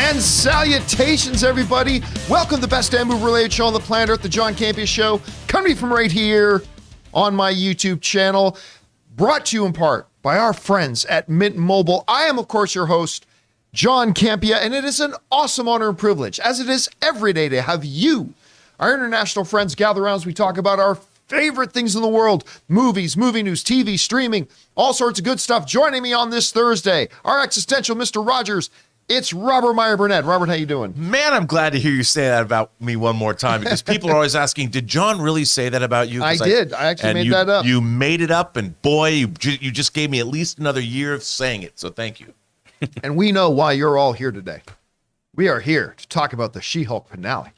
And salutations, everybody. Welcome to the best damn movie-related show on the planet Earth, the John Campea Show, coming from right here on my YouTube channel, brought to you in part by our friends at Mint Mobile. I am, of course, your host, John Campea, and it is an awesome honor and privilege, as it is every day, to have you, our international friends, gather around as we talk about our favorite things in the world: movies, movie news, TV, streaming, all sorts of good stuff. Joining me on this Thursday, our existential Mr. Rogers, it's Robert Meyer Burnett. Robert, how you doing? Man, I'm glad to hear you say that about me one more time, because people are always asking, did John really say that about you? I did. I actually made that up. You made it up, and boy, you just gave me at least another year of saying it, so thank you. And we know why you're all here today. We are here to talk about the She-Hulk finale.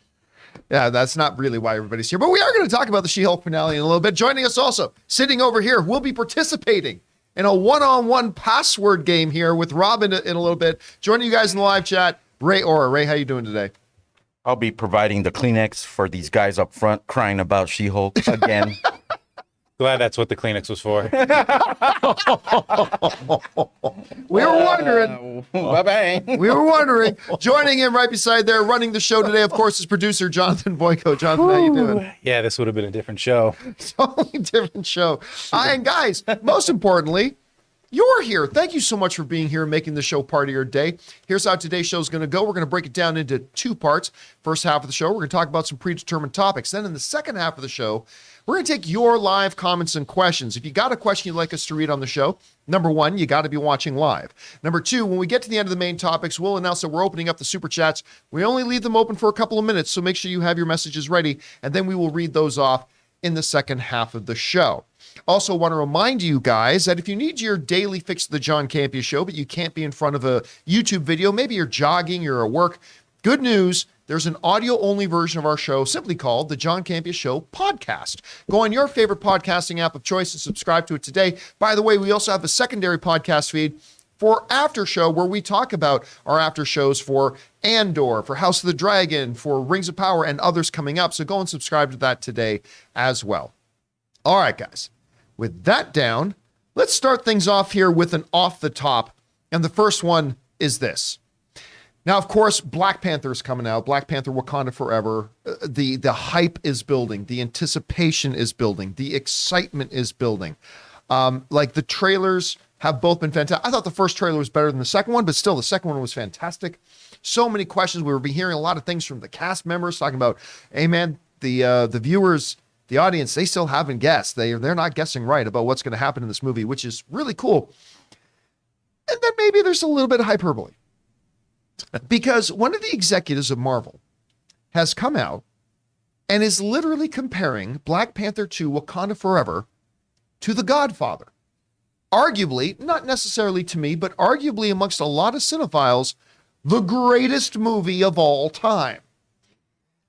Yeah, that's not really why everybody's here, but we are going to talk about the She-Hulk finale in a little bit. Joining us also, sitting over here, we'll be participating in a one-on-one password game here with Rob in a little bit. Joining you guys in the live chat, Ray Ora. Ray, how you doing today? I'll be providing the Kleenex for these guys up front crying about She-Hulk again. Glad that's what the Kleenex was for. We were wondering. Bye-bye. We were wondering. Joining him right beside there, running the show today, of course, is producer Jonathan Boyko. Jonathan, how you doing? Yeah, this would have been a different show. Totally different show. And guys, most importantly, you're here. Thank you so much for being here and making the show part of your day. Here's how today's show is going to go. We're going to break it down into two parts. First half of the show, we're going to talk about some predetermined topics. Then in the second half of the show, we're going to take your live comments and questions. If you got a question you'd like us to read on the show, number one, you got to be watching live. Number two, when we get to the end of the main topics, we'll announce that we're opening up the super chats. We only leave them open for a couple of minutes, so make sure you have your messages ready, and then we will read those off in the second half of the show. Also want to remind you guys that if you need your daily fix of the John Campea Show, but you can't be in front of a YouTube video, maybe you're jogging, you're at work, good news, there's an audio-only version of our show simply called the John Campea Show Podcast. Go on your favorite podcasting app of choice and subscribe to it today. By the way, we also have a secondary podcast feed for After Show, where we talk about our after shows for Andor, for House of the Dragon, for Rings of Power, and others coming up. So go and subscribe to that today as well. All right, guys. With that down, let's start things off here with an off the top. And the first one is this. Now, of course, Black Panther is coming out. Black Panther Wakanda Forever. The hype is building. The anticipation is building. The excitement is building. Like the trailers have both been fantastic. I thought the first trailer was better than the second one, but still the second one was fantastic. So many questions. We were hearing a lot of things from the cast members talking about, hey man, the viewers, the audience, they still haven't guessed. They're not guessing right about what's going to happen in this movie, which is really cool. And then maybe there's a little bit of hyperbole. Because one of the executives of Marvel has come out and is literally comparing Black Panther 2 Wakanda Forever to The Godfather. Arguably, not necessarily to me, but arguably amongst a lot of cinephiles, the greatest movie of all time.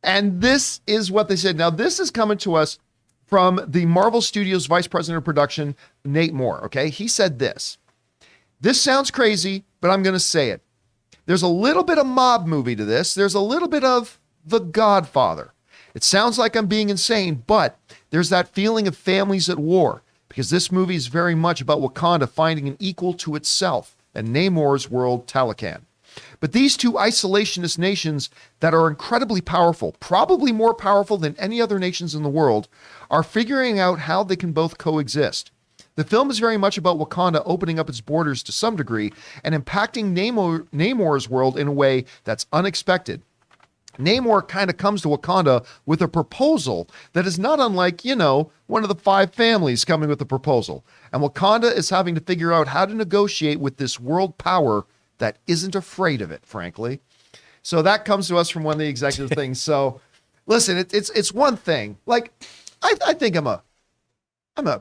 And this is what they said. Now, this is coming to us from the Marvel Studios Vice President of Production, Nate Moore, okay? He said this. This sounds crazy, but I'm going to say it. There's a little bit of mob movie to this. There's a little bit of The Godfather. It sounds like I'm being insane, but there's that feeling of families at war, because this movie is very much about Wakanda finding an equal to itself and Namor's world, Talokan. But these two isolationist nations that are incredibly powerful, probably more powerful than any other nations in the world, are figuring out how they can both coexist. The film is very much about Wakanda opening up its borders to some degree and impacting Namor's world in a way that's unexpected. Namor kind of comes to Wakanda with a proposal that is not unlike, one of the five families coming with a proposal. And Wakanda is having to figure out how to negotiate with this world power that isn't afraid of it, frankly. So that comes to us from one of the executive things. So listen, it's one thing. Like, I think I'm an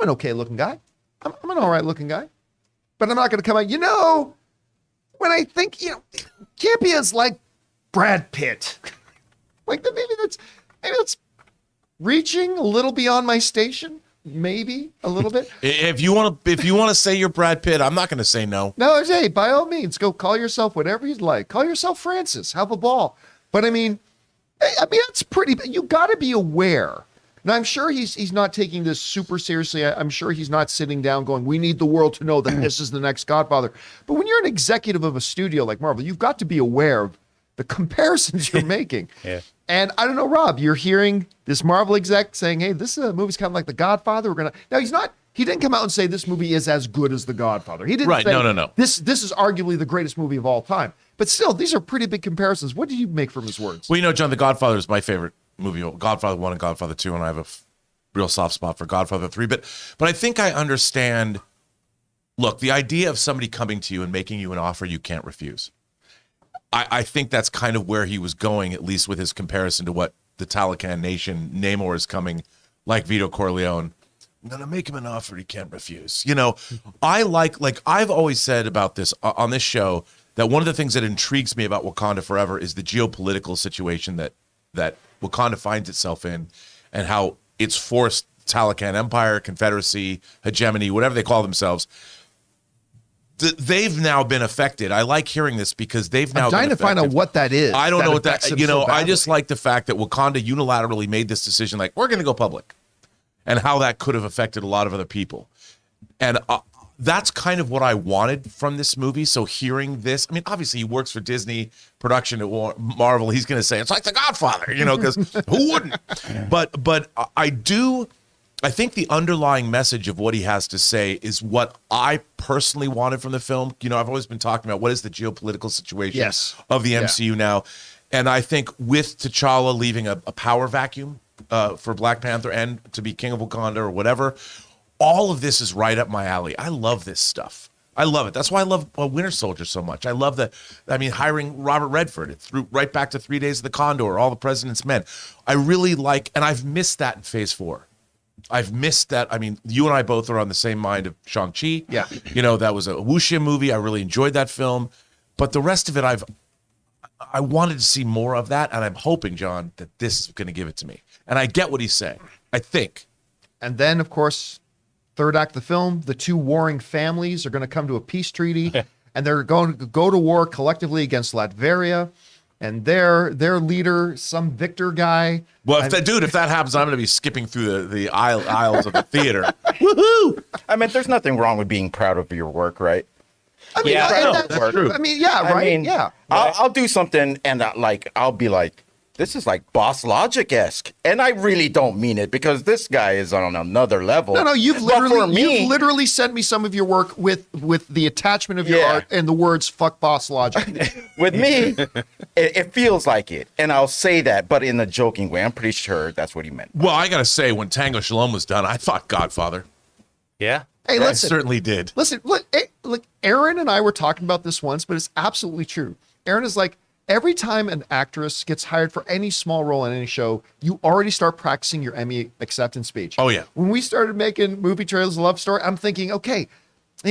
okay looking guy. I'm an all right looking guy, but I'm not going to come out. When I think, Campea is like Brad Pitt. Like maybe that's reaching a little beyond my station. Maybe a little bit. If you want to say you're Brad Pitt, I'm not going to say no. No, hey, by all means, go call yourself whatever you'd like. Call yourself Francis. Have a ball. But I mean, that's pretty. You got to be aware And I'm sure he's not taking this super seriously. I'm sure he's not sitting down going, we need the world to know that this is the next Godfather. But when you're an executive of a studio like Marvel, you've got to be aware of the comparisons you're making. Yeah. And I don't know, Rob, you're hearing this Marvel exec saying, hey, this movie's kind of like The Godfather. Now he didn't come out and say this movie is as good as The Godfather. He didn't say, no. This is arguably the greatest movie of all time. But still, these are pretty big comparisons. What do you make from his words? Well, John, The Godfather is my favorite movie. Godfather 1 and Godfather 2, and I have a real soft spot for Godfather 3. But I think I understand, look, the idea of somebody coming to you and making you an offer you can't refuse. I think that's kind of where he was going, at least with his comparison to what the Talican nation, Namor, is coming, like Vito Corleone. I'm going to make him an offer he can't refuse. I like I've always said about this on this show, that one of the things that intrigues me about Wakanda Forever is the geopolitical situation that Wakanda finds itself in, and how it's forced Talican Empire, Confederacy, hegemony, whatever they call themselves. They've now been affected. I like hearing this because they've now I'm dying been to find out what that is. I don't know what that, affects them so I just badly. like the fact that Wakanda unilaterally made this decision, like, we're going to go public, and how that could have affected a lot of other people. And that's kind of what I wanted from this movie. So hearing this, I mean, obviously he works for Disney production at Marvel. He's going to say it's like The Godfather, because who wouldn't? But I think the underlying message of what he has to say is what I personally wanted from the film. I've always been talking about what is the geopolitical situation of the MCU now. And I think with T'Challa leaving a power vacuum for Black Panther and to be King of Wakanda or whatever, all of this is right up my alley. I love this stuff. I love it. That's why I love Winter Soldier so much. I love hiring Robert Redford. It threw right back to 3 Days of the Condor, All the President's Men. I really like, and I've missed that in Phase 4. I've missed that. I mean, you and I both are on the same mind of Shang-Chi. Yeah. That was a wuxia movie. I really enjoyed that film. But the rest of it, I wanted to see more of that, and I'm hoping, John, that this is going to give it to me. And I get what he's saying, I think. And then, of course, third act of the film, the two warring families are going to come to a peace treaty, and they're going to go to war collectively against Latveria. And their leader, some Victor guy. Well, if that happens, I'm going to be skipping through the aisles of the theater. Woohoo! I mean, there's nothing wrong with being proud of your work, right? I mean, that's true. I mean, yeah, right? I mean, I'll do something and I'll be like, this is like Boss Logic-esque. And I really don't mean it because this guy is on another level. No, you've literally sent me some of your work with the attachment of your art and the words "fuck Boss Logic." With me, it feels like it. And I'll say that, but in a joking way. I'm pretty sure that's what he meant. Well, I got to say, when Tango Shalom was done, I thought Godfather. Yeah. Hey, I listen. certainly did. Listen, look, Aaron and I were talking about this once, but it's absolutely true. Aaron is like, every time an actress gets hired for any small role in any show, you already start practicing your Emmy acceptance speech. Oh, yeah. When we started making movie trailers, Love Story, I'm thinking, okay,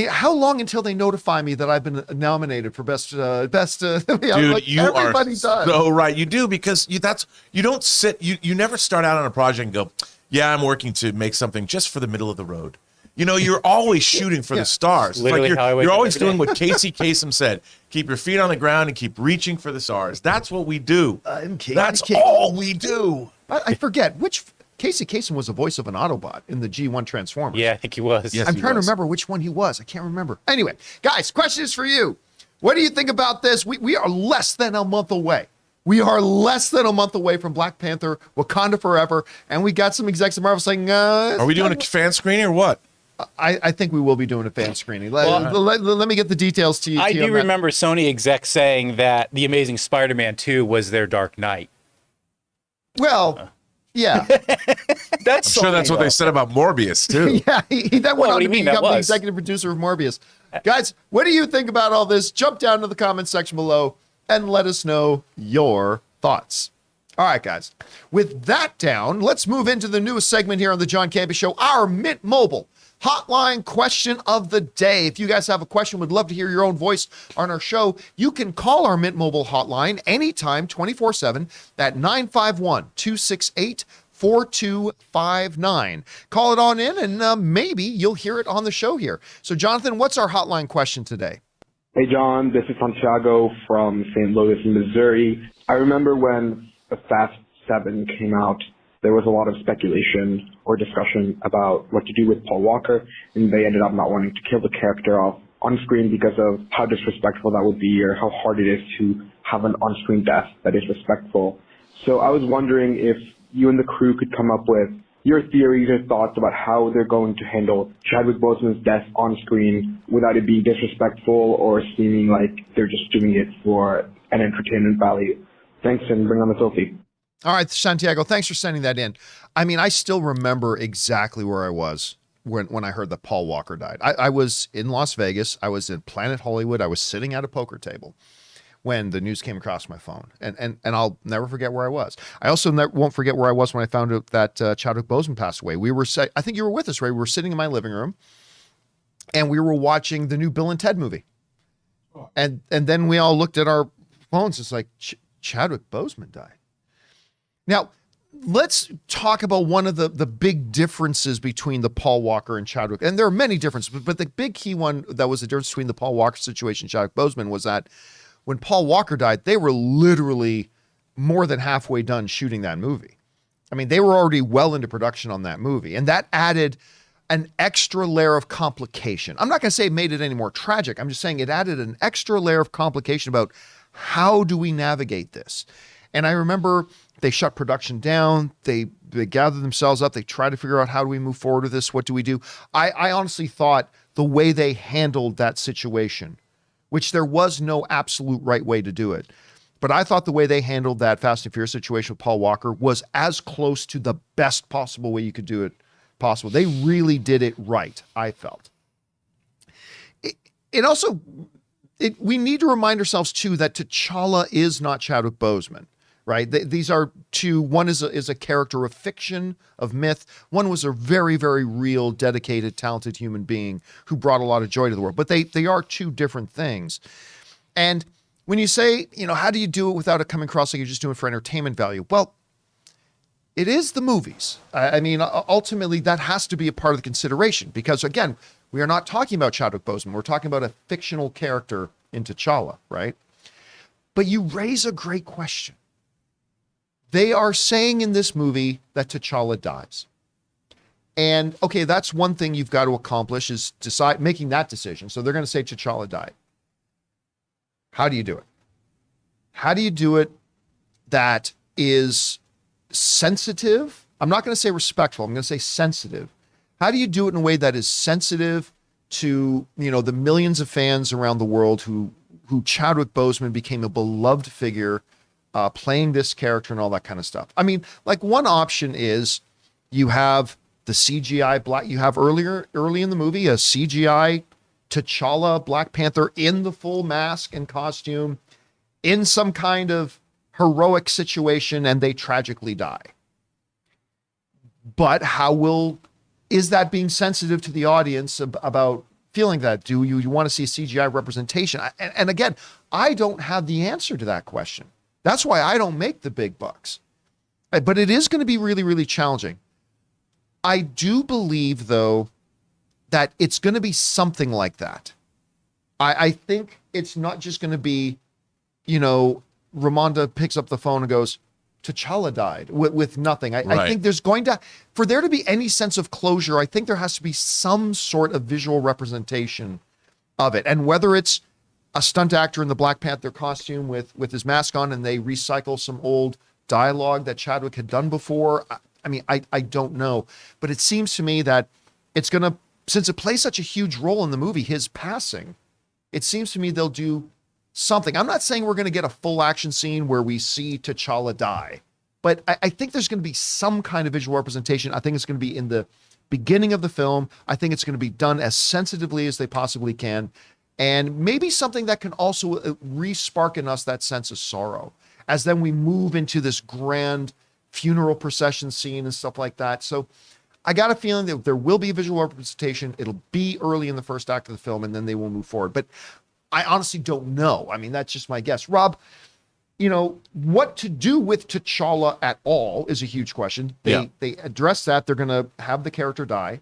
how long until they notify me that I've been nominated for best? Dude, you everybody are does. So right. You do, because you don't sit. You never start out on a project and go, yeah, I'm working to make something just for the middle of the road. You're always shooting for the stars. Literally It's how I like wake you're up always every doing what Casey Kasem said. Keep your feet on the ground and keep reaching for the stars. That's what we do. That's all we do. I forget which Casey Kasem was the voice of an Autobot in the G1 Transformers. Yeah, I think he was. Yes. I'm he trying to was. remember which one he was. I can't remember. Anyway, guys, question is for you. What do you think about this? We are less than a month away. We are less than a month away from Black Panther, Wakanda Forever, and we got some execs at Marvel saying, Are we doing a fan screening or what? I think we will be doing a fan screening. Let me get the details to you. I do remember Sony execs saying that The Amazing Spider-Man 2 was their Dark Knight. Well, yeah. I'm sure that's what they said about Morbius, too. Yeah, that went on to become the was? executive producer of Morbius. Guys, what do you think about all this? Jump down to the comments section below and let us know your thoughts. All right, guys. With that down, let's move into the newest segment here on the John Campea Show, our Mint Mobile Hotline question of the day. If you guys have a question, we'd love to hear your own voice on our show. You can call our Mint Mobile hotline anytime, 24/7 at 951-268-4259. Call it on in and maybe you'll hear it on the show here. So Jonathan, what's our hotline question today? Hey, John, this is Santiago from St. Louis, Missouri. I remember when the Fast 7 came out, there was a lot of speculation or discussion about what to do with Paul Walker, and they ended up not wanting to kill the character off on screen because of how disrespectful that would be, or how hard it is to have an on-screen death that is respectful. So I was wondering if you and the crew could come up with your theories or thoughts about how they're going to handle Chadwick Boseman's death on screen without it being disrespectful or seeming like they're just doing it for an entertainment value. Thanks, and bring on the Sophie. All right, Santiago, thanks for sending that in. I mean, I still remember exactly where I was when I heard that Paul Walker died. I was in Las Vegas. I was in Planet Hollywood. I was sitting at a poker table when the news came across my phone. And I'll never forget where I was. I also won't forget where I was when I found out that Chadwick Boseman passed away. I think you were with us, Ray. We were sitting in my living room, and we were watching the new Bill and Ted movie. And then we all looked at our phones. It's like, Chadwick Boseman died. Now, let's talk about one of the big differences between the Paul Walker and Chadwick. And there are many differences, but the big key one that was the difference between the Paul Walker situation and Chadwick Boseman was that when Paul Walker died, they were literally more than halfway done shooting that movie. I mean, they were already well into production on that movie, and that added an extra layer of complication. I'm not going to say it made it any more tragic. I'm just saying it added an extra layer of complication about how do we navigate this? And I remember they shut production down. They gathered themselves up. They tried to figure out, how do we move forward with this? What do we do? I honestly thought the way they handled that situation, which there was no absolute right way to do it, but I thought the way they handled that Fast and Furious situation with Paul Walker was as close to the best possible way you could do it possible. They really did it right, I felt. We need to remind ourselves, too, that T'Challa is not Chadwick Boseman. Right? These are two. One is a character of fiction, of myth. One was a very, very real, dedicated, talented human being who brought a lot of joy to the world. But they are two different things. And when you say, how do you do it without it coming across like you're just doing it for entertainment value? Well, it is the movies. I mean, ultimately, that has to be a part of the consideration because, again, we are not talking about Chadwick Boseman. We're talking about a fictional character in T'Challa, right? But you raise a great question. They are saying in this movie that T'Challa dies. And okay, that's one thing you've got to accomplish is making that decision. So they're going to say T'Challa died. How do you do it? How do you do it that is sensitive? I'm not going to say respectful. I'm going to say sensitive. How do you do it in a way that is sensitive to, the millions of fans around the world who Chadwick Boseman became a beloved figure playing this character and all that kind of stuff. I mean, like one option is you have the CGI you have early in the movie, a CGI T'Challa Black Panther in the full mask and costume in some kind of heroic situation and they tragically die. But is that being sensitive to the audience about feeling that? Do you want to see a CGI representation? And again, I don't have the answer to that question. That's why I don't make the big bucks. But it is going to be really, really challenging. I do believe, though, that it's going to be something like that. I think it's not just going to be, Ramonda picks up the phone and goes, T'Challa died with nothing. I think there's for there to be any sense of closure, I think there has to be some sort of visual representation of it. And whether it's a stunt actor in the Black Panther costume with his mask on and they recycle some old dialogue that Chadwick had done before. I mean, I don't know, but it seems to me that it's going to, since it plays such a huge role in the movie, his passing, it seems to me they'll do something. I'm not saying we're going to get a full action scene where we see T'Challa die, but I think there's going to be some kind of visual representation. I think it's going to be in the beginning of the film. I think it's going to be done as sensitively as they possibly can. And maybe something that can also re-spark in us that sense of sorrow as then we move into this grand funeral procession scene and stuff like that. So I got a feeling that there will be a visual representation. It'll be early in the first act of the film, and then they will move forward. But I honestly don't know. I mean, that's just my guess. Rob, what to do with T'Challa at all is a huge question. They address that. They're going to have the character die.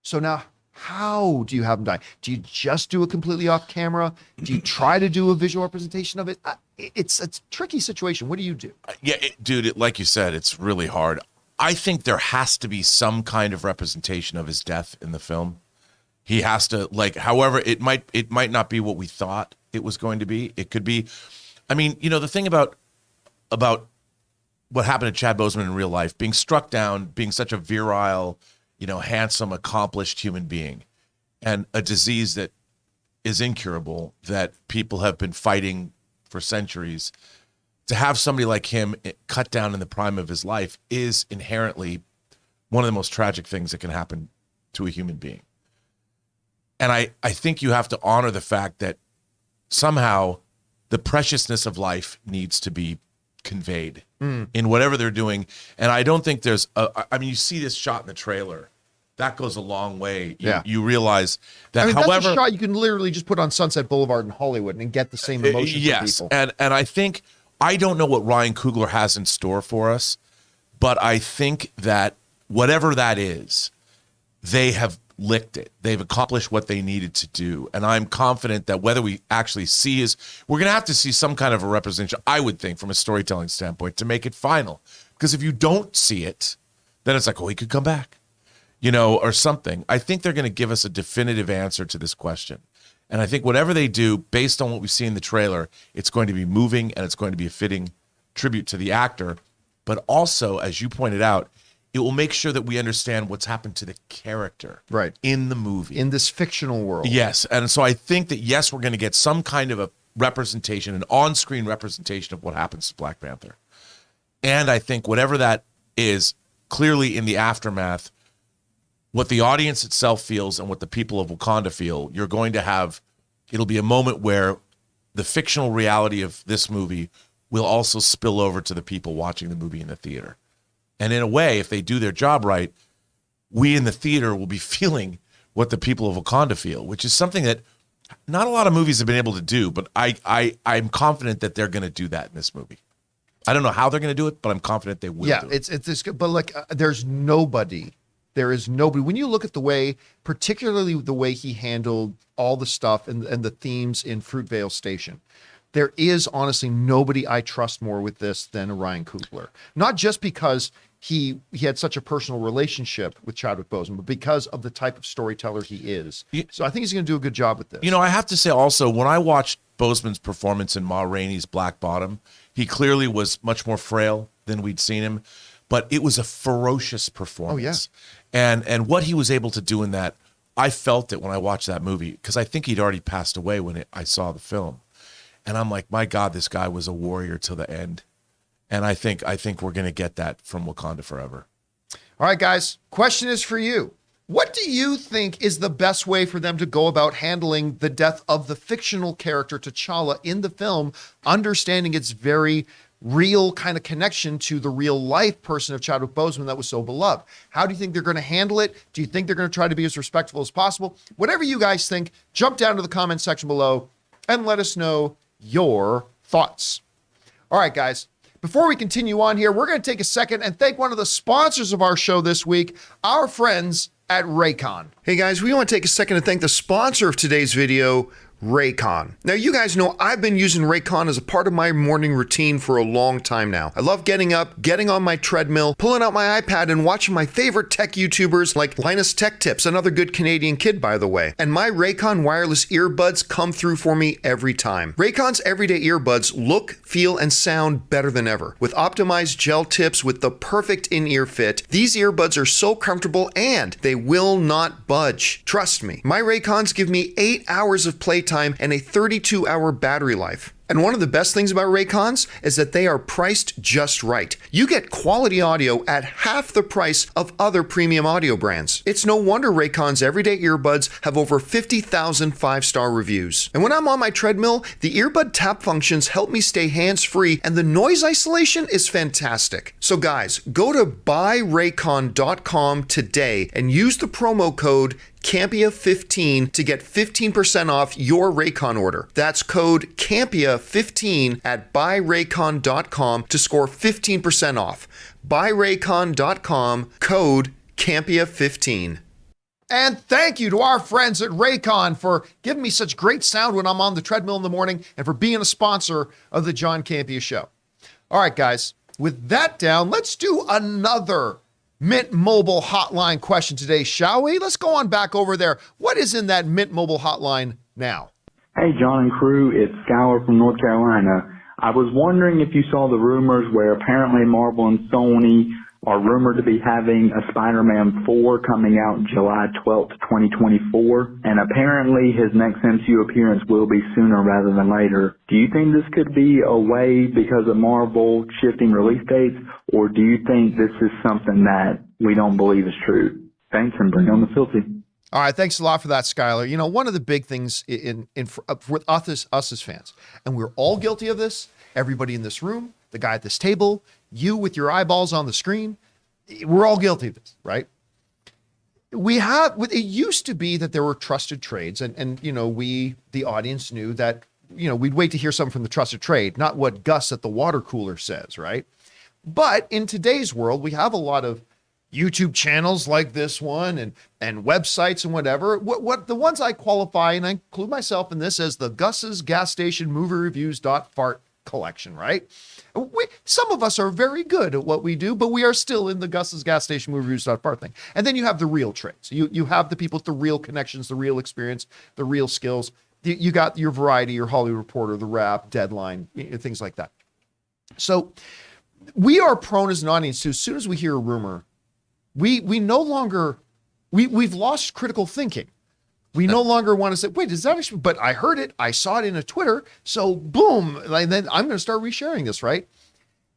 So now, how do you have him die? Do you just do it completely off camera? Do you try to do a visual representation of it? it's a tricky situation. What do you do? Yeah, dude, like you said, it's really hard. I think there has to be some kind of representation of his death in the film. He has to, like, however, it might not be what we thought it was going to be. It could be, I mean, you know, the thing about what happened to Chad Boseman in real life, being struck down, being such a virile, you know, handsome, accomplished human being, and a disease that is incurable, that people have been fighting for centuries, to have somebody like him cut down in the prime of his life is inherently one of the most tragic things that can happen to a human being. And I think you have to honor the fact that somehow the preciousness of life needs to be conveyed in whatever they're doing. And I don't think there's I mean, you see this shot in the trailer. That goes a long way. You realize that, I mean, however, that's a shot you can literally just put on Sunset Boulevard in Hollywood and get the same emotion from people. And I think, I don't know what Ryan Coogler has in store for us, but I think that whatever that is, they have licked it. They've accomplished what they needed to do. And I'm confident that whether we actually see we're going to have to see some kind of a representation, I would think, from a storytelling standpoint, to make it final. Because if you don't see it, then it's like, oh, he could come back, you know, or something. I think they're going to give us a definitive answer to this question. And I think whatever they do, based on what we see in the trailer, it's going to be moving and it's going to be a fitting tribute to the actor. But also, as you pointed out, it will make sure that we understand what's happened to the character in the movie. In this fictional world. Yes. And so I think that, yes, we're going to get some kind of a representation, an on-screen representation of what happens to Black Panther. And I think whatever that is, clearly in the aftermath, what the audience itself feels and what the people of Wakanda feel, you're going to have, it'll be a moment where the fictional reality of this movie will also spill over to the people watching the movie in the theater. And in a way, if they do their job right, we in the theater will be feeling what the people of Wakanda feel, which is something that not a lot of movies have been able to do, but I'm confident that they're going to do that in this movie. I don't know how they're going to do it, but I'm confident they will. Yeah, do it. it's good. But like, there is nobody. When you look at the way, particularly the way he handled all the stuff and the themes in Fruitvale Station, there is honestly nobody I trust more with this than a Ryan Coogler. Not just because he had such a personal relationship with Chadwick Boseman, but because of the type of storyteller he is. So I think he's going to do a good job with this. You know, I have to say also, when I watched Boseman's performance in Ma Rainey's Black Bottom, he clearly was much more frail than we'd seen him, but it was a ferocious performance. Oh, yeah. And what he was able to do in that, I felt it when I watched that movie, because I think he'd already passed away when I saw the film. And I'm like, my God, this guy was a warrior till the end. And I think we're going to get that from Wakanda Forever. All right, guys, question is for you. What do you think is the best way for them to go about handling the death of the fictional character T'Challa in the film, understanding its very real kind of connection to the real life person of Chadwick Boseman that was so beloved? How do you think they're going to handle it? Do you think they're going to try to be as respectful as possible? Whatever you guys think, jump down to the comment section below and let us know your thoughts. All right, guys. Before we continue on here, we're going to take a second and thank one of the sponsors of our show this week, our friends at Raycon. Hey guys, we want to take a second to thank the sponsor of today's video, Raycon. Now, you guys know I've been using Raycon as a part of my morning routine for a long time now. I love getting up, getting on my treadmill, pulling out my iPad and watching my favorite tech YouTubers like Linus Tech Tips, another good Canadian kid, by the way. And my Raycon wireless earbuds come through for me every time. Raycon's everyday earbuds look, feel, and sound better than ever. With optimized gel tips with the perfect in-ear fit, these earbuds are so comfortable and they will not budge. Trust me. My Raycons give me 8 hours of playtime and a 32-hour battery life. And one of the best things about Raycons is that they are priced just right. You get quality audio at half the price of other premium audio brands. It's no wonder Raycon's everyday earbuds have over 50,000 five-star reviews. And when I'm on my treadmill, the earbud tap functions help me stay hands-free, and the noise isolation is fantastic. So guys, go to buyraycon.com today and use the promo code Campea15 to get 15% off your Raycon order. That's code Campea15 at buyraycon.com to score 15% off. Buyraycon.com, code Campea15. And thank you to our friends at Raycon for giving me such great sound when I'm on the treadmill in the morning and for being a sponsor of the John Campea Show. All right, guys, with that down, let's do another Mint Mobile hotline question today, shall we? Let's go on back over there. What is in that Mint Mobile hotline now? Hey, John and crew, it's Skylar from North Carolina. I was wondering if you saw the rumors where apparently Marvel and Sony are rumored to be having a Spider-Man 4 coming out July 12th, 2024, and apparently his next MCU appearance will be sooner rather than later. Do you think this could be a way because of Marvel shifting release dates, or do you think this is something that we don't believe is true? Thanks, and bring on the filthy. All right, thanks a lot for that, Skylar. You know, one of the big things with us as fans, and we're all guilty of this, everybody in this room, the guy at this table, you with your eyeballs on the screen, we're all guilty of this, right? It used to be that there were trusted trades, and you know, the audience knew that, you know, we'd wait to hear something from the trusted trade, not what Gus at the water cooler says, right? But in today's world, we have a lot of YouTube channels like this one and websites and whatever. What the ones I qualify, and I include myself in this, as the Gus's Gas Station Movie Reviews .fart collection, right? Some of us are very good at what we do, but we are still in the Gus's Gas Station Movie Reviews .fart thing. And then you have the real trades. You have the people with the real connections, the real experience, the real skills. You got your Variety, your Hollywood Reporter, the Wrap, Deadline, things like that. So we are prone as an audience to, as soon as we hear a rumor, we no longer, we've lost critical thinking. We no longer want to say, wait, is that actually, but I heard it, I saw it in a Twitter, so boom, and then I'm going to start resharing this, right?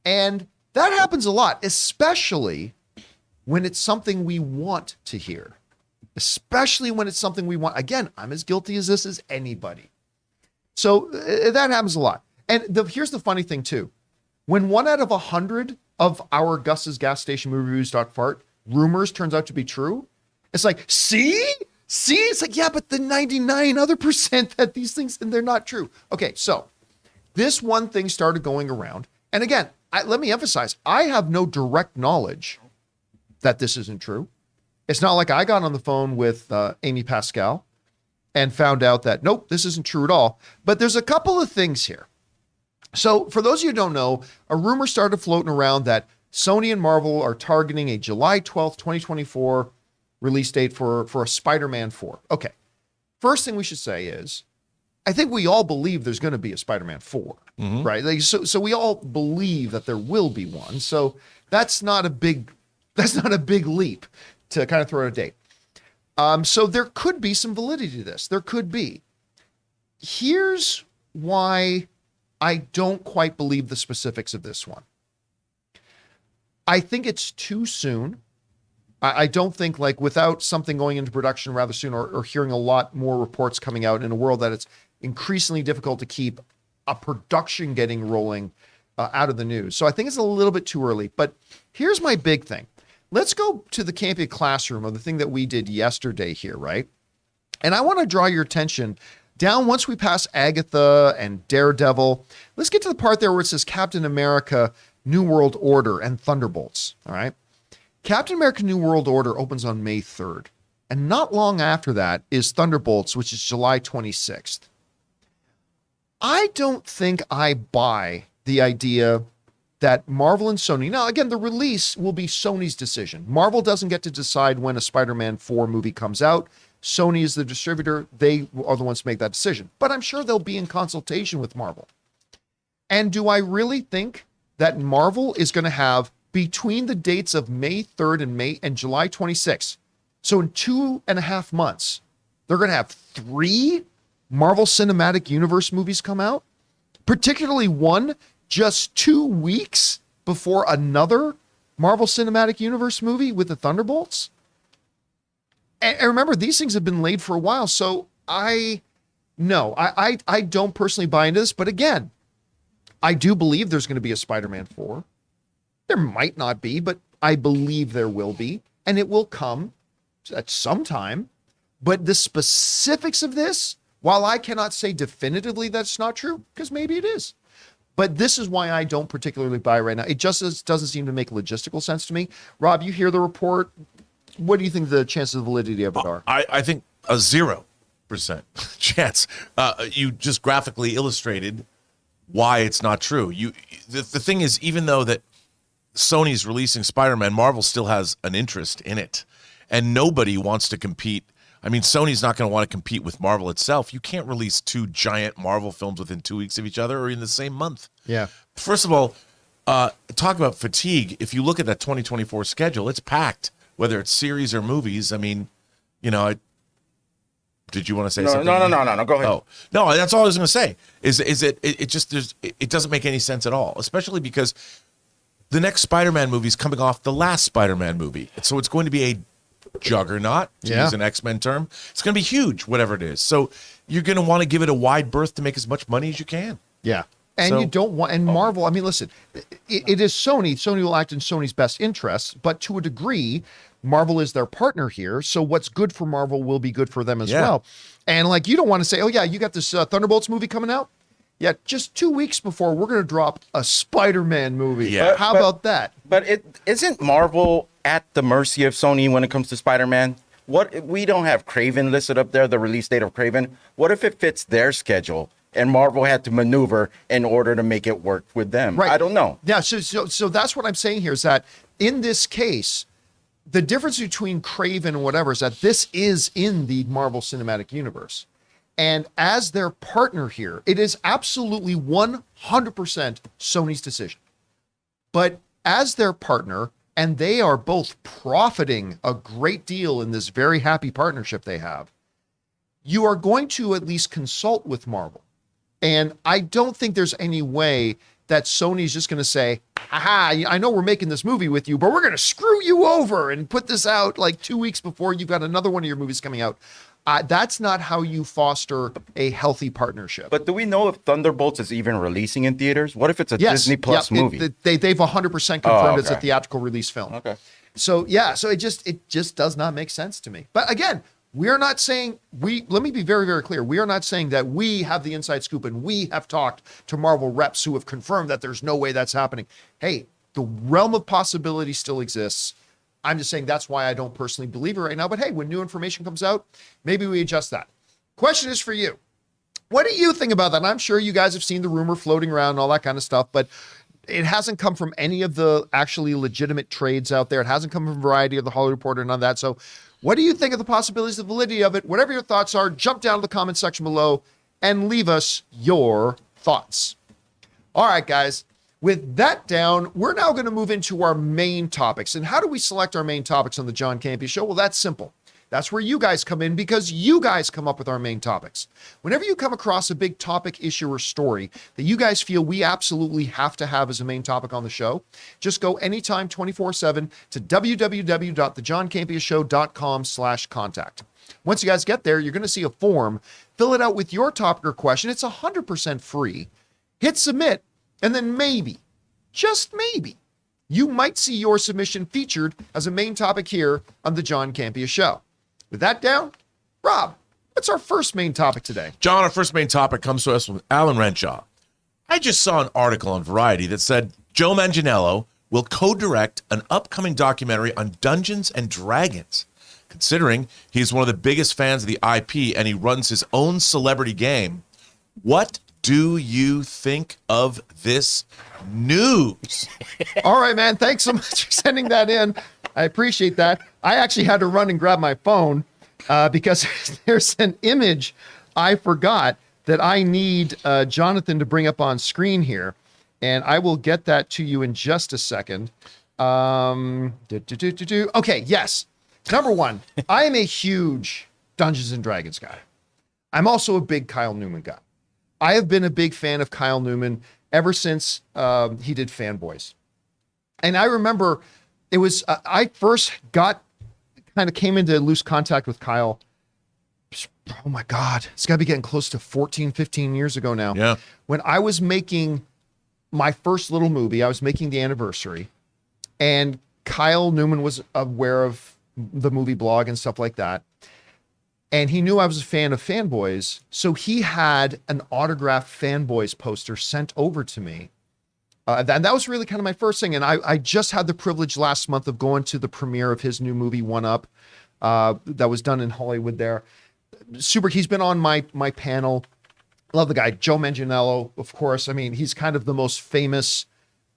And that happens a lot, especially when it's something we want to hear. Especially when it's something we want. Again, I'm as guilty as this as anybody. So that happens a lot. And here's the funny thing too. When 1 out of 100 of our Gus's Gas Station Movie Reviews .fart rumors turns out to be true, it's like, see, it's like, yeah, but the 99 other % that these things, and they're not true. Okay, so this one thing started going around. And again, let me emphasize, I have no direct knowledge that this isn't true. It's not like I got on the phone with Amy Pascal and found out that, nope, this isn't true at all. But there's a couple of things here. So for those of you who don't know, a rumor started floating around that Sony and Marvel are targeting a July 12th, 2024 release date for a Spider-Man 4. Okay. First thing we should say is, I think we all believe there's going to be a Spider-Man 4, right? Like, so we all believe that there will be one. So that's not a big leap to kind of throw out a date. So there could be some validity to this. There could be. Here's why I don't quite believe the specifics of this one. I think it's too soon. I don't think, like, without something going into production rather soon, or hearing a lot more reports coming out in a world that it's increasingly difficult to keep a production getting rolling out of the news. So I think it's a little bit too early. But here's my big thing. Let's go to the Campea classroom of the thing that we did yesterday here, right? And I want to draw your attention down once we pass Agatha and Daredevil. Let's get to the part there where it says Captain America, New World Order, and Thunderbolts, all right? Captain America New World Order opens on May 3rd. And not long after that is Thunderbolts, which is July 26th. I don't think I buy the idea that Marvel and Sony, now again, the release will be Sony's decision. Marvel doesn't get to decide when a Spider-Man 4 movie comes out. Sony is the distributor. They are the ones to make that decision. But I'm sure they'll be in consultation with Marvel. And do I really think that Marvel is going to have, between the dates of May 3rd and July 26th, so in 2.5 months, they're going to have 3 Marvel Cinematic Universe movies come out, particularly one just 2 weeks before another Marvel Cinematic Universe movie with the Thunderbolts? And remember, these things have been laid for a while, so I don't personally buy into this, but again, I do believe there's going to be a Spider-Man 4. There might not be, but I believe there will be, and it will come at some time. But the specifics of this, while I cannot say definitively that's not true, because maybe it is, but this is why I don't particularly buy right now. It just doesn't seem to make logistical sense to me. Rob, you hear the report. what do you think the chances of validity of it are? I think a 0% chance. You just graphically illustrated why it's not true. The thing is, even though that Sony's releasing Spider-Man, Marvel still has an interest in it, and nobody wants to compete. I mean, Sony's not going to want to compete with Marvel itself. You can't release 2 giant Marvel films within 2 weeks of each other or in the same month. Yeah. First of all, talk about fatigue. If you look at that 2024 schedule, it's packed, whether it's series or movies. I mean, did you want to say something? No. Go ahead. Oh, no, that's all I was going to say. It doesn't make any sense at all, especially because the next Spider-Man movie is coming off the last Spider-Man movie. So it's going to be a juggernaut, to use an X-Men term. It's going to be huge, whatever it is. So you're going to want to give it a wide berth to make as much money as you can. Yeah. And you don't want, and Marvel, I mean, listen, it is Sony. Sony will act in Sony's best interests, but to a degree, Marvel is their partner here. So what's good for Marvel will be good for them as well. And like, you don't want to say, oh yeah, you got this Thunderbolts movie coming out. Yeah, just 2 weeks before we're going to drop a Spider-Man movie. Yeah. How about that? But isn't Marvel at the mercy of Sony when it comes to Spider-Man? What, we don't have Kraven listed up there, the release date of Kraven. What if it fits their schedule and Marvel had to maneuver in order to make it work with them? Right. I don't know. Yeah, so that's what I'm saying here is that in this case, the difference between Kraven and whatever is that this is in the Marvel Cinematic Universe. And as their partner here, it is absolutely 100% Sony's decision. But as their partner, and they are both profiting a great deal in this very happy partnership they have, you are going to at least consult with Marvel. And I don't think there's any way that Sony's just going to say, aha, I know we're making this movie with you, but we're going to screw you over and put this out like 2 weeks before you've got another one of your movies coming out. That's not how you foster a healthy partnership. But do we know if Thunderbolts is even releasing in theaters? What if it's a Disney Plus movie? They've 100% confirmed it's a theatrical release film. Okay. So it just does not make sense to me. But again, we are not saying let me be very, very clear. We are not saying that we have the inside scoop and we have talked to Marvel reps who have confirmed that there's no way that's happening. Hey, the realm of possibility still exists. I'm just saying that's why I don't personally believe it right now. But hey, when new information comes out, maybe we adjust that. Question is for you. What do you think about that? I'm sure you guys have seen the rumor floating around and all that kind of stuff, but it hasn't come from any of the actually legitimate trades out there. It hasn't come from Variety or the Hollywood Reporter, none of that. So what do you think of the possibilities, the validity of it? Whatever your thoughts are, jump down to the comment section below and leave us your thoughts. All right, guys. With that down, we're now going to move into our main topics. And how do we select our main topics on the John Campea Show? Well, that's simple. That's where you guys come in because you guys come up with our main topics. Whenever you come across a big topic, issue, or story that you guys feel we absolutely have to have as a main topic on the show, just go anytime 24/7 to www.thejohncampeashow.com/contact. Once you guys get there, you're going to see a form. Fill it out with your topic or question. It's 100% free. Hit submit. And then maybe, just maybe, you might see your submission featured as a main topic here on the John Campea Show. With that down, Rob, what's our first main topic today? John, our first main topic comes to us from Alan Renshaw. I just saw an article on Variety that said Joe Manganiello will co-direct an upcoming documentary on Dungeons and Dragons. Considering he's one of the biggest fans of the IP and he runs his own celebrity game, what do you think of this news? All right, man. Thanks so much for sending that in. I appreciate that. I actually had to run and grab my phone because there's an image I forgot that I need Jonathan to bring up on screen here. And I will get that to you in just a second. Okay, yes. Number one, I am a huge Dungeons and Dragons guy. I'm also a big Kyle Newman guy. I have been a big fan of Kyle Newman ever since he did Fanboys. And I remember it was, I first came into loose contact with Kyle. Oh my God, it's gotta be getting close to 14, 15 years ago now. Yeah. When I was making my first little movie, I was making The Anniversary, and Kyle Newman was aware of the movie blog and stuff like that. And he knew I was a fan of Fanboys, so he had an autographed Fanboys poster sent over to me. And that was really kind of my first thing. And I just had the privilege last month of going to the premiere of his new movie, One Up, that was done in Hollywood there. Super. He's been on my panel. Love the guy. Joe Manganiello, of course. I mean, he's kind of the most famous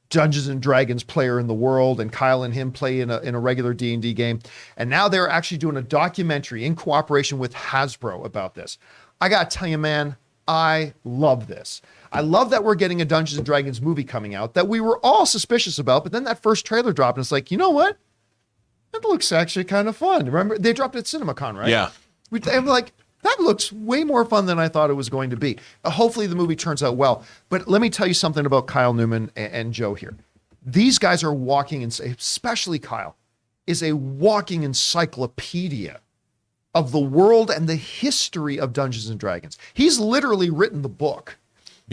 Dungeons and Dragons player in the world, and Kyle and him play in a regular D&D game. And now they're actually doing a documentary in cooperation with Hasbro about this. I got to tell you, man, I love this. I love that we're getting a Dungeons and Dragons movie coming out that we were all suspicious about, but then that first trailer dropped and it's like, you know what? It looks actually kind of fun. Remember, they dropped it at CinemaCon, right? Yeah. I'm like, that looks way more fun than I thought it was going to be. Hopefully the movie turns out well. But let me tell you something about Kyle Newman and Joe here. These guys are walking, especially Kyle, is a walking encyclopedia of the world and the history of Dungeons and Dragons. He's literally written the book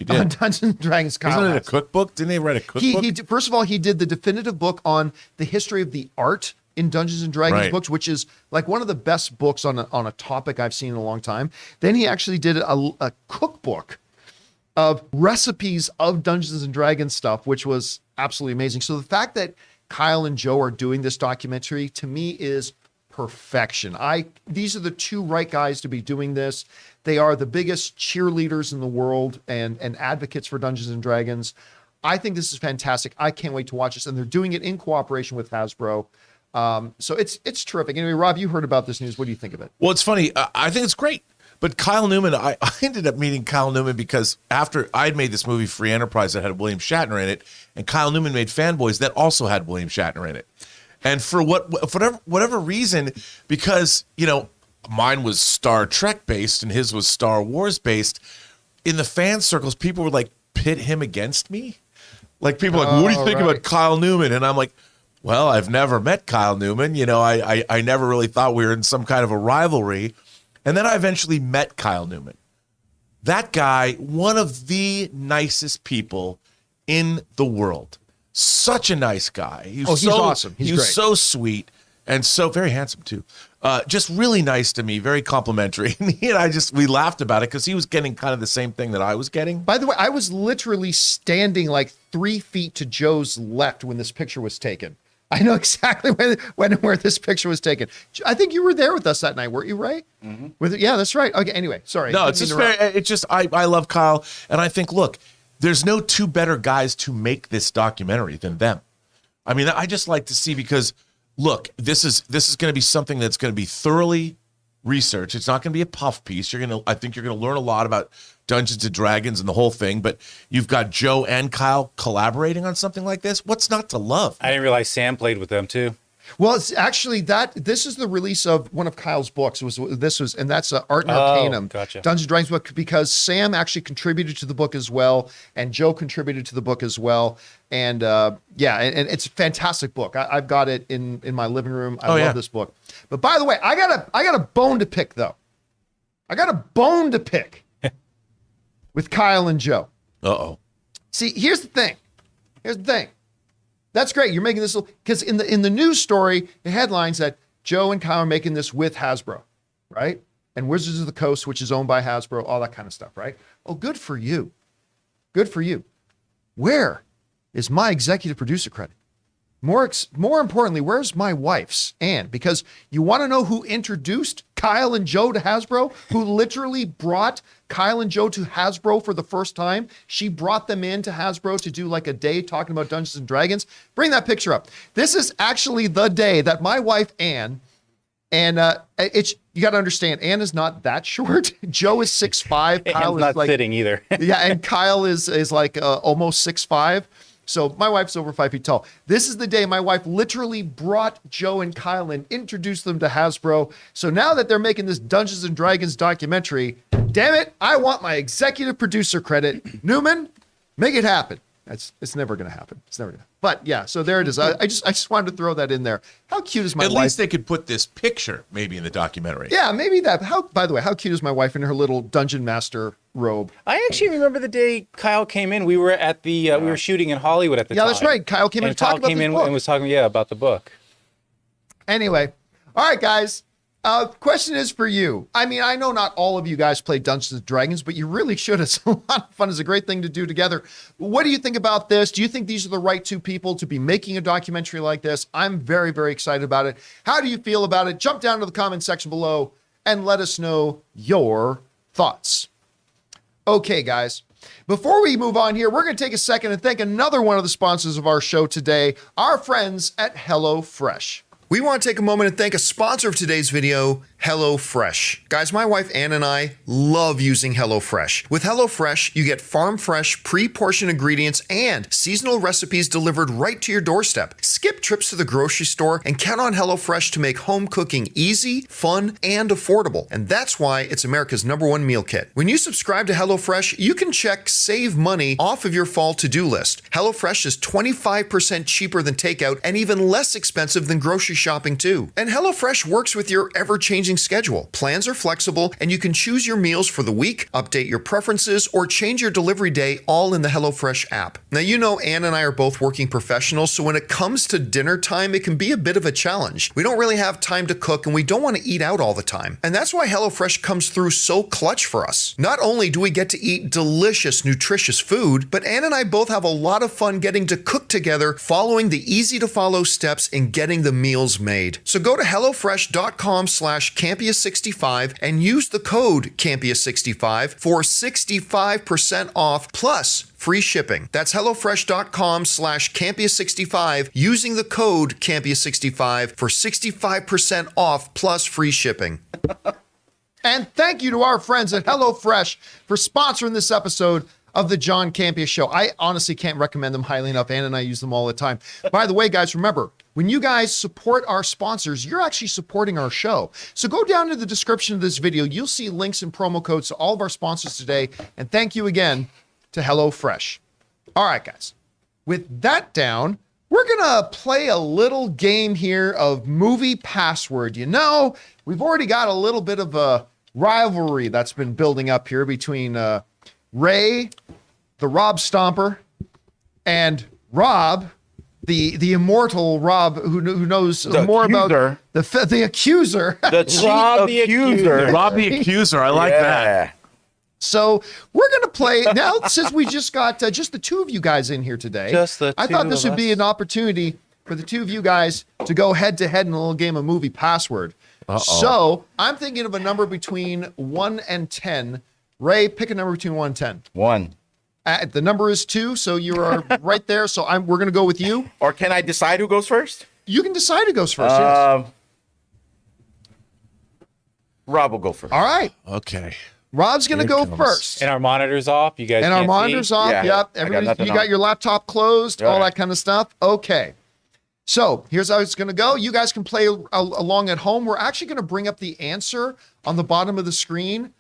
on Dungeons and Dragons. Kyle Isn't it a cookbook? Didn't they write a cookbook? First of all, he did the definitive book on the history of the art in Dungeons and Dragons books, which is like one of the best books on a topic I've seen in a long time. Then he actually did a cookbook of recipes of Dungeons and Dragons stuff, which was absolutely amazing. So the fact that Kyle and Joe are doing this documentary, to me, is perfection. These are the two right guys to be doing this. They are the biggest cheerleaders in the world and advocates for Dungeons and Dragons. I think this is fantastic. I can't wait to watch this. And they're doing it in cooperation with Hasbro. So it's terrific. Anyway, Rob, you heard about this news. What do you think of it? Well, it's funny. I think it's great. But Kyle Newman, I ended up meeting Kyle Newman because after I'd made this movie Free Enterprise that had William Shatner in it, and Kyle Newman made Fanboys that also had William Shatner in it. And for whatever reason, because, mine was Star Trek based and his was Star Wars based, in the fan circles, people would like pit him against me. Like people were like, what do you think about Kyle Newman? And I'm like, well, I've never met Kyle Newman. I never really thought we were in some kind of a rivalry. And then I eventually met Kyle Newman. That guy, one of the nicest people in the world. Such a nice guy. He's awesome. He's great. So sweet and so very handsome too. Just really nice to me, very complimentary. And we laughed about it because he was getting kind of the same thing that I was getting. By the way, I was literally standing like 3 feet to Joe's left when this picture was taken. I know exactly where this picture was taken. I think you were there with us that night, weren't you, right? Mm-hmm. Yeah, that's right. Okay, anyway, sorry. No, it's just I love Kyle, and I think, look, there's no two better guys to make this documentary than them. I mean, I just like to see, because, look, this is going to be something that's going to be thoroughly researched. It's not going to be a puff piece. I think you're going to learn a lot about Dungeons and Dragons and the whole thing, but you've got Joe and Kyle collaborating on something like this. What's not to love? I didn't realize Sam played with them too. Well, it's actually this is the release of one of Kyle's books. And that's Art and Arcanum, gotcha. Dungeons and Dragons book, because Sam actually contributed to the book as well, and Joe contributed to the book as well. And and it's a fantastic book. I've got it in my living room. I love this book. But by the way, I got a bone to pick though. I got a bone to pick with Kyle and Joe. Uh-oh. See, here's the thing. That's great. You're making this because in the news story, the headlines that Joe and Kyle are making this with Hasbro, right? And Wizards of the Coast, which is owned by Hasbro, all that kind of stuff, right? Oh, good for you. Good for you. Where is my executive producer credit? More importantly, where's my wife's, Anne? Because you want to know who introduced Kyle and Joe to Hasbro, who literally brought Kyle and Joe to Hasbro for the first time. She brought them into Hasbro to do like a day talking about Dungeons and Dragons. Bring that picture up. This is actually the day that my wife, Anne, and you got to understand, Anne is not that short. Joe is 6'5". Kyle Anne's not is like sitting either. yeah, and Kyle is like almost 6'5". So my wife's over 5 feet tall. This is the day my wife literally brought Joe and Kyle and introduced them to Hasbro. So now that they're making this Dungeons and Dragons documentary, damn it, I want my executive producer credit. Newman, make it happen. It's never going to happen. It's never going to. But yeah, so there it is. I just wanted to throw that in there. How cute is my wife? At least they could put this picture maybe in the documentary. Yeah, maybe that. By the way, how cute is my wife in her little dungeon master robe? I actually remember the day Kyle came in. We were at the we were shooting in Hollywood at the time. Yeah, that's right. Kyle came in to talk about the book. And was talking about the book. Anyway, all right, guys. Question is for you. I mean, I know not all of you guys play Dungeons and Dragons, but you really should. It's a lot of fun. It's a great thing to do together. What do you think about this? Do you think these are the right two people to be making a documentary like this? I'm very, very excited about it. How do you feel about it? Jump down to the comment section below and let us know your thoughts. Okay, guys. Before we move on here, we're going to take a second and thank another one of the sponsors of our show today, our friends at HelloFresh. We want to take a moment and thank a sponsor of today's video, HelloFresh. Guys, my wife Ann and I love using HelloFresh. With HelloFresh, you get farm-fresh, pre-portioned ingredients and seasonal recipes delivered right to your doorstep. Skip trips to the grocery store and count on HelloFresh to make home cooking easy, fun, and affordable. And that's why it's America's #1 meal kit. When you subscribe to HelloFresh, you can check Save Money off of your fall to-do list. HelloFresh is 25% cheaper than takeout and even less expensive than grocery shopping too. And HelloFresh works with your ever-changing schedule. Plans are flexible and you can choose your meals for the week, update your preferences, or change your delivery day all in the HelloFresh app. Now, you know Ann and I are both working professionals, so when it comes to dinner time, it can be a bit of a challenge. We don't really have time to cook and we don't want to eat out all the time. And that's why HelloFresh comes through so clutch for us. Not only do we get to eat delicious, nutritious food, but Ann and I both have a lot of fun getting to cook together, following the easy-to-follow steps in getting the meals made. So go to HelloFresh.com/Campea65 and use the code Campea65 for 65% off plus free shipping. That's HelloFresh.com/Campea65 using the code Campea65 for 65% off plus free shipping. And thank you to our friends at HelloFresh for sponsoring this episode of the John Campea Show. I honestly can't recommend them highly enough. Ann and I use them all the time. By the way, guys, remember, when you guys support our sponsors, you're actually supporting our show. So go down to the description of this video. You'll see links and promo codes to all of our sponsors today. And thank you again to HelloFresh. All right, guys. With that down, we're going to play a little game here of movie password. You know, we've already got a little bit of a rivalry that's been building up here between Ray, the Rob Stomper, and Rob, the immortal Rob, who knows more accuser. about the accuser. The cheat Rob the accuser. Rob the accuser. I like that. So we're going to play now, since we just got just the two of you guys in here today. Just the I thought two this of would be us. an opportunity for the two of you guys to go head to head in a little game of movie password. So I'm thinking of a number between 1 and 10. Ray, pick a number between 1 and 10. 1. The number is 2, so you are right there. So we're going to go with you. Or can I decide who goes first? You can decide who goes first. Yes. Rob will go first. All right. Okay. Rob's going to go comes. first. And our monitors off. You guys And our can't monitors see? off. Yeah. Yep. I got Everybody, nothing you got on. your laptop closed, all All that right. kind of stuff. Okay. So here's how it's going to go. You guys can play along at home. We're actually going to bring up the answer on the bottom of the screen,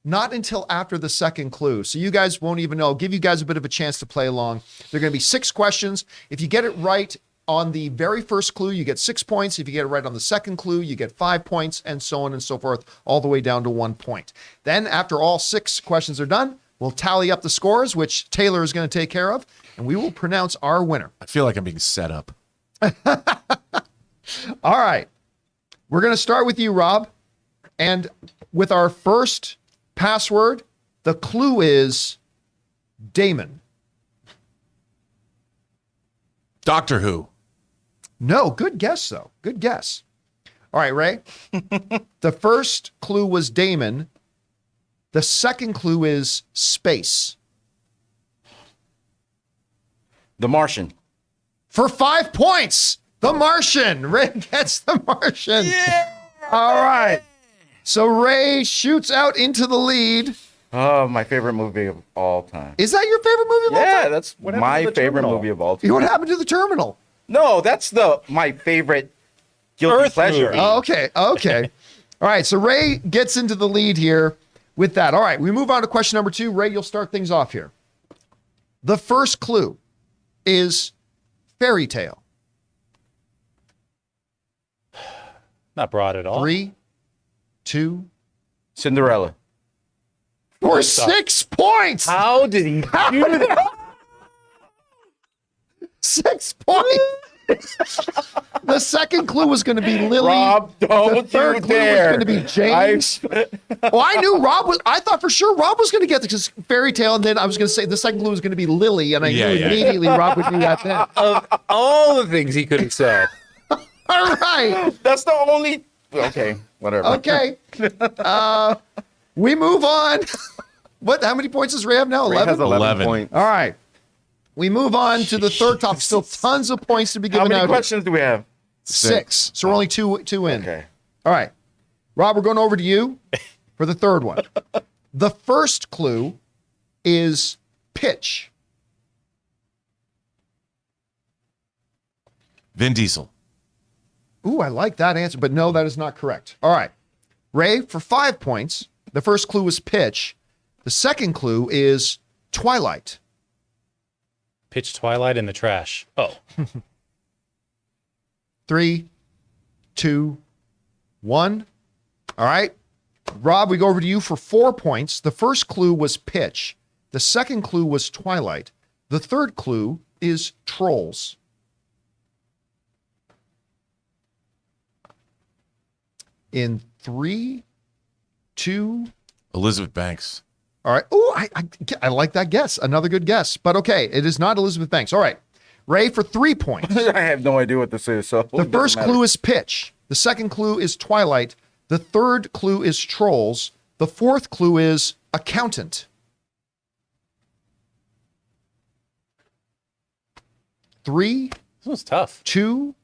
not until after the second clue. So you guys won't even know. I'll give you guys a bit of a chance to play along. There are going to be 6 questions. If you get it right on the very first clue, you get 6 points. If you get it right on the second clue, you get 5 points, and so on and so forth, all the way down to 1 point. Then after all 6 questions are done, we'll tally up the scores, which Taylor is going to take care of, and we will pronounce our winner. I feel like I'm being set up. All right. We're going to start with you, Rob. And with our first password, the clue is Damon. Doctor Who. No, good guess, though. Good guess. All right, Ray. The first clue was Damon. The second clue is space. The Martian. For 5 points, The Martian. Ray gets The Martian. Yeah! All right. So Ray shoots out into the lead. Oh, my favorite movie of all time. Is that your favorite movie of all Yeah, time? that's happened my to the favorite Terminal? movie of all time. What happened to The Terminal? No, that's my favorite guilty Earth pleasure. movie. Oh, okay. Okay. All right. So Ray gets into the lead here with that. All right. We move on to question number 2. Ray, you'll start things off here. The first clue is fairy tale. Not broad at all. 3, 2, Cinderella. for 6 points. How did he do that? 6 points. The The second clue was going to be Lily. Rob, The don't third you clue was dare. going to be James. Well, I knew Rob was. I thought for sure Rob was going to get this fairy tale, and then I was going to say the second clue was going to be Lily, and I knew immediately Rob would do that then. Of all the things he could have said. All right. That's the only. Okay, whatever. Okay. We move on. What? How many points does Ray have now? Ray has 11? 11 points. All right. We move on to the third topic. Still tons of points to be How given many out. questions do we have? 6. So we're only two in. Okay. All right. Rob, we're going over to you for the third one. The first clue is pitch. Vin Diesel. Ooh, I like that answer, but no, that is not correct. All right. Ray, for 5 points, the first clue is pitch. The second clue is twilight. Pitch Twilight in the trash. Oh. 3, 2, 1. All right. Rob, we go over to you for 4 points. The first clue was pitch. The second clue was twilight. The third clue is trolls. In 3, 2. Elizabeth Banks. All right. Oh, I like that guess. Another good guess. But okay, it is not Elizabeth Banks. All right. Ray, for 3 points. I have no idea what this is. So The first clue is pitch. The second clue is twilight. The third clue is trolls. The fourth clue is accountant. 3, This was tough. 2,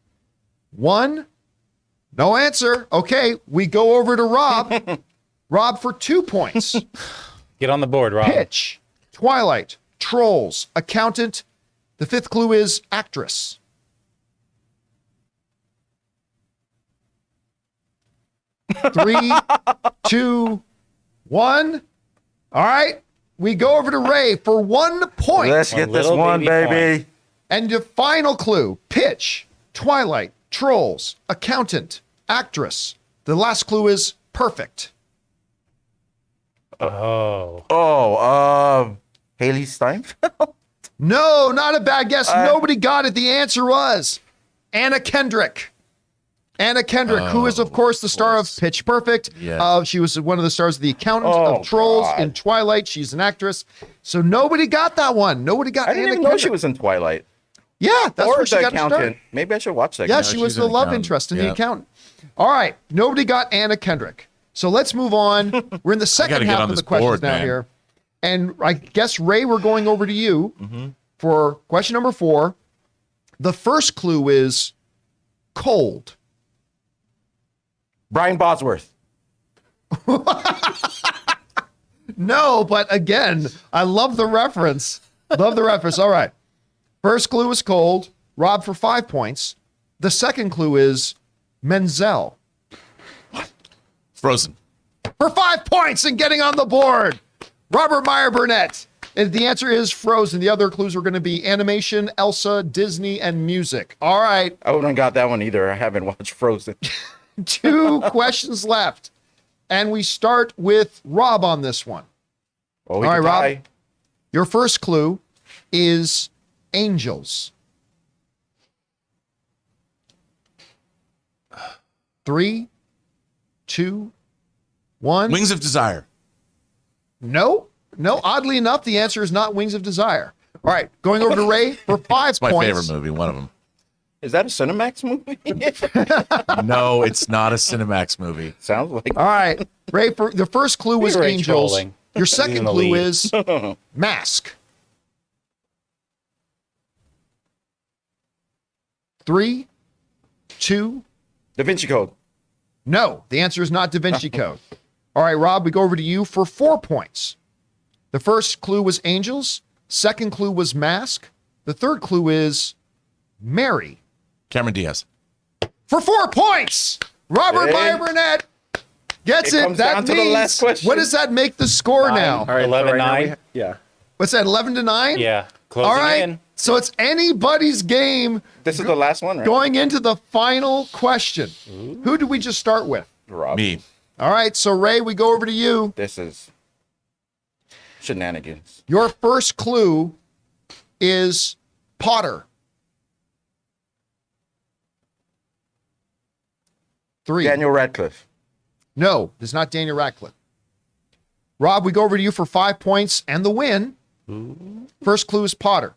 1. No answer. Okay, we go over to Rob. Rob, for 2 points. Get on the board, Rob. Pitch, twilight, trolls, accountant. The fifth clue is actress. 3, 2, 1. All right. We go over to Ray for 1 point. Let's get this little one, baby baby. And your final clue, pitch, twilight, trolls, accountant, actress. The last clue is perfect. Oh. Haley Steinfeld. No, not a bad guess. Nobody got it. The answer was Anna Kendrick. Anna Kendrick, who is, of course, the star of Pitch Perfect. Yes. She was one of the stars of The Accountant, Oh, of Trolls, God. in Twilight. She's an actress. So nobody got that one. Nobody got I didn't Anna even know Kendrick. she was in Twilight. Yeah, that's Or where she the got her accountant. start. Maybe I should watch that. Yeah, guy. she she's was an the love accountant. interest in The Yeah. Accountant. All right, nobody got Anna Kendrick. So let's move on. We're in the second gotta get half on of this the questions board, now man. here. And I guess, Ray, we're going over to you for question number 4. The first clue is cold. Brian Bosworth. No, but again, I love the reference. Love the reference. All right. First clue is cold. Rob, for 5 points. The second clue is Menzel. Frozen. For 5 points and getting on the board, Robert Meyer Burnett. And the answer is Frozen. The other clues are going to be animation, Elsa, Disney, and music. All right. I wouldn't have got that one either. I haven't watched Frozen. 2 questions left. And we start with Rob on this one. Oh, we All right, could Rob. tie. Your first clue is angels. 3, 2, 1. Wings of Desire. No. Oddly enough, the answer is not Wings of Desire. All right, going over to Ray for 5 My points. favorite movie, one of them. Is that a Cinemax movie? No, it's not a Cinemax movie. Sounds like. All right, Ray, for the first clue was You're angels. trolling. Your He's second in the clue lead. is mask. 3, 2, Da Vinci Code. no. The answer is not Da Vinci Code. All right, Rob, we go over to you for 4 points. The first clue was angels. Second clue was mask. The third clue is Mary. Cameron Diaz. For 4 points, Robert Hey. Meyer Burnett gets It it. comes That down to the means, last question. what does that make the score now? All right, 11-9. Yeah. What's that, 11-9? Yeah. Closing All right, in. so it's anybody's game This is the last one, right? going into the final question. Who did we just start with? Rob. Me. All right, so Ray, we go over to you. This is shenanigans. Your first clue is Potter. 3. Daniel Radcliffe. No, it's not Daniel Radcliffe. Rob, we go over to you for 5 points and the win. First clue is Potter.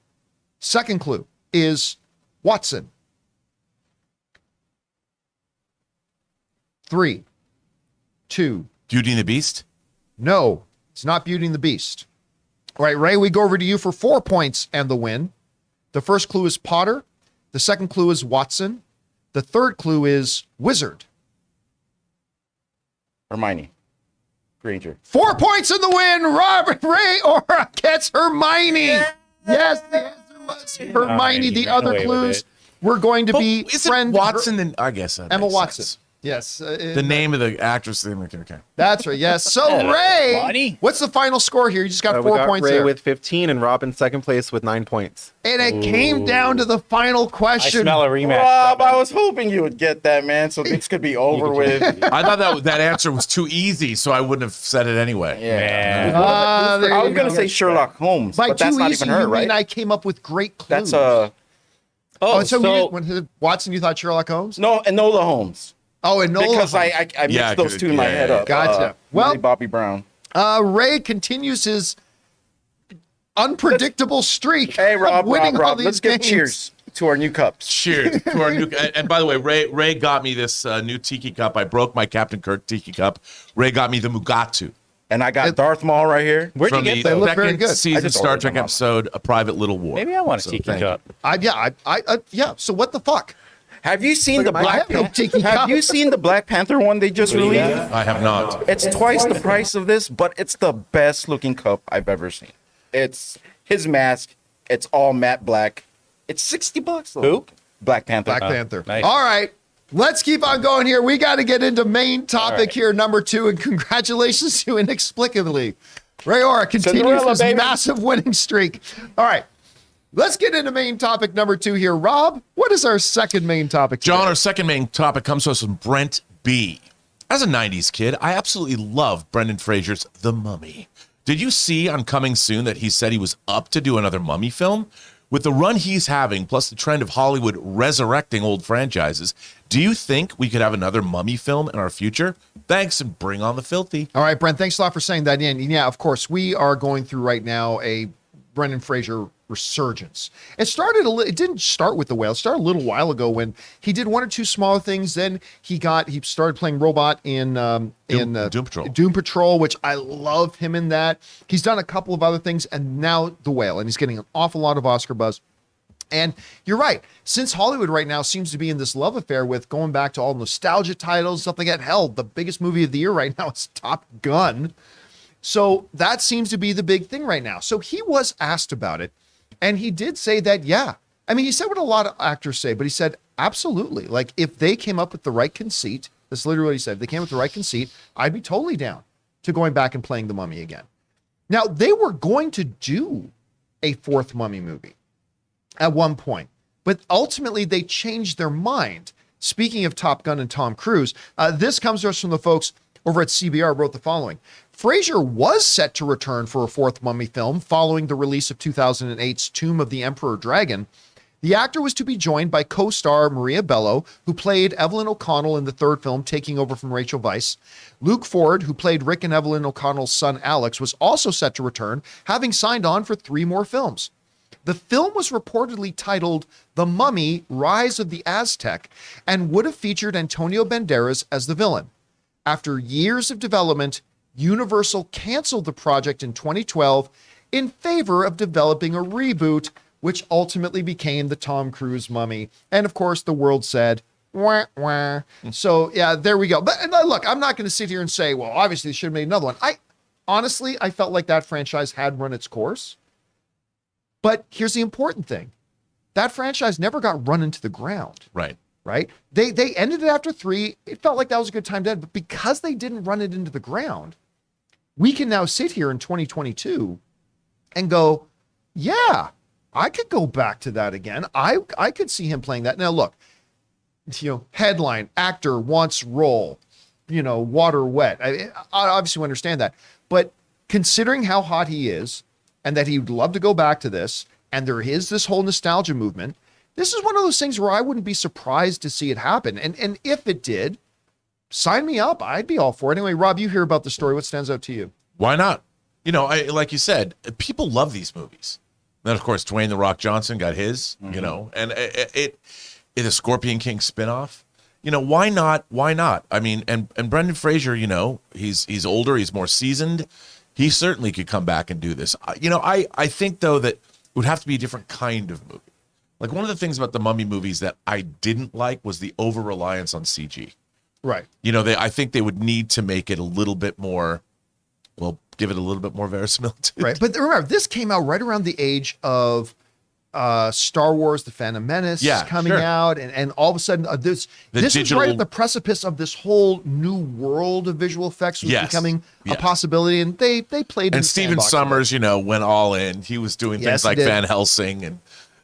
Second clue is Watson. 3, 2. Beauty and the Beast? No, it's not Beauty and the Beast. All right, Ray, we go over to you for 4 points and the win. The first clue is Potter. The second clue is Watson. The third clue is Wizard. Hermione Granger. 4 points in the win. Robert Ray Ora gets Hermione. Yes, the answer was Hermione. The other away with clues it. were going to be Is it friend Watson? Then I guess that Emma makes Watson. sense. Yes. The name of the actress. Okay. That's right. Yes. So Ray, Bonnie. what's the final score here? You just got We 4 got points Ray there. with 15 and Rob in second place with 9 points. And it came down to the final I question. smell a rematch. Rob, coming. I was hoping you would get that, man, so this could be over with. I thought that answer was too easy, so I wouldn't have said it anyway. Yeah. Man. There I you was going go. to say Sherlock Holmes, By but that's too not easy, even her, you right? mean I came up with great clues. That's Oh, so, when Watson, you thought Sherlock Holmes? no, Enola Holmes. Oh, and Nola Because Holmes. I mixed Yeah, those two in my yeah, head yeah. up. Gotcha. Well- Millie Bobby Brown. Ray continues his unpredictable streak Hey, of Rob, winning all Rob, these let's give games. cheers to our new cups. Cheers to our new. And by the way, Ray got me this new tiki cup. I broke my Captain Kirk tiki cup. Ray got me the Mugatu And I got Darth Maul right here. Where'd you from get the They those? look very second good. I season just Star ordered Trek them up. episode, A Private Little War. Maybe I want a So, tiki thank cup. Yeah. So what the fuck? Have you seen the at my Black head. Tiki cup. Have you seen the Black Panther one they just released? I have not. It's twice the price of this, but it's the best looking cup I've ever seen. It's his mask. It's all matte black. It's $60 though. Who? Black Panther. Black Panther. nice. All right. Let's keep on going here. We got to get into main topic right. here, number 2, and congratulations to Inexplicably. Ray Ora continues Cinderella, his baby. massive winning streak. All right. Let's get into main topic number 2 here. Rob, what is our second main topic today? John, our second main topic comes to us from Brent B. As a 90s kid, I absolutely love Brendan Fraser's The Mummy. Did you see on Coming Soon that he said he was up to do another Mummy film? With the run he's having, plus the trend of Hollywood resurrecting old franchises, do you think we could have another Mummy film in our future? Thanks, and bring on the filthy. All right, Brent, thanks a lot for saying that. And yeah, of course, we are going through right now a Brendan Fraser resurgence. It didn't start with The Whale. It started a little while ago when he did one or two smaller things. Then he started playing robot in Doom Patrol. Doom Patrol, which I love him in that. He's done a couple of other things, and now The Whale, and he's getting an awful lot of Oscar buzz. And you're right. Since Hollywood right now seems to be in this love affair with going back to all nostalgia titles, stuff like that. Hell, the biggest movie of the year right now is Top Gun. So that seems to be the big thing right now. So he was asked about it, and he did say that, yeah. I mean, he said what a lot of actors say, but he said, absolutely. Like, if they came up with the right conceit, that's literally what he said, if they came up with the right conceit, I'd be totally down to going back and playing the Mummy again. Now, they were going to do a fourth Mummy movie at one point, but ultimately they changed their mind. Speaking of Top Gun and Tom Cruise, this comes to us from the folks over at CBR, wrote the following. Fraser was set to return for a fourth Mummy film following the release of 2008's Tomb of the Emperor Dragon. The actor was to be joined by co-star Maria Bello, who played Evelyn O'Connell in the third film, taking over from Rachel Weisz. Luke Ford, who played Rick and Evelyn O'Connell's son Alex, was also set to return, having signed on for 3 more films. The film was reportedly titled The Mummy: Rise of the Aztec and would have featured Antonio Banderas as the villain. After years of development, Universal canceled the project in 2012 in favor of developing a reboot, which ultimately became the Tom Cruise Mummy. And of course, the world said, wah, wah. So yeah, there we go. But look, I'm not going to sit here and say, well, obviously they should have made another one. Honestly, I felt like that franchise had run its course. But here's the important thing. That franchise never got run into the ground. Right. Right? They ended it after 3. It felt like that was a good time to end. But because they didn't run it into the ground, we can now sit here in 2022 and go, yeah, I could go back to that again. I could see him playing that. Now, look, headline, actor wants role, water wet. I obviously understand that. But considering how hot he is and that he would love to go back to this, and there is this whole nostalgia movement, this is one of those things where I wouldn't be surprised to see it happen. And if it did, sign me up. I'd be all for it. Anyway, Rob, you hear about the story. What stands out to you? Why not? You know, like you said, people love these movies. Then, of course, Dwayne "The Rock" Johnson got his, you know, and it the Scorpion King spinoff. You know, why not? Why not? I mean, and Brendan Fraser, you know, he's older, he's more seasoned. He certainly could come back and do this. You know, I think, though, that it would have to be a different kind of movie. Like, one of the things about the Mummy movies that I didn't like was the over-reliance on CG. Right. You know, I think they would need to make it a little bit more, well, give it a little bit more verisimilitude. Right. But remember, this came out right around the age of Star Wars: The Phantom Menace coming out, and all of a sudden this was right at the precipice of this whole new world of visual effects was becoming a possibility, and they played. And Steven Sommers, you know, went all in. He was doing things like Van Helsing and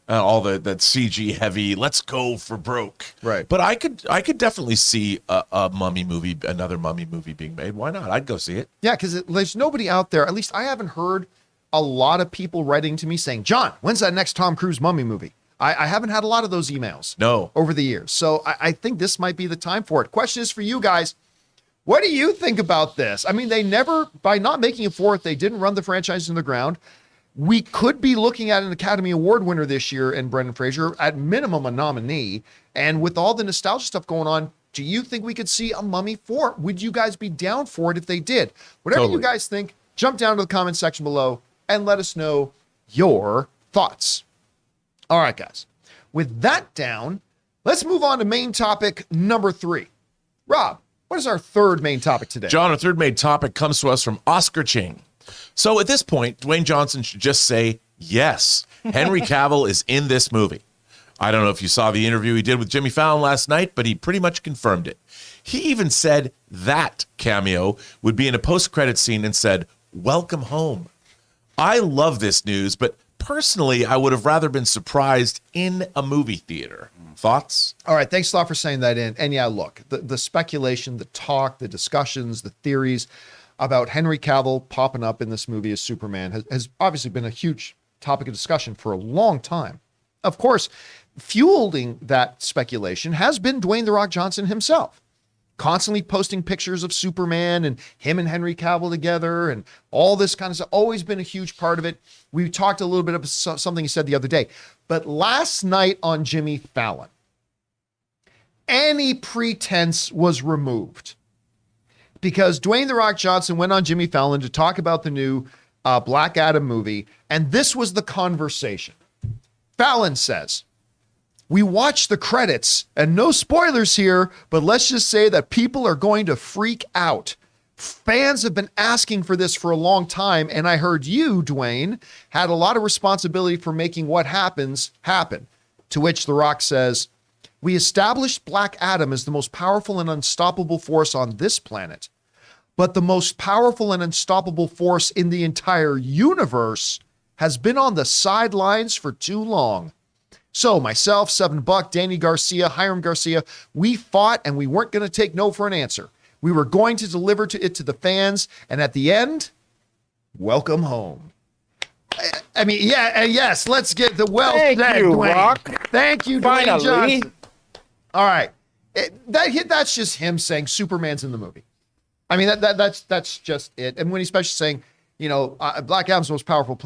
all that CG heavy. Let's go for broke. Right. But I could definitely see a Mummy movie, another Mummy movie being made. Why not? I'd go see it. Yeah, because there's nobody out there. At least I haven't heard a lot of people writing to me saying, John, when's that next Tom Cruise Mummy movie? I haven't had a lot of those emails over the years. So I think this might be the time for it. Question is for you guys. What do you think about this? I mean, they never, by not making it fourth, they didn't run the franchise in the ground. We could be looking at an Academy Award winner this year and Brendan Fraser, at minimum a nominee. And with all the nostalgia stuff going on, do you think we could see a Mummy 4? Would you guys be down for it if they did? Whatever you guys think, jump down to the comment section below and let us know your thoughts. All right, guys. With that down, let's move on to main topic number 3. Rob, what is our third main topic today? John, our third main topic comes to us from Oscar Ching. So at this point, Dwayne Johnson should just say, yes, Henry Cavill is in this movie. I don't know if you saw the interview he did with Jimmy Fallon last night, but he pretty much confirmed it. He even said that cameo would be in a post-credit scene and said, welcome home. I love this news, but personally, I would have rather been surprised in a movie theater. Thoughts? All right, thanks a lot for saying that in. And yeah, look, the speculation, the talk, the discussions, the theories about Henry Cavill popping up in this movie as Superman has obviously been a huge topic of discussion for a long time. Of course, fueling that speculation has been Dwayne "The Rock" Johnson himself, constantly posting pictures of Superman and him and Henry Cavill together and all this kind of stuff. Always been a huge part of it. We talked a little bit of something he said the other day. But last night on Jimmy Fallon, any pretense was removed, because Dwayne "The Rock" Johnson went on Jimmy Fallon to talk about the new Black Adam movie, and this was the conversation. Fallon says, we watched the credits, and no spoilers here, but let's just say that people are going to freak out. Fans have been asking for this for a long time, and I heard you, Dwayne, had a lot of responsibility for making what happens happen. To which The Rock says, we established Black Adam as the most powerful and unstoppable force on this planet, but the most powerful and unstoppable force in the entire universe has been on the sidelines for too long. So myself, Seven Buck, Danny Garcia, Hiram Garcia, we fought and we weren't going to take no for an answer. We were going to deliver it to the fans. And at the end, welcome home. I mean, yes, let's get the Thank you, Dwayne. Rock. Thank you, Dwayne Finally. Johnson. All right. That's just him saying Superman's in the movie. I mean, that's just it. And when he's especially saying, you know, Black Adam's the most powerful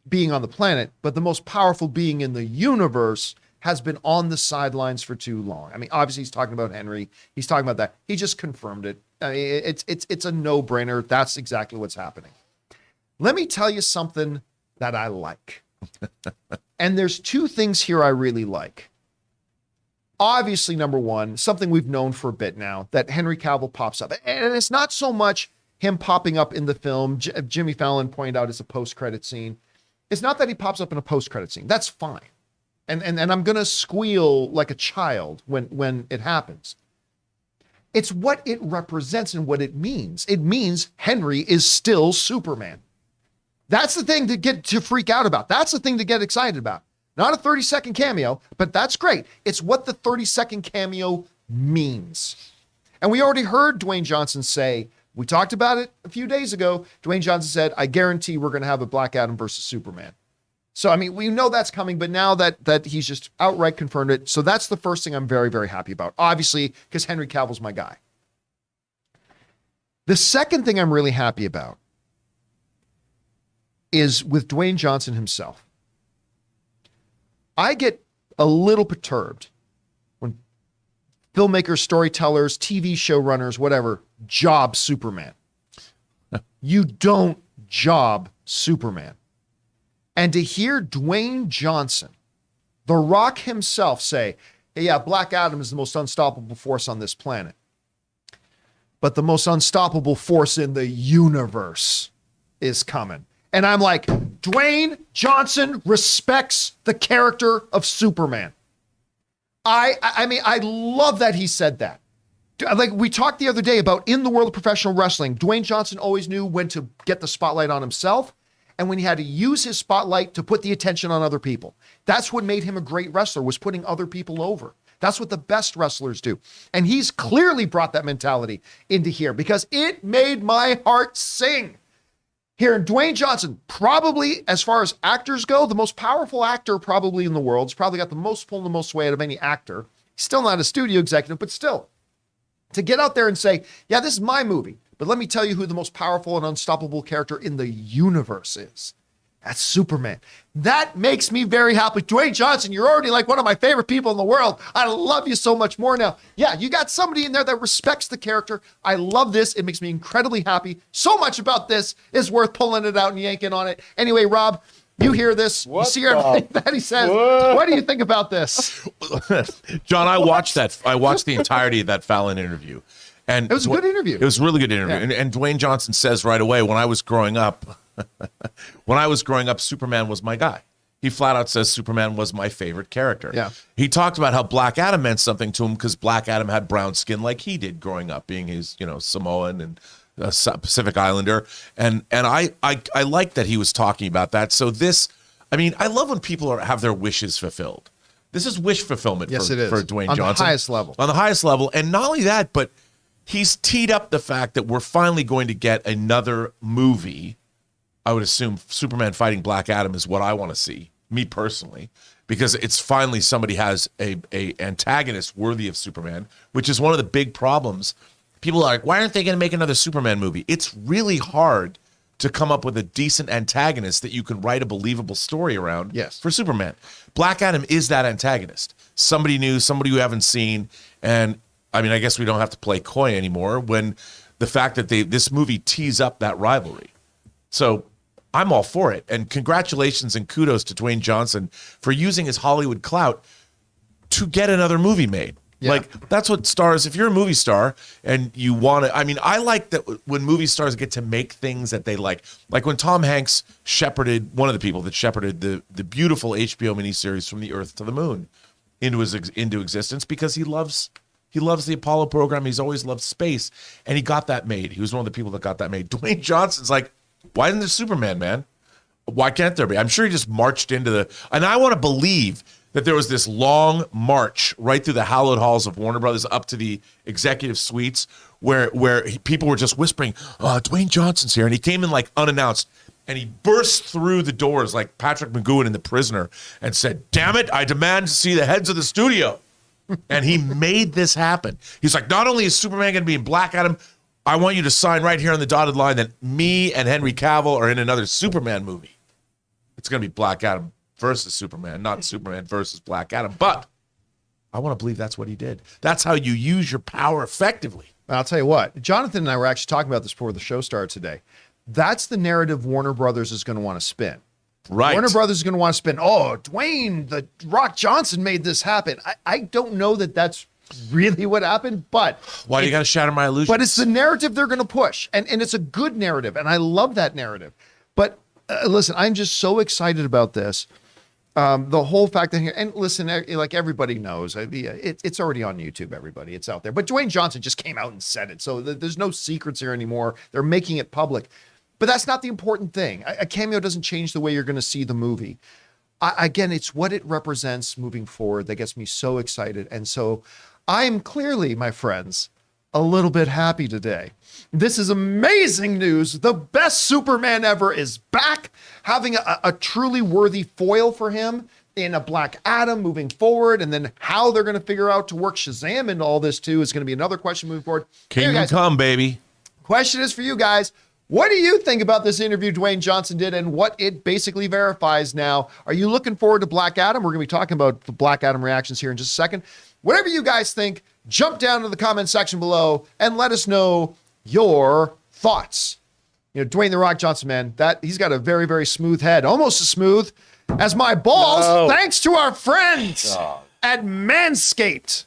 being on the planet, but the most powerful being in the universe has been on the sidelines for too long. I mean, obviously he's talking about Henry. He's talking about that. He just confirmed it. I mean, it's a no-brainer. That's exactly what's happening. Let me tell you something that I like. And there's two things here I really like. Obviously, number one, something we've known for a bit now, that Henry Cavill pops up. And it's not so much him popping up in the film. Jimmy Fallon pointed out it's a post-credit scene. It's not that he pops up in a post-credit scene. That's fine. And I'm going to squeal like a child when it happens. It's what it represents and what it means. It means Henry is still Superman. That's the thing to freak out about. That's the thing to get excited about. Not a 30-second cameo, but that's great. It's what the 30-second cameo means. And we already heard Dwayne Johnson say, we talked about it a few days ago. Dwayne Johnson said, I guarantee we're going to have a Black Adam versus Superman. So, I mean, we know that's coming, but now that he's just outright confirmed it. So that's the first thing I'm very, very happy about. Obviously, because Henry Cavill's my guy. The second thing I'm really happy about is with Dwayne Johnson himself. I get a little perturbed when filmmakers, storytellers, TV showrunners, whatever, job Superman. You don't job Superman. And to hear Dwayne Johnson, The Rock himself, say, hey, yeah, Black Adam is the most unstoppable force on this planet, but the most unstoppable force in the universe is coming. And I'm like, Dwayne Johnson respects the character of Superman. I mean, I love that he said that. Like we talked the other day about in the world of professional wrestling, Dwayne Johnson always knew when to get the spotlight on himself and when he had to use his spotlight to put the attention on other people. That's what made him a great wrestler, was putting other people over. That's what the best wrestlers do. And he's clearly brought that mentality into here because it made my heart sing. Here, Dwayne Johnson, probably, as far as actors go, the most powerful actor probably in the world. He's probably got the most pull and the most sway out of any actor. He's still not a studio executive, but still. To get out there and say, yeah, this is my movie, but let me tell you who the most powerful and unstoppable character in the universe is. That's Superman. That makes me very happy. Dwayne Johnson, you're already like one of my favorite people in the world. I love you so much more now. Yeah, you got somebody in there that respects the character. I love this. It makes me incredibly happy. So much about this is worth pulling it out and yanking on it. Anyway, Rob, you hear this. You see everything that he says. What do you think about this? John, I watched the entirety of that Fallon interview. And it was a good interview. It was a really good interview. Yeah. And Dwayne Johnson says right away, when I was growing up, Superman was my guy. He flat out says Superman was my favorite character. Yeah. He talked about how Black Adam meant something to him because Black Adam had brown skin like he did growing up, being his, Samoan and Pacific Islander. And I like that he was talking about that. So I love when people have their wishes fulfilled. This is wish fulfillment for Dwayne Johnson. On the highest level. On the highest level. And not only that, but he's teed up the fact that we're finally going to get another movie. I would assume Superman fighting Black Adam is what I want to see, me personally, because it's finally somebody has a antagonist worthy of Superman, which is one of the big problems. People are like, why aren't they going to make another Superman movie? It's really hard to come up with a decent antagonist that you can write a believable story around for Superman. Black Adam is that antagonist. Somebody new, somebody you haven't seen. And I mean, I guess we don't have to play coy anymore when the fact that this movie tees up that rivalry. So I'm all for it. And congratulations and kudos to Dwayne Johnson for using his Hollywood clout to get another movie made. Yeah. Like, that's what stars, if you're a movie star and you want to, I like that when movie stars get to make things that they like when Tom Hanks shepherded, one of the people that shepherded the beautiful HBO miniseries From the Earth to the Moon into existence because he loves the Apollo program. He's always loved space, and he got that made. He was one of the people that got that made. Dwayne Johnson's like, why isn't there Superman, man? Why can't there be? I'm sure he just marched into and I want to believe that there was this long march right through the hallowed halls of Warner Brothers up to the executive suites where people were just whispering, Dwayne Johnson's here. And he came in like unannounced, and he burst through the doors like Patrick McGowan in The Prisoner and said, damn it, I demand to see the heads of the studio. And he made this happen. He's like, not only is Superman going to be in Black Adam, I want you to sign right here on the dotted line that me and Henry Cavill are in another Superman movie. It's going to be Black Adam versus Superman, not Superman versus Black Adam. But I want to believe that's what he did. That's how you use your power effectively. I'll tell you what, Jonathan and I were actually talking about this before the show started today. That's the narrative Warner Brothers is going to want to spin. Right. Warner Brothers is going to want to spin, Dwayne, the Rock Johnson made this happen. I don't know that that's really what happened, but why do you got to shatter my illusions? But it's the narrative they're going to push, and it's a good narrative, and I love that narrative. But listen, I'm just so excited about this. The whole fact that here, and listen, like everybody knows, it's already on YouTube. Everybody, it's out there. But Dwayne Johnson just came out and said it, so there's no secrets here anymore. They're making it public, but that's not the important thing. A cameo doesn't change the way you're going to see the movie. Again, it's what it represents moving forward that gets me so excited, and so I am clearly, my friends, a little bit happy today. This is amazing news. The best Superman ever is back, having a truly worthy foil for him in a Black Adam moving forward. And then how they're going to figure out to work Shazam into all this too is going to be another question moving forward. Kingdom come, baby. Question is for you guys. What do you think about this interview Dwayne Johnson did and what it basically verifies now? Are you looking forward to Black Adam? We're going to be talking about the Black Adam reactions here in just a second. Whatever you guys think, jump down to the comment section below and let us know your thoughts. You know, Dwayne The Rock Johnson, man, he's got a very, very smooth head, almost as smooth as my balls, thanks to our friends at Manscaped.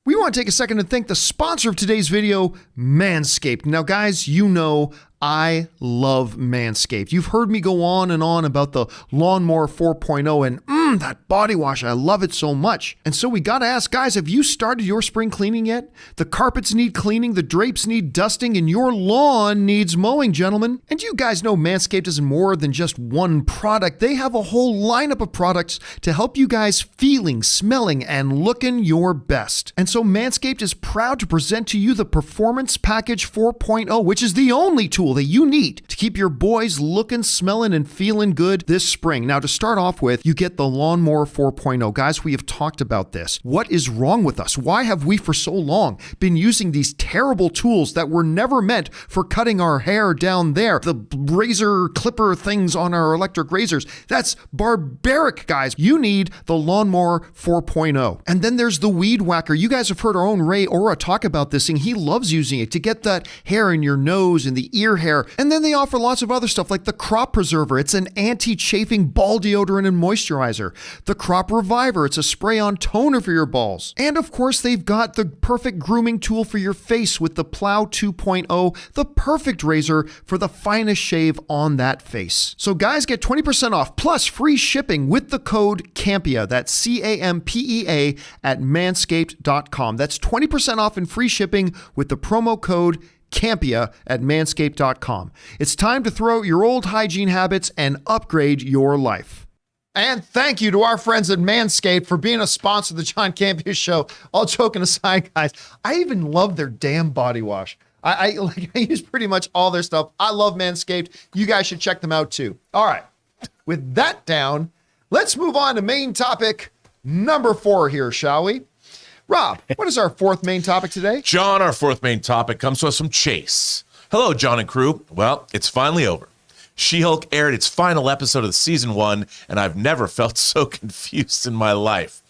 We want to take a second to thank the sponsor of today's video, Manscaped. Now, guys, you know I love Manscaped. You've heard me go on and on about the Lawnmower 4.0 and that body wash. I love it so much. And so we got to ask, guys, have you started your spring cleaning yet? The carpets need cleaning, the drapes need dusting, and your lawn needs mowing, gentlemen. And you guys know Manscaped is more than just one product. They have a whole lineup of products to help you guys feeling, smelling, and looking your best. And so Manscaped is proud to present to you the Performance Package 4.0, which is the only tool that you need to keep your boys looking, smelling, and feeling good this spring. Now, to start off with, you get the Lawnmower 4.0. Guys, we have talked about this. What is wrong with us? Why have we for so long been using these terrible tools that were never meant for cutting our hair down there? The razor clipper things on our electric razors. That's barbaric, guys. You need the Lawnmower 4.0. And then there's the Weed Whacker. You guys have heard our own Ray Ora talk about this thing. He loves using it to get that hair in your nose and the ear hair. And then they offer lots of other stuff like the Crop Preserver. It's an anti-chafing ball deodorant and moisturizer. The Crop Reviver. It's a spray-on toner for your balls. And of course, they've got the perfect grooming tool for your face with the Plow 2.0, the perfect razor for the finest shave on that face. So guys, get 20% off plus free shipping with the code CAMPEA. That's CAMPEA at manscaped.com. That's 20% off and free shipping with the promo code Campea at manscaped.com. It's time to throw out your old hygiene habits and upgrade your life. And thank you to our friends at Manscaped for being a sponsor of the John Campea Show. All joking aside, guys, I even love their damn body wash. I use pretty much all their stuff. I love Manscaped. You guys should check them out too. All right, with that down, let's move on to main topic number 4 here, shall we? Rob, what is our fourth main topic today? John, our fourth main topic comes to us from Chase. Hello, John and crew. Well, it's finally over. She-Hulk aired its final episode of season 1, and I've never felt so confused in my life.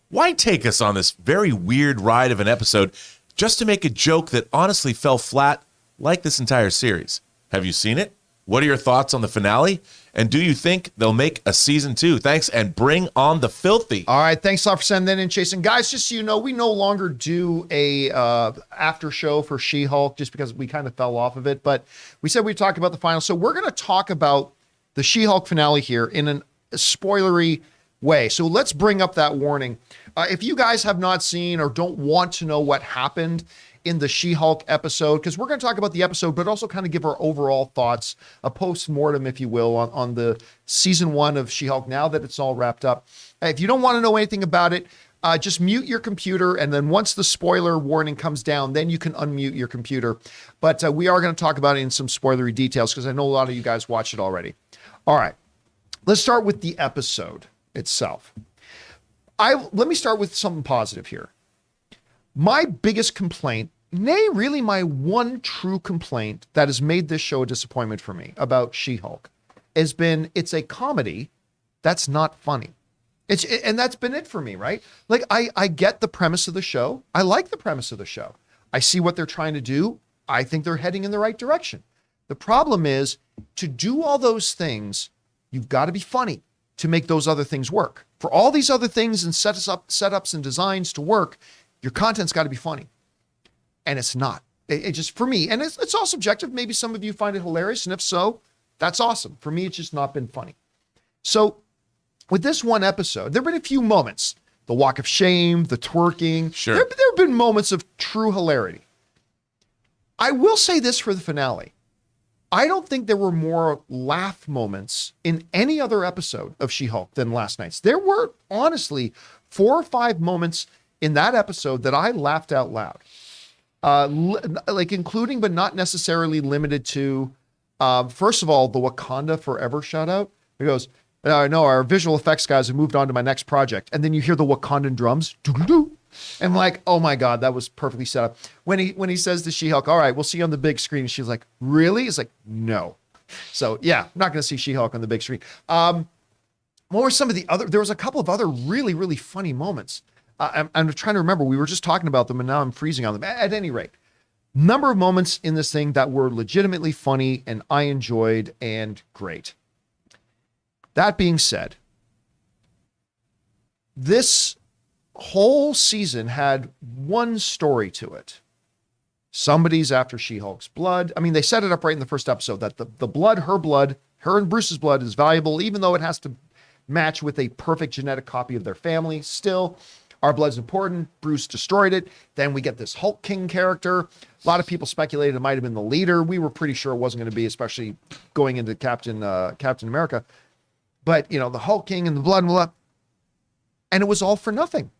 Why take us on this very weird ride of an episode just to make a joke that honestly fell flat like this entire series? Have you seen it? What are your thoughts on the finale? And do you think they'll make a season 2? Thanks, and bring on the filthy. All right, thanks a lot for sending that in, Chase. And guys, just so you know, we no longer do a after show for She-Hulk just because we kind of fell off of it. But we said we'd talk about the final. So we're going to talk about the She-Hulk finale here in a spoilery way. So let's bring up that warning. If you guys have not seen or don't want to know what happened in the She-Hulk episode, because we're going to talk about the episode, but also kind of give our overall thoughts, a post-mortem, if you will, on the season 1 of She-Hulk now that it's all wrapped up. If you don't want to know anything about it, just mute your computer, and then once the spoiler warning comes down, then you can unmute your computer. But we are going to talk about it in some spoilery details, because I know a lot of you guys watched it already. All right, let's start with the episode itself. Let me start with something positive here. My biggest complaint, nay, really my one true complaint that has made this show a disappointment for me about She-Hulk has been it's a comedy that's not funny. And that's been it for me, right? Like, I get the premise of the show. I like the premise of the show. I see what they're trying to do. I think they're heading in the right direction. The problem is, to do all those things, you've got to be funny to make those other things work. For all these other things and setups and designs to work, your content's got to be funny. And it's not. It just, for me, and it's all subjective. Maybe some of you find it hilarious, and if so, that's awesome. For me, it's just not been funny. So with this one episode, there have been a few moments. The walk of shame, the twerking. Sure. There have been moments of true hilarity. I will say this for the finale. I don't think there were more laugh moments in any other episode of She-Hulk than last night's. There were, honestly, 4 or 5 moments in that episode that I laughed out loud. Like including, but not necessarily limited to, first of all, the Wakanda Forever shout out. It goes, no, our visual effects guys have moved on to my next project. And then you hear the Wakandan drums. Doo-doo-doo. And like, oh my God, that was perfectly set up. When he says to She-Hulk, all right, we'll see you on the big screen. She's like, really? He's like, no. So yeah, I'm not going to see She-Hulk on the big screen. What were some of the other, there was a couple of other really, really funny moments. I'm trying to remember. We were just talking about them and now I'm freezing on them. At any rate, number of moments in this thing that were legitimately funny and I enjoyed and great. That being said, this whole season had one story to it. Somebody's after She-Hulk's blood. I mean, they set it up right in the first episode that the blood, her and Bruce's blood is valuable, even though it has to match with a perfect genetic copy of their family. Still, our blood's important. Bruce destroyed it. Then we get this Hulk King character. A lot of people speculated it might have been the leader. We were pretty sure it wasn't going to be, especially going into Captain America. But, you know, the Hulk King and the blood and blah. And it was all for nothing.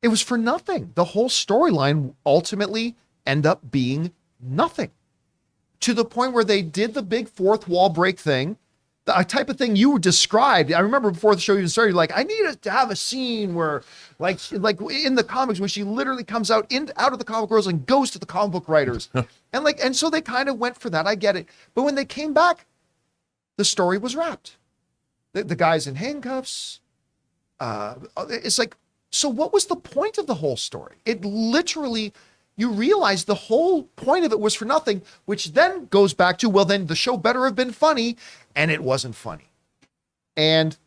It was for nothing. The whole storyline ultimately ended up being nothing. To the point where they did the big fourth wall break thing, the type of thing you described. I remember before the show even started, like, I need to have a scene where, like in the comics, when she literally comes out of the comic world and goes to the comic book writers. and so they kind of went for that. I get it. But when they came back, the story was wrapped. The guy's in handcuffs. It's like, so what was the point of the whole story? It literally, you realize the whole point of it was for nothing, which then goes back to, well, then the show better have been funny, and it wasn't funny. And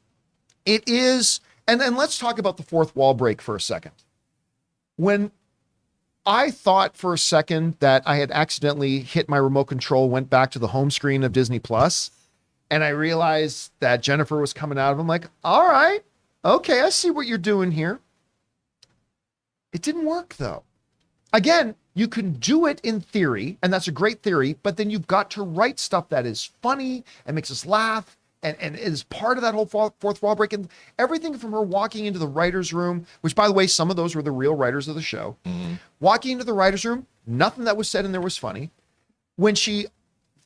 it is, and then let's talk about the fourth wall break for a second. When I thought for a second that I had accidentally hit my remote control, went back to the home screen of Disney Plus, and I realized that Jennifer was coming out of them, like, all right, okay, I see what you're doing here. It didn't work though. Again, you can do it in theory, and that's a great theory, but then you've got to write stuff that is funny and makes us laugh and is part of that whole fourth wall break. And everything from her walking into the writer's room, which by the way, some of those were the real writers of the show, walking into the writer's room, nothing that was said in there was funny. When she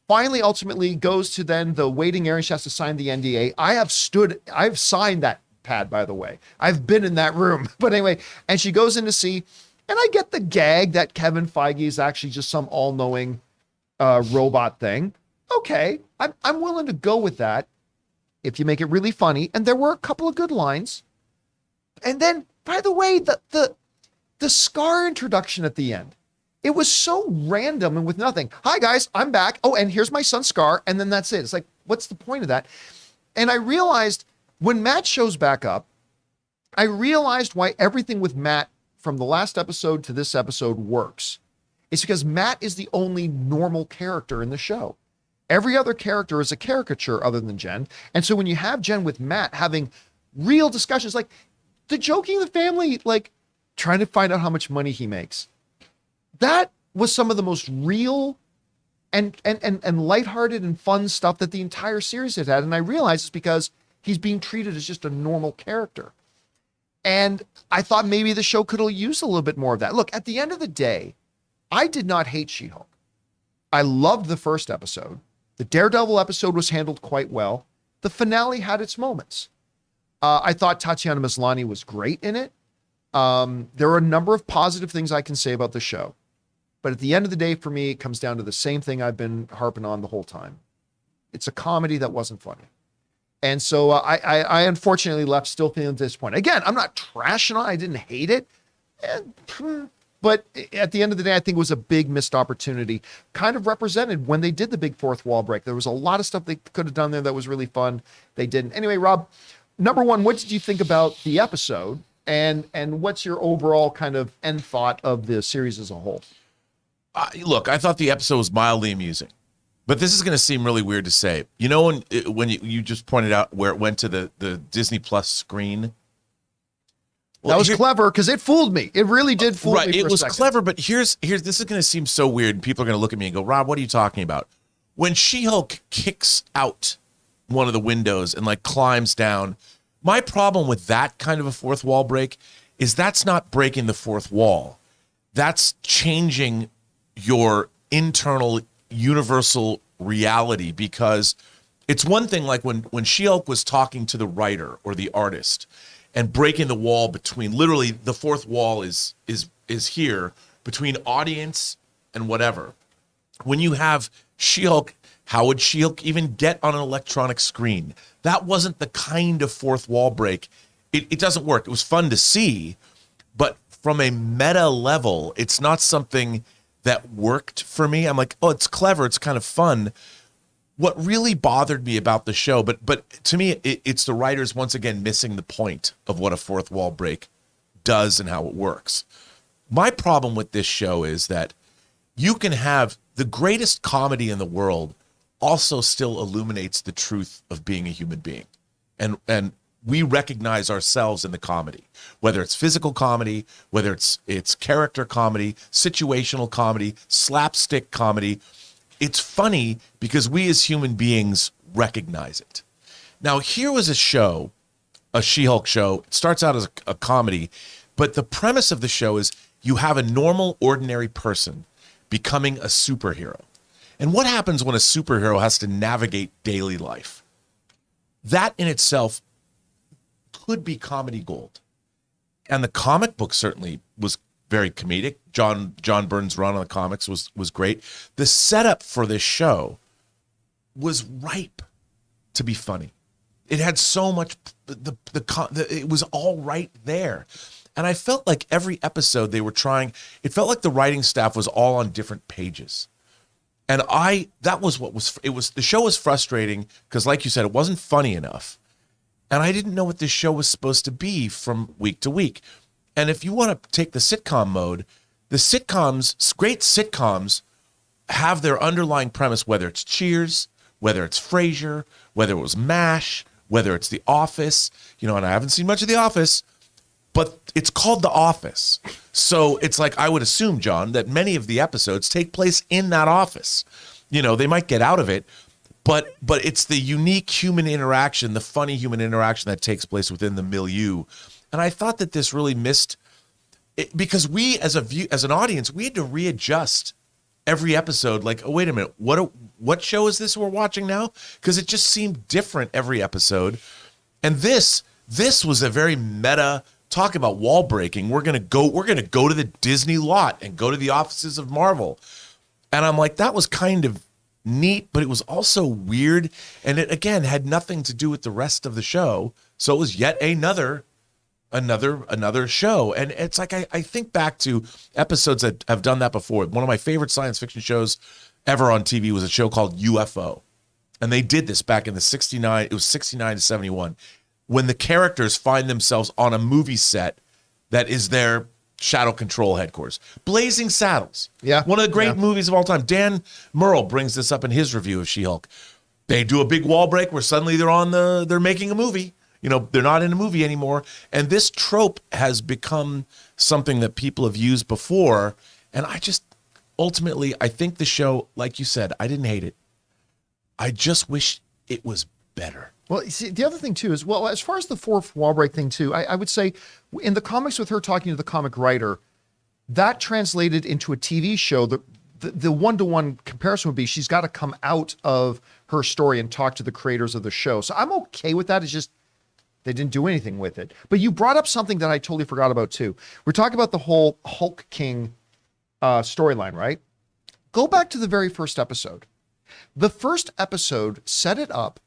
finally ultimately goes to then the waiting area, she has to sign the NDA. I've signed that pad, by the way. I've been in that room. But anyway, and she goes in to see, and I get the gag that Kevin Feige is actually just some all-knowing robot thing. Okay, I'm willing to go with that if you make it really funny. And there were a couple of good lines. And then, by the way, the Scar introduction at the end, it was so random and with nothing. Hi guys, I'm back. Oh, and here's my son Scar. And then that's it. It's like, what's the point of that? And I realized when Matt shows back up, I realized why everything with Matt from the last episode to this episode works. It's because Matt is the only normal character in the show. Every other character is a caricature other than Jen. And so when you have Jen with Matt having real discussions, like the joking the family, like trying to find out how much money he makes, that was some of the most real and lighthearted and fun stuff that the entire series had. And I realized it's because he's being treated as just a normal character. And I thought maybe the show could have used a little bit more of that. Look, at the end of the day, I did not hate She-Hulk. I loved the first episode. The Daredevil episode was handled quite well. The finale had its moments. I thought Tatiana Maslany was great in it. There are a number of positive things I can say about the show. But at the end of the day, for me, it comes down to the same thing I've been harping on the whole time. It's a comedy that wasn't funny. And so I unfortunately left still feeling disappointed. Again, I'm not trashing on it. I didn't hate it. But at the end of the day, I think it was a big missed opportunity, kind of represented when they did the big fourth wall break. There was a lot of stuff they could have done there that was really fun. They didn't. Anyway, Rob, number one, what did you think about the episode? And what's your overall kind of end thought of the series as a whole? Look, I thought the episode was mildly amusing. But this is going to seem really weird to say. You know, when you just pointed out where it went to the Disney Plus screen? Well, that was clever because it fooled me. It really did fool me. Right, it was clever, but here's this is going to seem so weird. And people are going to look at me and go, Rob, what are you talking about? When She-Hulk kicks out one of the windows and like climbs down, my problem with that kind of a fourth wall break is that's not breaking the fourth wall. That's changing your internal universal reality, because it's one thing like when She-Hulk was talking to the writer or the artist and breaking the wall between, literally the fourth wall is here between audience and whatever. When you have She-Hulk, how would She-Hulk even get on an electronic screen? That wasn't the kind of fourth wall break. It doesn't work. It was fun to see, but from a meta level, it's not something that worked for me. I'm like, oh, it's clever. It's kind of fun. What really bothered me about the show, but to me, it's the writers once again missing the point of what a fourth wall break does and how it works. My problem with this show is that you can have the greatest comedy in the world also still illuminates the truth of being a human being. And we recognize ourselves in the comedy, whether it's physical comedy, whether it's character comedy, situational comedy, slapstick comedy. It's funny because we as human beings recognize it. Now, here was a show, a She-Hulk show. It starts out as a comedy, but the premise of the show is you have a normal, ordinary person becoming a superhero. And what happens when a superhero has to navigate daily life? That in itself could be comedy gold. And the comic book certainly was very comedic. John Byrne's run on the comics was great. The setup for this show was ripe to be funny. It had so much, it was all right there. And I felt like every episode they were trying, it felt like the writing staff was all on different pages. And the show was frustrating because, like you said, it wasn't funny enough. And I didn't know what this show was supposed to be from week to week. And if you want to take the sitcom mode, great sitcoms have their underlying premise, whether it's Cheers, whether it's Fraser, whether it was MASH, whether it's The Office, and I haven't seen much of The Office, but it's called The Office. So it's like, I would assume, John, that many of the episodes take place in that office. They might get out of it, but it's the unique human interaction, the funny human interaction that takes place within the milieu. And I thought that this really missed it because we, as an audience, we had to readjust every episode. Like, oh, wait a minute, what show is this we're watching now? Because it just seemed different every episode. And this was a very meta talk about wall breaking. We're gonna go to the Disney lot and go to the offices of Marvel. And I'm like, that was kind of neat, but it was also weird. And it again had nothing to do with the rest of the show. So it was yet another show. And it's like, I think back to episodes that have done that before. One of my favorite science fiction shows ever on TV was a show called UFO. And they did this back in the 69 to 71, when the characters find themselves on a movie set that is their shadow control headquarters. Blazing Saddles. Yeah. One of the great movies of all time. Dan Murrell brings this up in his review of She-Hulk. They do a big wall break where suddenly they're making a movie. They're not in a movie anymore. And this trope has become something that people have used before. And ultimately, I think the show, like you said, I didn't hate it. I just wish it was better. Well, you see, the other thing too is, as far as the fourth wall break thing too, I would say in the comics with her talking to the comic writer, that translated into a TV show. The one-to-one comparison would be she's got to come out of her story and talk to the creators of the show. So I'm okay with that. It's just they didn't do anything with it. But you brought up something that I totally forgot about too. We're talking about the whole Hulk King storyline, right? Go back to the very first episode. The first episode set it up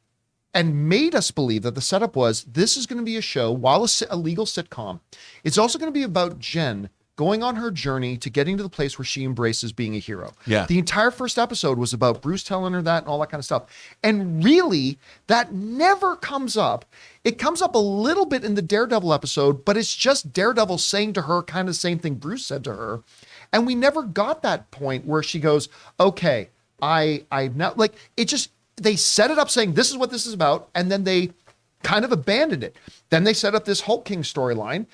and made us believe that the setup was this is going to be a show, while a legal sitcom, it's also going to be about Jen going on her journey to getting to the place where she embraces being a hero. Yeah. The entire first episode was about Bruce telling her that and all that kind of stuff. And really, that never comes up. It comes up a little bit in the Daredevil episode, but it's just Daredevil saying to her kind of the same thing Bruce said to her. And we never got that point where she goes, okay, I now, like, it just, they set it up saying this is what this is about, and then they kind of abandoned it. Then they set up this Hulk King storyline,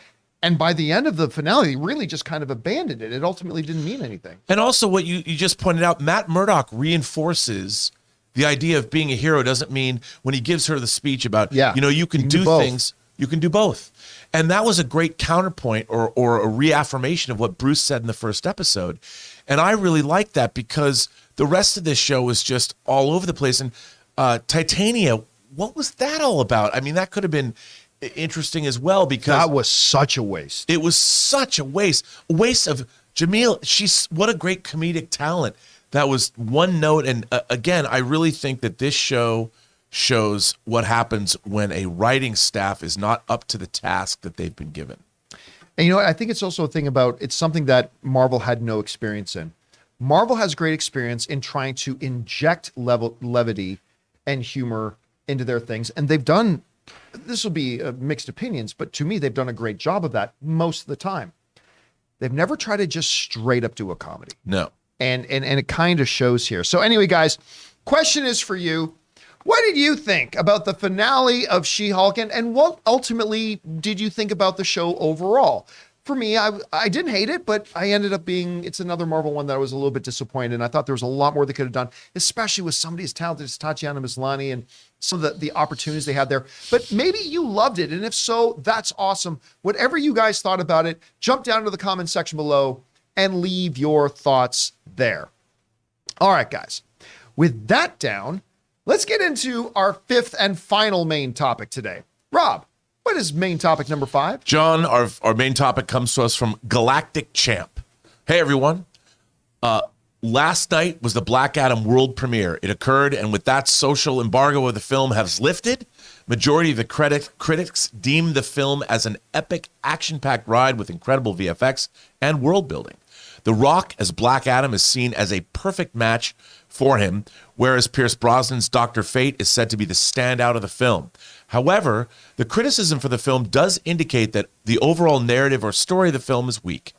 and by the end of the finale, they really just kind of abandoned it. It ultimately didn't mean anything. And also what you just pointed out, Matt Murdock reinforces the idea of being a hero doesn't mean when he gives her the speech about, you can do things, you can do both. And that was a great counterpoint or a reaffirmation of what Bruce said in the first episode. And I really liked that because the rest of this show was just all over the place. And Titania, what was that all about? I mean, that could have been, interesting as well because That was such a waste. it was such a waste. A waste of Jamil. She's what a great comedic talent. That was one note. And again, I really think that this show shows what happens when a writing staff is not up to the task that they've been given. And you know what? I think it's also a thing about, it's something that Marvel had no experience in. Marvel has great experience in trying to inject levity and humor into their things. And they've done, this will be mixed opinions, but to me, they've done a great job of that most of the time. They've never tried to just straight up do a comedy. No. And it kind of shows here. So anyway, guys, question is for you. What did you think about the finale of She-Hulk, and what ultimately did you think about the show overall? For me, I didn't hate it, but I ended up it's another Marvel one that I was a little bit disappointed in. I thought there was a lot more they could have done, especially with somebody as talented as Tatiana Maslany and some of the opportunities they had there. But maybe you loved it, and if so, that's awesome. Whatever you guys thought about it, jump down to the comment section below and leave your thoughts there. All right, guys. With that down, let's get into our fifth and final main topic today. Rob, what is main topic number 5? John, our main topic comes to us from Galactic Champ. Hey, everyone. Last night was the Black Adam world premiere. It occurred, and with that social embargo of the film has lifted, majority of the critics deemed the film as an epic, action-packed ride with incredible VFX and world building. The Rock as Black Adam is seen as a perfect match for him, whereas Pierce Brosnan's Dr. Fate is said to be the standout of the film. However, the criticism for the film does indicate that the overall narrative or story of the film is weak.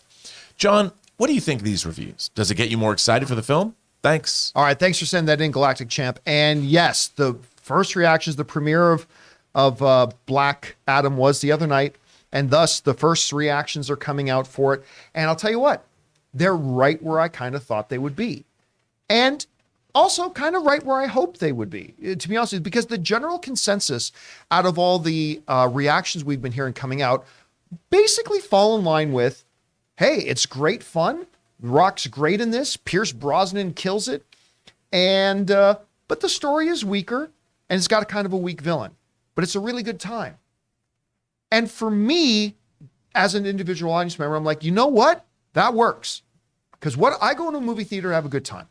John, what do you think of these reviews? Does it get you more excited for the film? Thanks. All right, thanks for sending that in, Galactic Champ. And yes, the first reactions, the premiere of Black Adam was the other night, and thus the first reactions are coming out for it. And I'll tell you what, they're right where I kind of thought they would be. And also kind of right where I hoped they would be, to be honest with you, because the general consensus out of all the reactions we've been hearing coming out basically fall in line with, hey, it's great fun. Rock's great in this. Pierce Brosnan kills it. And, but the story is weaker and it's got a kind of a weak villain, but it's a really good time. And for me, as an individual audience member, I'm like, you know what? That works. Because what I go into a movie theater to have a good time.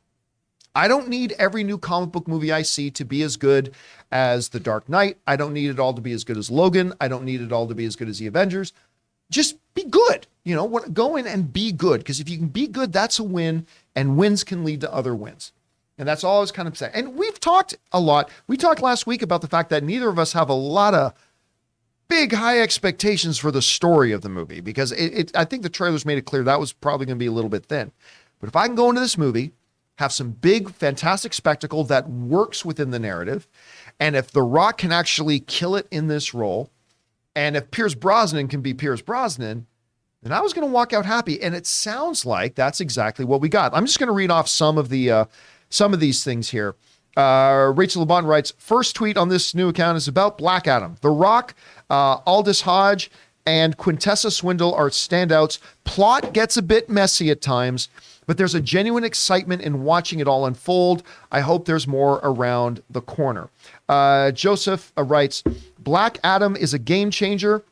I don't need every new comic book movie I see to be as good as The Dark Knight. I don't need it all to be as good as Logan. I don't need it all to be as good as The Avengers. Just be good. You know, go in and be good. Because if you can be good, that's a win. And wins can lead to other wins. And that's all I was kind of saying. And we've talked a lot. We talked last week about the fact that neither of us have a lot of big, high expectations for the story of the movie. Because I think the trailers made it clear that was probably going to be a little bit thin. But if I can go into this movie, have some big, fantastic spectacle that works within the narrative, and if The Rock can actually kill it in this role, and if Pierce Brosnan can be Pierce Brosnan, then I was going to walk out happy. And it sounds like that's exactly what we got. I'm just going to read off some of these things here. Rachel LeBon writes, first tweet on this new account is about Black Adam. The Rock, Aldous Hodge, and Quintessa Swindle are standouts. Plot gets a bit messy at times, but there's a genuine excitement in watching it all unfold. I hope there's more around the corner. Joseph writes, Black Adam is a game changer.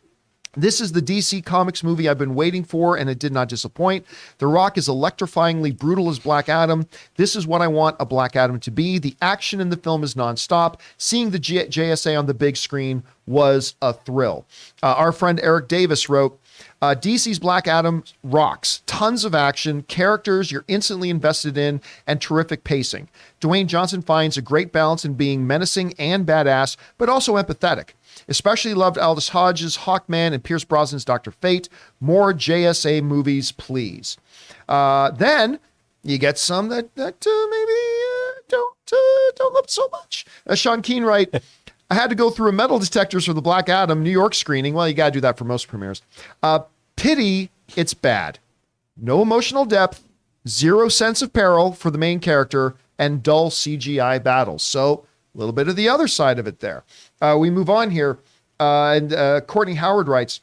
This is the DC Comics movie I've been waiting for, and it did not disappoint. The Rock is electrifyingly brutal as Black Adam. This is what I want a Black Adam to be. The action in the film is nonstop. Seeing the JSA on the big screen was a thrill. Our friend Eric Davis wrote, DC's Black Adam rocks. Tons of action, characters you're instantly invested in, and terrific pacing. Dwayne Johnson finds a great balance in being menacing and badass, but also empathetic. Especially loved Aldous Hodge's Hawkman and Pierce Brosnan's Dr. Fate. More JSA movies, please. Then you get some that maybe don't love so much. Sean Keenwright, I had to go through a metal detectors for the Black Adam New York screening. Well, you got to do that for most premieres. Pity, it's bad. No emotional depth, zero sense of peril for the main character, and dull CGI battles. So a little bit of the other side of it there. We move on here. And Courtney Howard writes,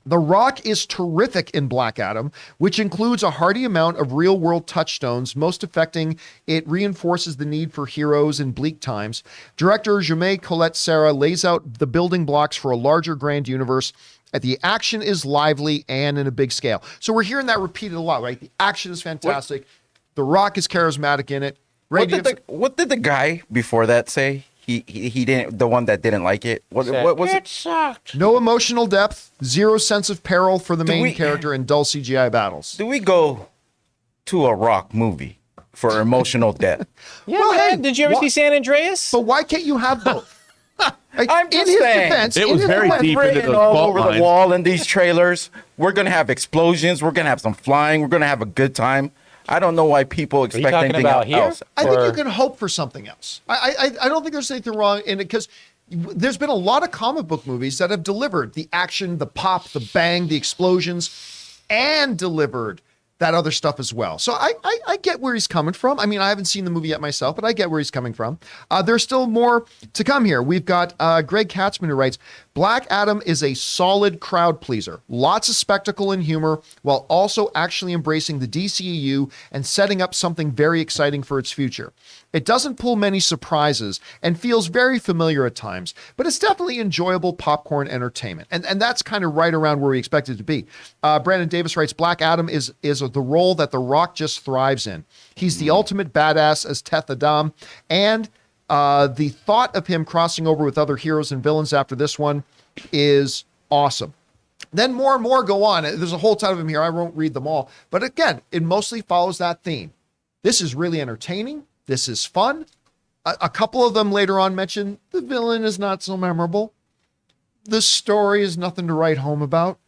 The Rock is terrific in Black Adam, which includes a hearty amount of real-world touchstones. Most affecting, it reinforces the need for heroes in bleak times. Director Jaume Colette Serra lays out the building blocks for a larger grand universe. The action is lively and in a big scale. So we're hearing that repeated a lot, right? The action is fantastic. The Rock is charismatic in it. Ray, What did the guy before that say? He didn't. The one that didn't like it. What was it? sucked. No emotional depth, zero sense of peril for the main character, and dull CGI battles. Do we go to a Rock movie for emotional depth? Yeah, Well, man. hey, Did you ever see San Andreas? But why can't you have both? Like, I'm in just his saying. defense, It in was his very defense- deep into Written the all fault over lines. the wall in these trailers. We're gonna have explosions. We're gonna have some flying. We're gonna have a good time. I don't know why people expect talking anything about here? else. I think you Or- can hope for something else. I don't think there's anything wrong in it, because there's been a lot of comic book movies that have delivered the action, the pop, the bang, the explosions, and delivered that other stuff as well. So I get where he's coming from. I mean, I haven't seen the movie yet myself, but I get where he's coming from. There's still more to come here. We've got Greg Katzman, who writes, Black Adam is a solid crowd pleaser. Lots of spectacle and humor, while also actually embracing the DCEU and setting up something very exciting for its future. It doesn't pull many surprises and feels very familiar at times, but it's definitely enjoyable popcorn entertainment. And that's kind of right around where we expect it to be. Brandon Davis writes, Black Adam is the role that The Rock just thrives in. He's the ultimate badass as Teth Adam, and the thought of him crossing over with other heroes and villains after this one is awesome. Then more and more go on. There's a whole ton of them here. I won't read them all. But again, it mostly follows that theme. This is really entertaining. This is fun. A couple of them later on mention the villain is not so memorable. The story is nothing to write home about.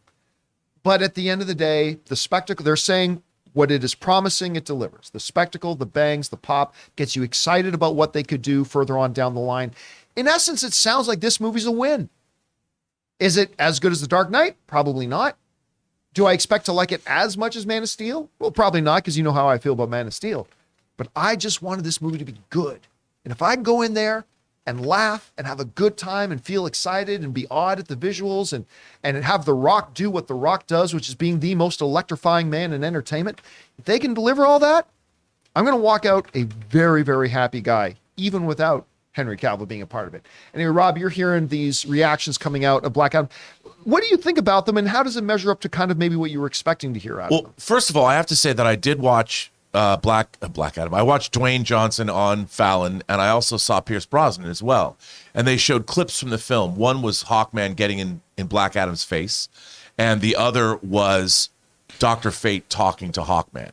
But at the end of the day, the spectacle, they're saying what it is promising, it delivers. The spectacle, the bangs, the pop, gets you excited about what they could do further on down the line. In essence, it sounds like this movie's a win. Is it as good as The Dark Knight? Probably not. Do I expect to like it as much as Man of Steel? Well, probably not, because you know how I feel about Man of Steel. But I just wanted this movie to be good. And if I can go in there and laugh and have a good time and feel excited and be awed at the visuals and have The Rock do what The Rock does, which is being the most electrifying man in entertainment, if they can deliver all that, I'm going to walk out a very, very happy guy, even without Henry Cavill being a part of it. Anyway, Rob, you're hearing these reactions coming out of Black Adam. What do you think about them, and how does it measure up to kind of maybe what you were expecting to hear out of them? Well, first of all, I have to say that I did watch Black Adam. I watched Dwayne Johnson on Fallon, and I also saw Pierce Brosnan as well. And they showed clips from the film. One was Hawkman getting in Black Adam's face, and the other was Dr. Fate talking to Hawkman.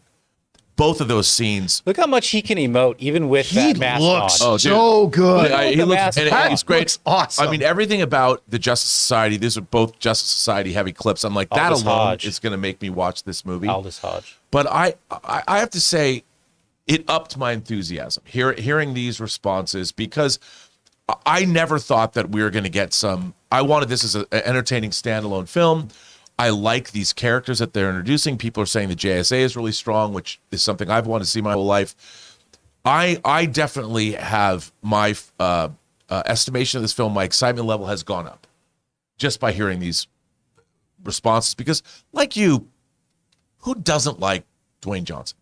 Both of those scenes. Look how much he can emote, even with that mask looks on. so good. He the looks, mask and on. he's great. Looks awesome. I mean, everything about the Justice Society. These are both Justice Society heavy clips. I'm like, that Aldous alone Hodge. is going to make me watch this movie. Aldous Hodge. But I have to say, it upped my enthusiasm hearing these responses, because I never thought that we were going to get some. I wanted this as an entertaining standalone film. I like these characters that they're introducing. People are saying the JSA is really strong, which is something I've wanted to see my whole life. I definitely have my estimation of this film. My excitement level has gone up just by hearing these responses, because, like you, who doesn't like Dwayne Johnson?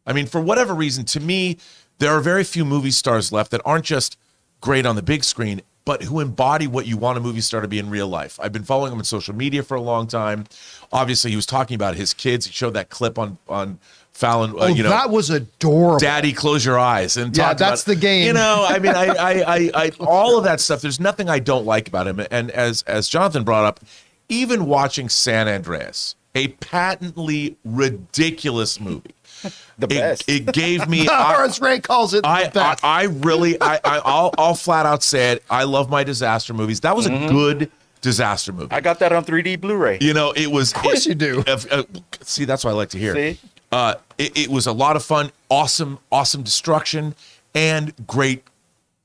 I mean, for whatever reason, to me, there are very few movie stars left that aren't just great on the big screen, but who embody what you want a movie star to be in real life. I've been following him on social media for a long time. Obviously, he was talking about his kids. He showed that clip on Fallon. That was adorable. Daddy, close your eyes. And Yeah, talked that's about, the game. You know, I mean, I all of that stuff. There's nothing I don't like about him. And as Jonathan brought up, even watching San Andreas, a patently ridiculous movie. The best. It gave me, or as Ray calls it, the best. I'll flat out say it. I love my disaster movies. That was a good disaster movie. I got that on 3D Blu-ray. You know, it was. Of course you do. See, that's what I like to hear. See? It was a lot of fun, awesome destruction, and great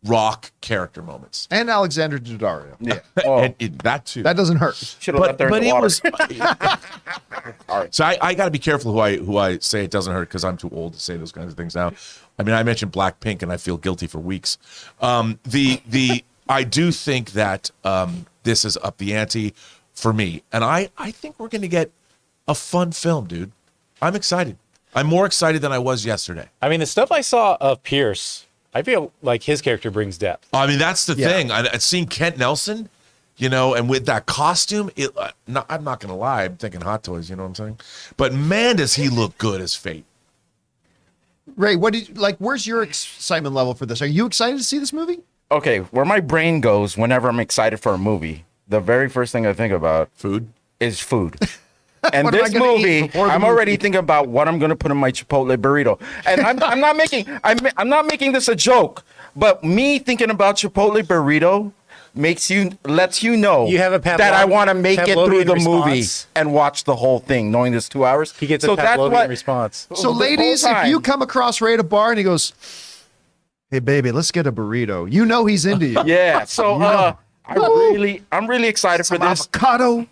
Rock character moments. And Alexander Daddario. Yeah. Oh, That too. That doesn't hurt. should have left there in the it water. was. All right. So I got to be careful who I say it doesn't hurt, because I'm too old to say those kinds of things now. I mean, I mentioned Blackpink and I feel guilty for weeks. I do think that this is up the ante for me. And I think we're going to get a fun film, dude. I'm excited. I'm more excited than I was yesterday. I mean, the stuff I saw of Pierce, I feel like his character brings depth. I mean, that's the thing. I've seen Kent Nelson, and with that costume, I'm not going to lie. I'm thinking Hot Toys, you know what I'm saying? But man, does he look good as Fate. Ray, where's your excitement level for this? Are you excited to see this movie? Okay, where my brain goes whenever I'm excited for a movie, the very first thing I think about is food. And What am I this gonna eat movie, before the I'm movie? already thinking about what I'm going to put in my Chipotle burrito. And I'm not making this a joke, but me thinking about Chipotle burrito lets you know You have a that I want to make it through Pavlovian the movie response. and watch the whole thing, knowing there's 2 hours. He gets a Pavlovian response. So, The whole ladies, if time. you come across Ray at a bar and he goes, "Hey, baby, let's get a burrito," you know he's into you. Yeah, so I'm really excited for Some this. avocado.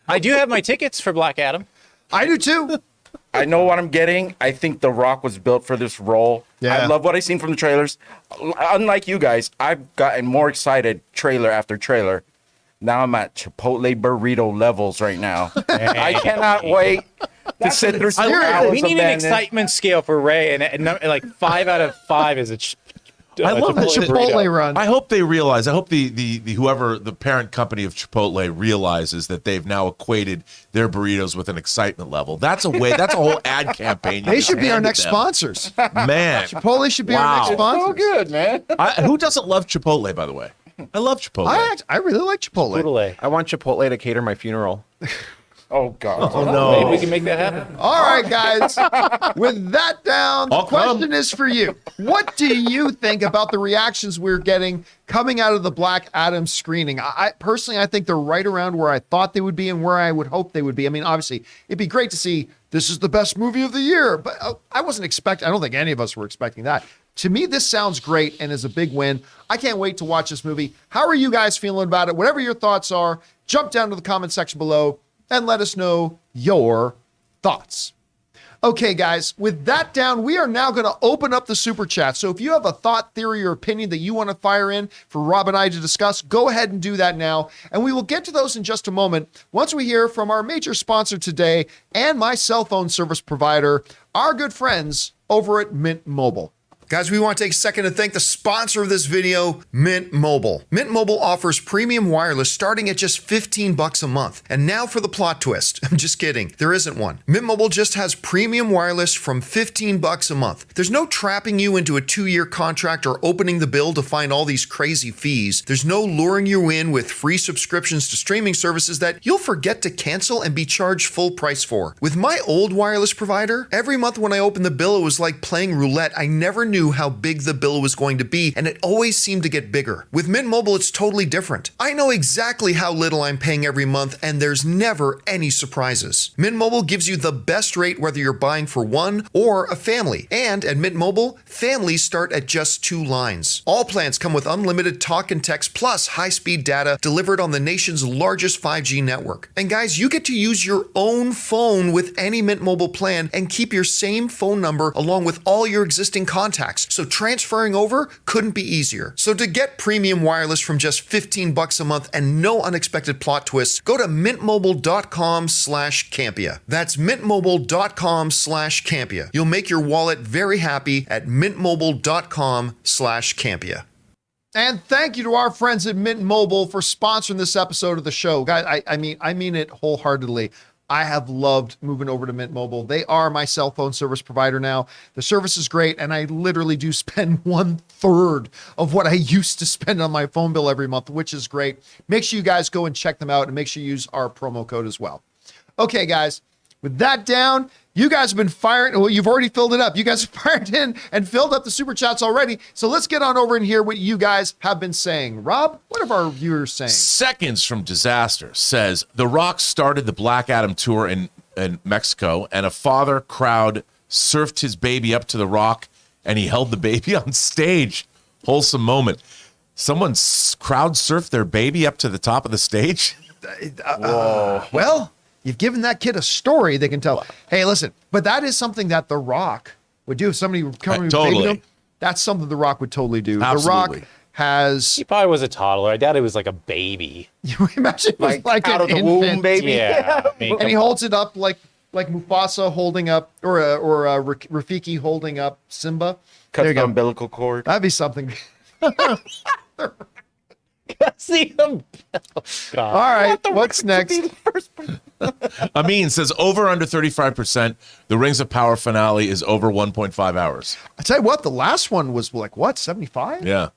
I do have my tickets for Black Adam. I do too. I know what I'm getting. I think The Rock was built for this role. Yeah. I love what I've seen from the trailers. Unlike you guys, I've gotten more excited trailer after trailer. Now I'm at Chipotle burrito levels right now. I cannot wait to sit through 2 hours We of need an madness. excitement scale for Ray, and like 5 out of 5 is a I love the Chipotle burrito. run. I hope they realize. I hope the whoever the parent company of Chipotle realizes that they've now equated their burritos with an excitement level. That's a whole ad campaign. They should be our handed next them. sponsors. Man. Chipotle should be our next Wow. sponsors. So good, man. Who doesn't love Chipotle, by the way? I love Chipotle. I really like Chipotle. Chipotle. I want Chipotle to cater my funeral. Oh God. Oh no. Maybe we can make that happen. All right, guys. With that down, the I'll come. question is for you. What do you think about the reactions we're getting coming out of the Black Adam screening? I personally, I think they're right around where I thought they would be and where I would hope they would be. I mean, obviously, it'd be great to see this is the best movie of the year, but I wasn't expecting, I don't think any of us were expecting that. To me, this sounds great and is a big win. I can't wait to watch this movie. How are you guys feeling about it? Whatever your thoughts are, jump down to the comment section below and let us know your thoughts. Okay, guys, with that down, we are now going to open up the super chat. So if you have a thought, theory, or opinion that you want to fire in for Rob and I to discuss, go ahead and do that now. And we will get to those in just a moment once we hear from our major sponsor today and my cell phone service provider, our good friends over at Mint Mobile. Guys, we want to take a second to thank the sponsor of this video, Mint Mobile. Mint Mobile offers premium wireless starting at just $15 a month. And now for the plot twist. I'm just kidding. There isn't one. Mint Mobile just has premium wireless from $15 a month. There's no trapping you into a 2-year contract or opening the bill to find all these crazy fees. There's no luring you in with free subscriptions to streaming services that you'll forget to cancel and be charged full price for. With my old wireless provider, every month when I opened the bill, it was like playing roulette. I never knew how big the bill was going to be, and it always seemed to get bigger. With Mint Mobile, it's totally different. I know exactly how little I'm paying every month, and there's never any surprises. Mint Mobile gives you the best rate whether you're buying for one or a family. And at Mint Mobile, families start at just 2 lines. All plans come with unlimited talk and text plus high-speed data delivered on the nation's largest 5G network. And guys, you get to use your own phone with any Mint Mobile plan and keep your same phone number along with all your existing contacts. So transferring over couldn't be easier. So to get premium wireless from just $15 a month and no unexpected plot twists, go to mintmobile.com/Campea. That's mintmobile.com/Campea. You'll make your wallet very happy at mintmobile.com/Campea. And thank you to our friends at Mint Mobile for sponsoring this episode of the show. Guys, I mean it wholeheartedly. I have loved moving over to Mint Mobile. They are my cell phone service provider now. The service is great, and I literally do spend 1/3 of what I used to spend on my phone bill every month, which is great. Make sure you guys go and check them out, and make sure you use our promo code as well. Okay, guys, with that down, you guys have been firing. Well, you've already filled it up. You guys have fired in and filled up the super chats already. So let's get on over and hear what you guys have been saying. Rob, what are our viewers saying? Seconds from Disaster says The Rock started the Black Adam tour in Mexico, and a father crowd surfed his baby up to The Rock, and he held the baby on stage. Wholesome moment. Someone crowd surfed their baby up to the top of the stage. Well, you've given that kid a story they can tell. Hey, listen, but that is something that The Rock would do. If somebody were coming with a baby to him, that's something The Rock would totally do. Absolutely. The Rock has. He probably was a toddler. I doubt he was like a baby. You imagine it was like out an of the womb, infant. baby. Yeah. I mean, And he holds it up like Mufasa holding up, or Rafiki holding up Simba. Cuts There you the go. umbilical cord. That'd be something. see him. All right, what's next? Amin says over under 35%. The Rings of Power finale is over 1.5 hours. I tell you what, the last one was like what, 75? Yeah.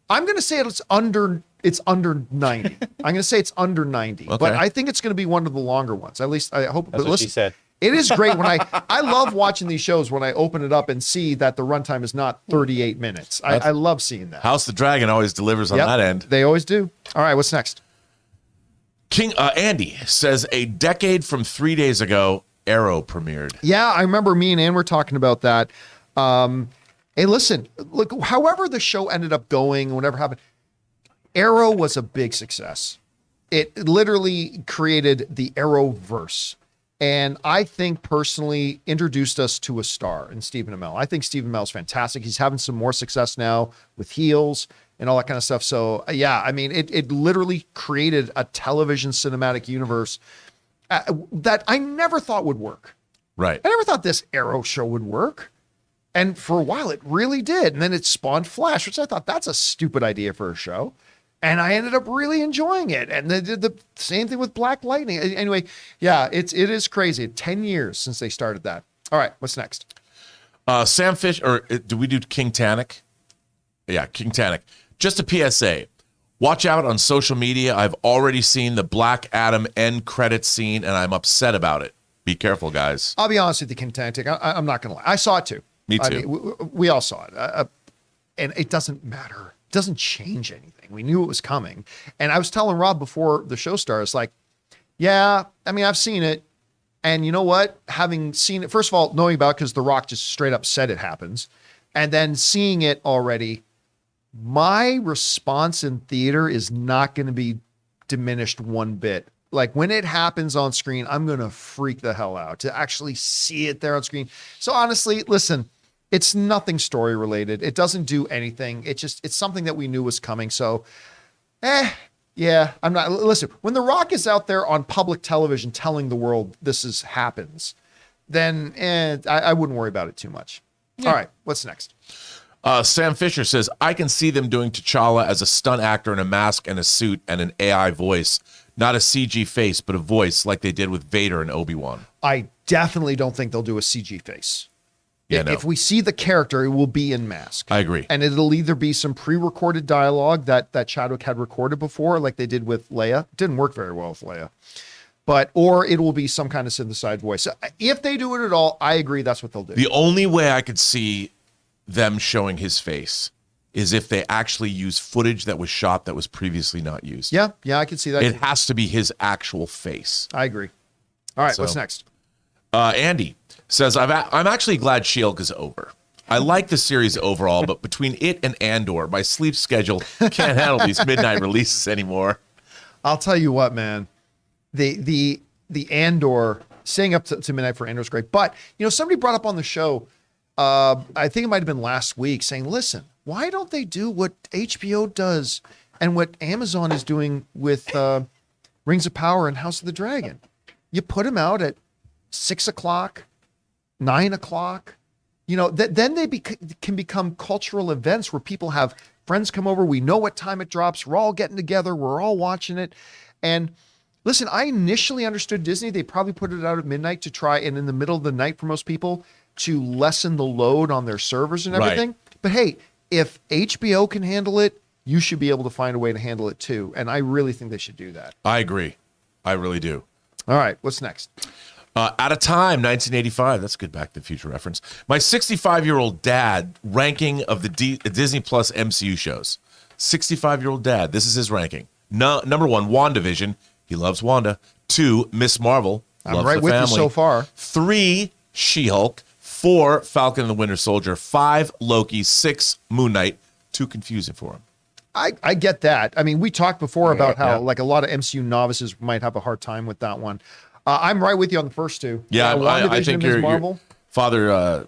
I'm gonna say it's under 90. I'm gonna say it's under 90, but Okay. I think it's gonna be one of the longer ones. At least I hope. That's but what she said. It is great when I love watching these shows when I open it up and see that the runtime is not 38 minutes. I love seeing that. House the Dragon always delivers on Yep, that end. They always do. All right, what's next? King Andy says a decade from 3 days ago, Arrow premiered. Yeah, I remember me and Ann were talking about that. Hey, listen, look, however the show ended up going, whatever happened, Arrow was a big success. It literally created the Arrowverse. And I think personally introduced us to a star in Stephen Amell. I think Stephen Amell's fantastic. He's having some more success now with Heels and all that kind of stuff. So yeah, I mean, it literally created a television cinematic universe that I never thought would work. Right. I never thought this Arrow show would work. And for a while it really did. And then it spawned Flash, which I thought that's a stupid idea for a show. And I ended up really enjoying it. And they did the same thing with Black Lightning. Anyway, yeah, it is crazy. 10 years since they started that. All right, what's next? Sam Fish, or do we do King Tannic? Yeah, King Tannic. Just a PSA. Watch out on social media. I've already seen the Black Adam end credit scene, and I'm upset about it. Be careful, guys. I'll be honest with you, King Tantic. I'm not going to lie. I saw it too. Me I too. mean, we all saw it. And it doesn't matter. It doesn't change anything. We knew it was coming. And I was telling Rob before the show starts, like, yeah, I mean, I've seen it. And you know what? Having seen it, first of all, knowing about it because The Rock just straight up said it happens. And then seeing it already, my response in theater is not going to be diminished one bit. Like when it happens on screen, I'm going to freak the hell out to actually see it there on screen. So honestly, listen, it's nothing story related. It doesn't do anything. It's something that we knew was coming. So, yeah, I'm not. Listen, when The Rock is out there on public television telling the world this happens, then I wouldn't worry about it too much. Yeah. All right, what's next? Sam Fisher says, I can see them doing T'Challa as a stunt actor in a mask and a suit and an AI voice. Not a CG face, but a voice like they did with Vader and Obi-Wan. I definitely don't think they'll do a CG face. Yeah, no. If we see the character, it will be in mask. I agree. And it'll either be some pre-recorded dialogue that Chadwick had recorded before, like they did with Leia. Didn't work very well with Leia. Or it will be some kind of synthesized voice. So if they do it at all, I agree that's what they'll do. The only way I could see them showing his face is if they actually use footage that was shot that was previously not used. Yeah, I can see that. It has to be his actual face. I agree. All right, what's next? Andy says, I'm actually glad She-Hulk is over. I like the series overall, but between it and Andor, my sleep schedule can't handle these midnight releases anymore. I'll tell you what, man. The Andor, staying up to midnight for Andor is great. But, somebody brought up on the show, I think it might have been last week, saying, listen, why don't they do what HBO does and what Amazon is doing with Rings of Power and House of the Dragon? You put them out at 6 o'clock, 9 o'clock, then they can become cultural events where people have friends come over. We know what time it drops. We're all getting together. We're all watching it. And listen, I initially understood Disney. They probably put it out at midnight to try, and in the middle of the night for most people, to lessen the load on their servers and everything. Right. But hey, if HBO can handle it, you should be able to find a way to handle it too. And I really think they should do that. I agree. I really do. All right, what's next? Out of Time, 1985. That's a good Back to the Future reference. My 65-year-old dad ranking of the Disney Plus MCU shows. 65-year-old dad. This is his ranking. Number 1, WandaVision. He loves Wanda. 2, Miss Marvel. I'm right with you so far. 3, She-Hulk. 4, Falcon and the Winter Soldier. 5, Loki. 6, Moon Knight. Too confusing for him. I get that. I mean, we talked before about how like a lot of MCU novices might have a hard time with that one. I'm right with you on the first two. Yeah, I think your father,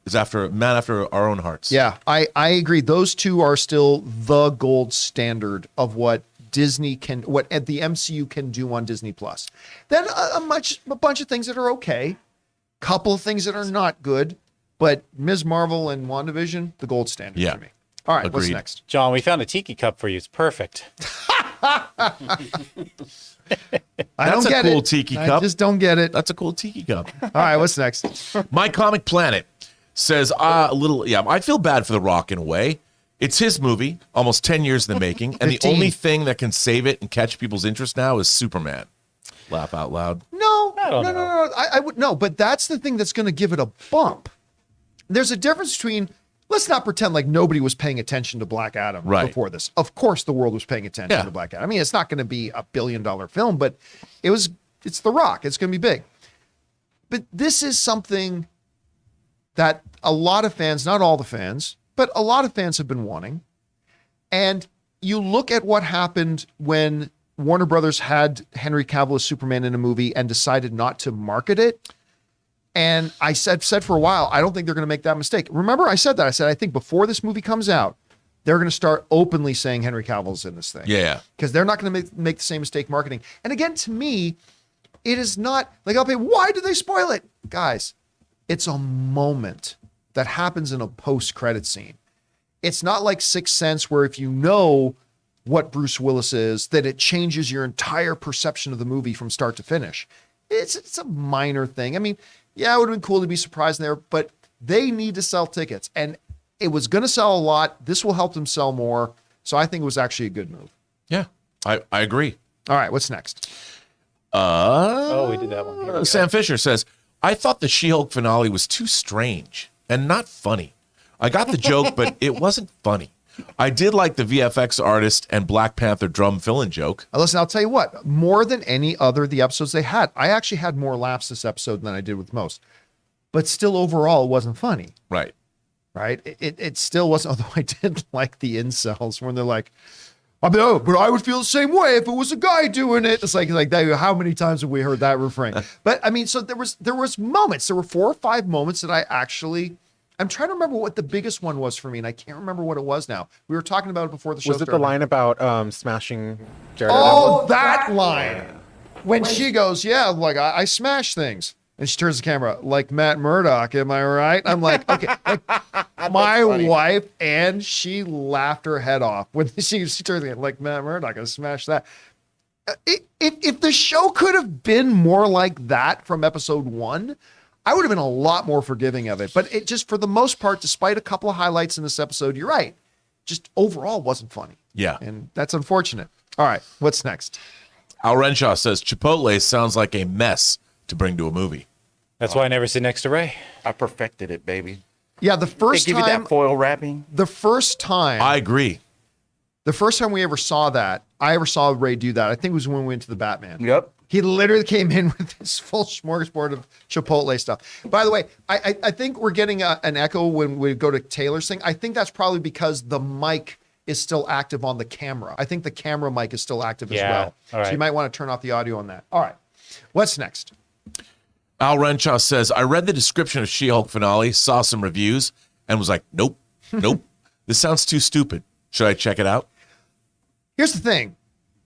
is after a man after our own hearts. Yeah, I agree. Those two are still the gold standard of what Disney can, what the MCU can do on Disney Plus. Then a bunch of things that are okay, couple of things that are not good, but Ms. Marvel and WandaVision, the gold standard for me. All right, what's Agreed. next? John, we found a tiki cup for you. It's perfect. I That's don't a get cool it. tiki I cup. just don't get it. That's a cool tiki cup. All right, what's next? My Comic Planet says I feel bad for The Rock in a way. It's his movie, almost 10 years in the making, and the 15. only thing that can save it and catch people's interest now is Superman. Laugh out loud. No, I don't know. no. I would no, but that's the thing that's going to give it a bump. There's a difference between. Let's not pretend like nobody was paying attention to Black Adam before this. Of course, the world was paying attention to Black Adam. I mean, it's not going to be $1 billion film, but it's The Rock. It's going to be big. But this is something that a lot of fans, not all the fans, but a lot of fans have been wanting. And you look at what happened when Warner Brothers had Henry Cavill as Superman in a movie and decided not to market it. And I said for a while, I don't think they're going to make that mistake. Remember, I said that. I said, I think before this movie comes out, they're going to start openly saying Henry Cavill's in this thing. Yeah. Because they're not going to make the same mistake marketing. And again, to me, it is not like, why did they spoil it? Guys, it's a moment that happens in a post-credit scene. It's not like Sixth Sense where if you know what Bruce Willis is, that it changes your entire perception of the movie from start to finish. It's a minor thing. I mean, yeah, it would have been cool to be surprised there, but they need to sell tickets. And it was going to sell a lot. This will help them sell more. So I think it was actually a good move. Yeah, I agree. All right, what's next? We did that one. Here we go. Sam Fisher says, I thought the She-Hulk finale was too strange and not funny. I got the joke, but it wasn't funny. I did like the VFX artist and Black Panther drum fill-in joke. Listen, I'll tell you what, more than any other of the episodes they had, I actually had more laughs this episode than I did with most. But still, overall, it wasn't funny. Right. Right? It still wasn't, although I did like the incels when they're like, but I would feel the same way if it was a guy doing it. It's like that. How many times have we heard that refrain? But I mean, so there was moments. There were 4 or 5 moments that I actually. I'm trying to remember what the biggest one was for me, and I can't remember what it was now. We were talking about it before the show Was it started. the line about smashing Jared? Oh, that line. When she goes, yeah, like I smash things. And she turns the camera, like Matt Murdock, am I right? I'm like, okay. Like, my wife, and she laughed her head off when she turns the camera, like Matt Murdock, I smashed that. If the show could have been more like that from episode 1, I would have been a lot more forgiving of it. But it just, for the most part, despite a couple of highlights in this episode, you're right. Just overall wasn't funny. Yeah. And that's unfortunate. All right, what's next? Al Renshaw says, Chipotle sounds like a mess to bring to a movie. That's why I never sit next to Ray. I perfected it, baby. Yeah, the They first give you time that foil wrapping. the first time I agree. the first time we ever saw that, I ever saw Ray do that, I think it was when we went to the Batman. Yep. He literally came in with this full smorgasbord of Chipotle stuff. By the way, I think we're getting an echo when we go to Taylor's thing. I think that's probably because the mic is still active on the camera. I think the camera mic is still active as well. All right. So you might want to turn off the audio on that. All right. What's next? Al Renshaw says, I read the description of She-Hulk finale, saw some reviews, and was like, nope. This sounds too stupid. Should I check it out? Here's the thing.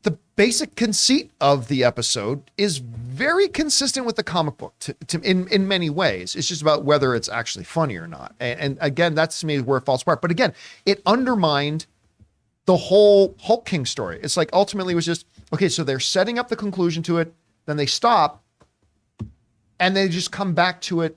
The basic conceit of the episode is very consistent with the comic book in many ways. It's just about whether it's actually funny or not. And again, that's to me where it falls apart. But again, it undermined the whole Hulk King story. It's like ultimately it was just, okay, so they're setting up the conclusion to it, then they stop, and they just come back to it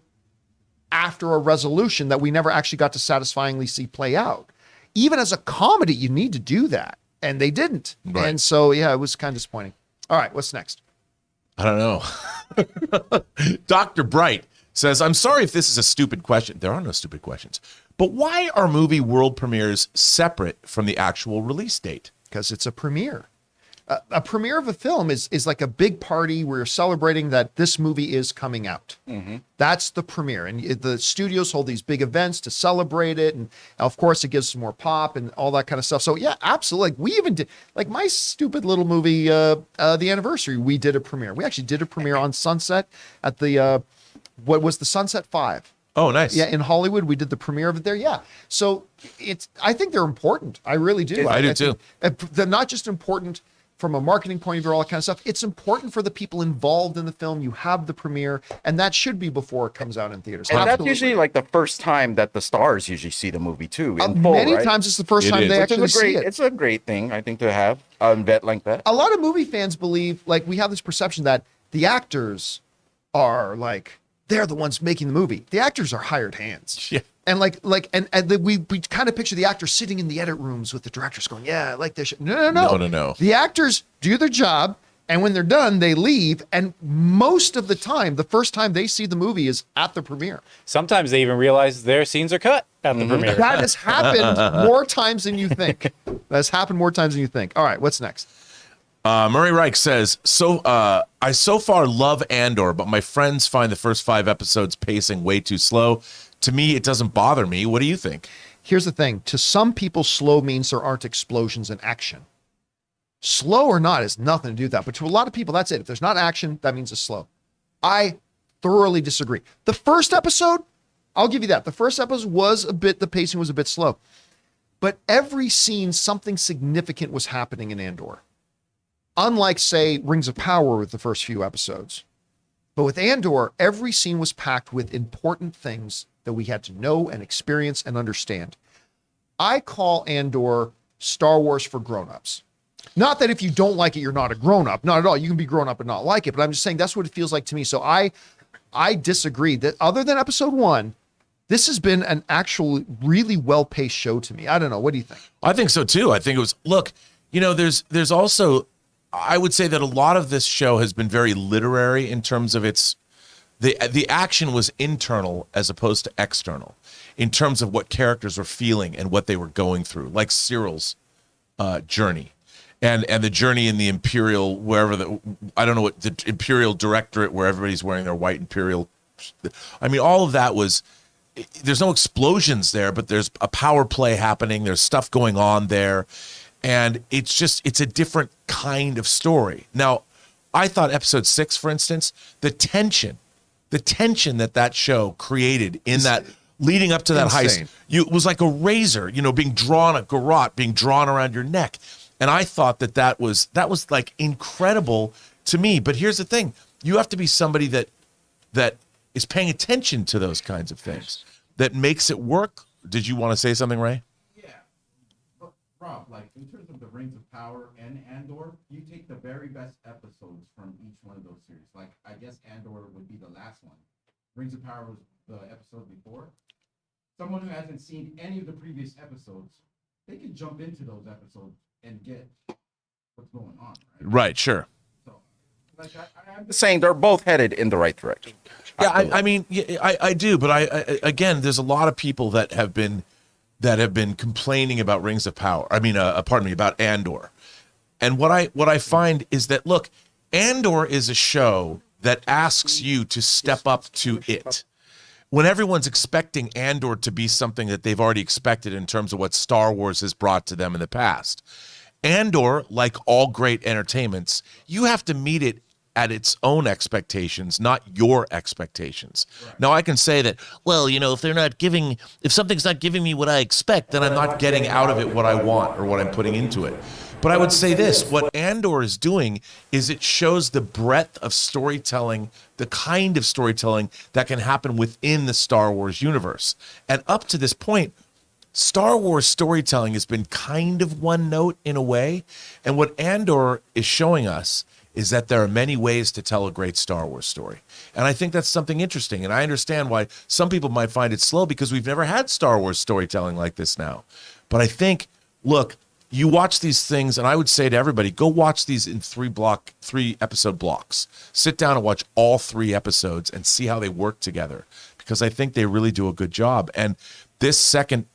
after a resolution that we never actually got to satisfyingly see play out. Even as a comedy, you need to do that. And they didn't. Right. And so, yeah, it was kind of disappointing. All right, what's next? I don't know. Dr. Bright says, I'm sorry if this is a stupid question. There are no stupid questions. But why are movie world premieres separate from the actual release date? Because it's a premiere. A premiere of a film is like a big party where you're celebrating that this movie is coming out. Mm-hmm. That's the premiere. And the studios hold these big events to celebrate it. And of course, it gives some more pop and all that kind of stuff. So yeah, absolutely. Like we even did, like my stupid little movie, The Anniversary, we did a premiere. We actually did a premiere on Sunset at the, what was the Sunset 5. Oh, nice. Yeah, in Hollywood, we did the premiere of it there. Yeah, so I think they're important. I really do. I do too. They're not just important from a marketing point of view, all that kind of stuff. It's important for the people involved in the film. You have the premiere, and that should be before it comes out in theaters. And that's Absolutely. usually like the first time that the stars usually see the movie too. In full, Many right? times it's the first It time is. they Which actually is a great. see it. It's a great thing, I think, to have an event like that. A lot of movie fans believe, like, we have this perception that the actors are like, they're the ones making the movie. The actors are hired hands. Yeah. And we kind of picture the actors sitting in the edit rooms with the directors going, yeah, I like this shit. No. The actors do their job, and when they're done, they leave. And most of the time, the first time they see the movie is at the premiere. Sometimes they even realize their scenes are cut at the premiere. That has happened more times than you think. All right, what's next? Murray Reich says, I so far love Andor, but my friends find the first 5 episodes pacing way too slow. To me, it doesn't bother me. What do you think? Here's the thing. To some people, slow means there aren't explosions and action. Slow or not has nothing to do with that. But to a lot of people, that's it. If there's not action, that means it's slow. I thoroughly disagree. The first episode, I'll give you that. The first episode the pacing was a bit slow. But every scene, something significant was happening in Andor. Unlike, say, Rings of Power with the first few episodes. But with Andor, every scene was packed with important things that we had to know and experience and understand. I call Andor Star Wars for grown-ups. Not that if you don't like it, you're not a grown-up. Not at all. You can be grown up and not like it. But I'm just saying that's what it feels like to me. So I disagree that other than episode 1, this has been an actual really well-paced show to me. I don't know. What do you think? I think so too. I think it was, look, there's also, I would say that a lot of this show has been very literary in terms of the action was internal as opposed to external in terms of what characters were feeling and what they were going through, like Cyril's journey and the journey in the Imperial, I don't know what the Imperial Directorate where everybody's wearing their white Imperial. I mean, all of that there's no explosions there, but there's a power play happening. There's stuff going on there. And it's a different kind of story. Now, I thought episode 6, for instance, the tension that show created in that leading up to that insane. heist, it was like a razor, being drawn, a garrote being drawn around your neck. And I thought that was like incredible to me. But here's the thing. You have to be somebody that is paying attention to those kinds of things, that makes it work. Did you want to say something, Ray? Rob, like in terms of the Rings of Power and Andor, you take the very best episodes from each one of those series. Like I guess Andor would be the last one. Rings of Power was the episode before. Someone who hasn't seen any of the previous episodes, they can jump into those episodes and get what's going on. Right, sure. So, like I'm Saying they're both headed in the right direction. Yeah, I mean, I do, but I again, there's a lot of people that have been complaining about Rings of Power. I mean, about Andor. And what I find is that, look, Andor is a show that asks you to step up to it. When everyone's expecting Andor to be something that they've already expected in terms of what Star Wars has brought to them in the past. Andor, like all great entertainments, you have to meet it at its own expectations, not your expectations. Right. Now, I can say that, well, if something's not giving me what I expect, then I'm not getting out of it what I want or what I'm putting into it. But I would say this, what Andor is doing is it shows the breadth of storytelling, the kind of storytelling that can happen within the Star Wars universe. And up to this point, Star Wars storytelling has been kind of one note in a way. And what Andor is showing us is that there are many ways to tell a great Star Wars story. And I think that's something interesting. And I understand why some people might find it slow because we've never had Star Wars storytelling like this now. But I think, look, you watch these things, and I would say to everybody, go watch these in 3 episode blocks. Sit down and watch all 3 episodes and see how they work together, because I think they really do a good job. And this second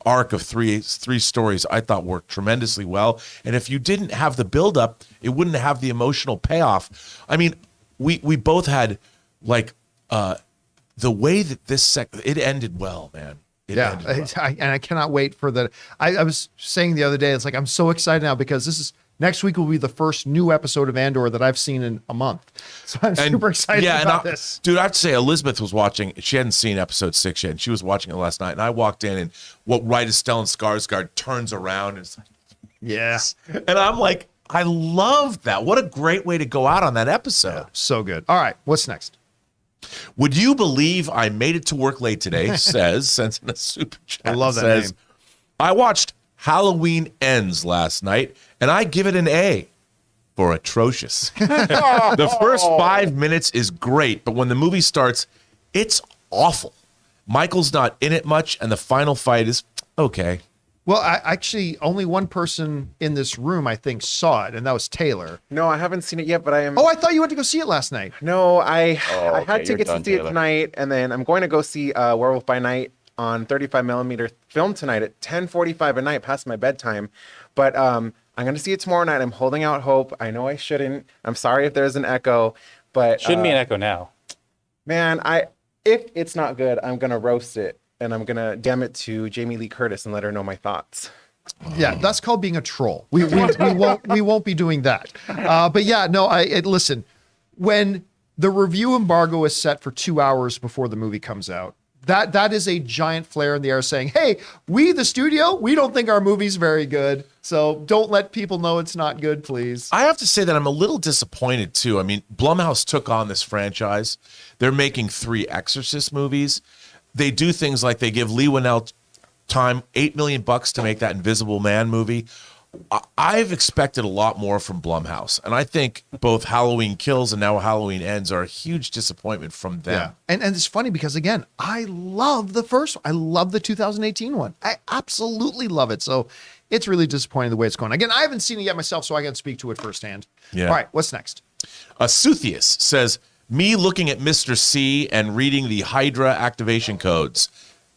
arc of three stories I thought worked tremendously well. And if you didn't have the buildup, it wouldn't have the emotional payoff. I mean, we both had like the way that it ended well, man. It ended well. And I cannot wait for I was saying the other day, it's like I'm so excited now because Next week will be the first new episode of Andor that I've seen in a month. So I'm super excited about this. Dude, I have to say, Elizabeth was watching. She hadn't seen episode 6 yet, and she was watching it last night. And I walked in, and right as Stellan Skarsgård turns around, and it's like, Yeah. and I'm like, I love that. What a great way to go out on that episode. So good. All right, what's next? Would you believe I made it to work late today? Says, sends in a super chat. I love that says, name. I watched Halloween Ends last night, and I give it an A for atrocious. The first 5 minutes is great, but when the movie starts, it's awful. Michael's not in it much, and the final fight is okay. Well, actually, only one person in this room, I think, saw it, and that was Taylor. No, I haven't seen it yet, but I am. Oh, I thought you went to go see it last night. No, I okay, had tickets to see it tonight, and then I'm going to go see Werewolf by Night on 35 millimeter film tonight at 10:45 at night, past my bedtime. But I'm going to see it tomorrow night. I'm holding out hope. I know I shouldn't. I'm sorry if there's an echo, but Shouldn't be an echo now. man, if it's not good, I'm going to roast it, and I'm going to damn it to Jamie Lee Curtis and let her know my thoughts. Yeah, that's called being a troll. We won't be doing that. But yeah, no. Listen, when the review embargo is set for 2 hours before the movie comes out, that is a giant flare in the air saying, "Hey, we the studio, we don't think our movie's very good, so don't let people know it's not good, please." I have to say that I'm a little disappointed too. I mean, Blumhouse took on this franchise. They're making 3 Exorcist movies. They do things like they give Lee Winnell time, $8 million to make that Invisible Man movie. I've expected a lot more from Blumhouse, and I think both Halloween Kills and now Halloween Ends are a huge disappointment from them. Yeah. And it's funny because, again, I love the first one. I love the 2018 one. I absolutely love it. So it's really disappointing the way it's going. Again, I haven't seen it yet myself, so I can't speak to it firsthand. Yeah. All right, what's next? Suthius says, me looking at Mr. C and reading the Hydra activation codes,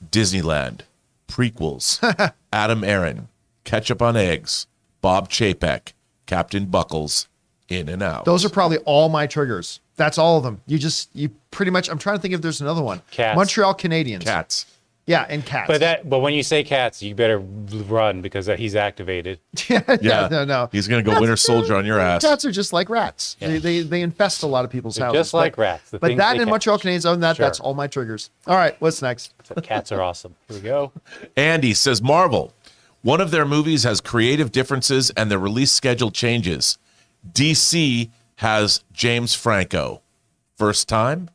Disneyland, prequels, Adam Aaron, Ketchup on Eggs, Bob Chapek, Captain Buckles, In and Out. Those are probably all my triggers. That's all of them. You pretty much, I'm trying to think if there's another one. Cats. Montreal Canadiens. Cats. Yeah, and Cats. But when you say Cats, you better run because he's activated. Yeah. No. He's going to go Winter Soldier on your ass. Cats are just like rats. Yeah. They infest a lot of people's They're houses. just like rats. The But things that they and catch. Montreal Canadiens, other than that, Sure. that's all my triggers. All right, what's next? Cats are awesome. Here we go. Andy says, Marvel, one of their movies has creative differences and the release schedule changes. DC has James Franco. First time?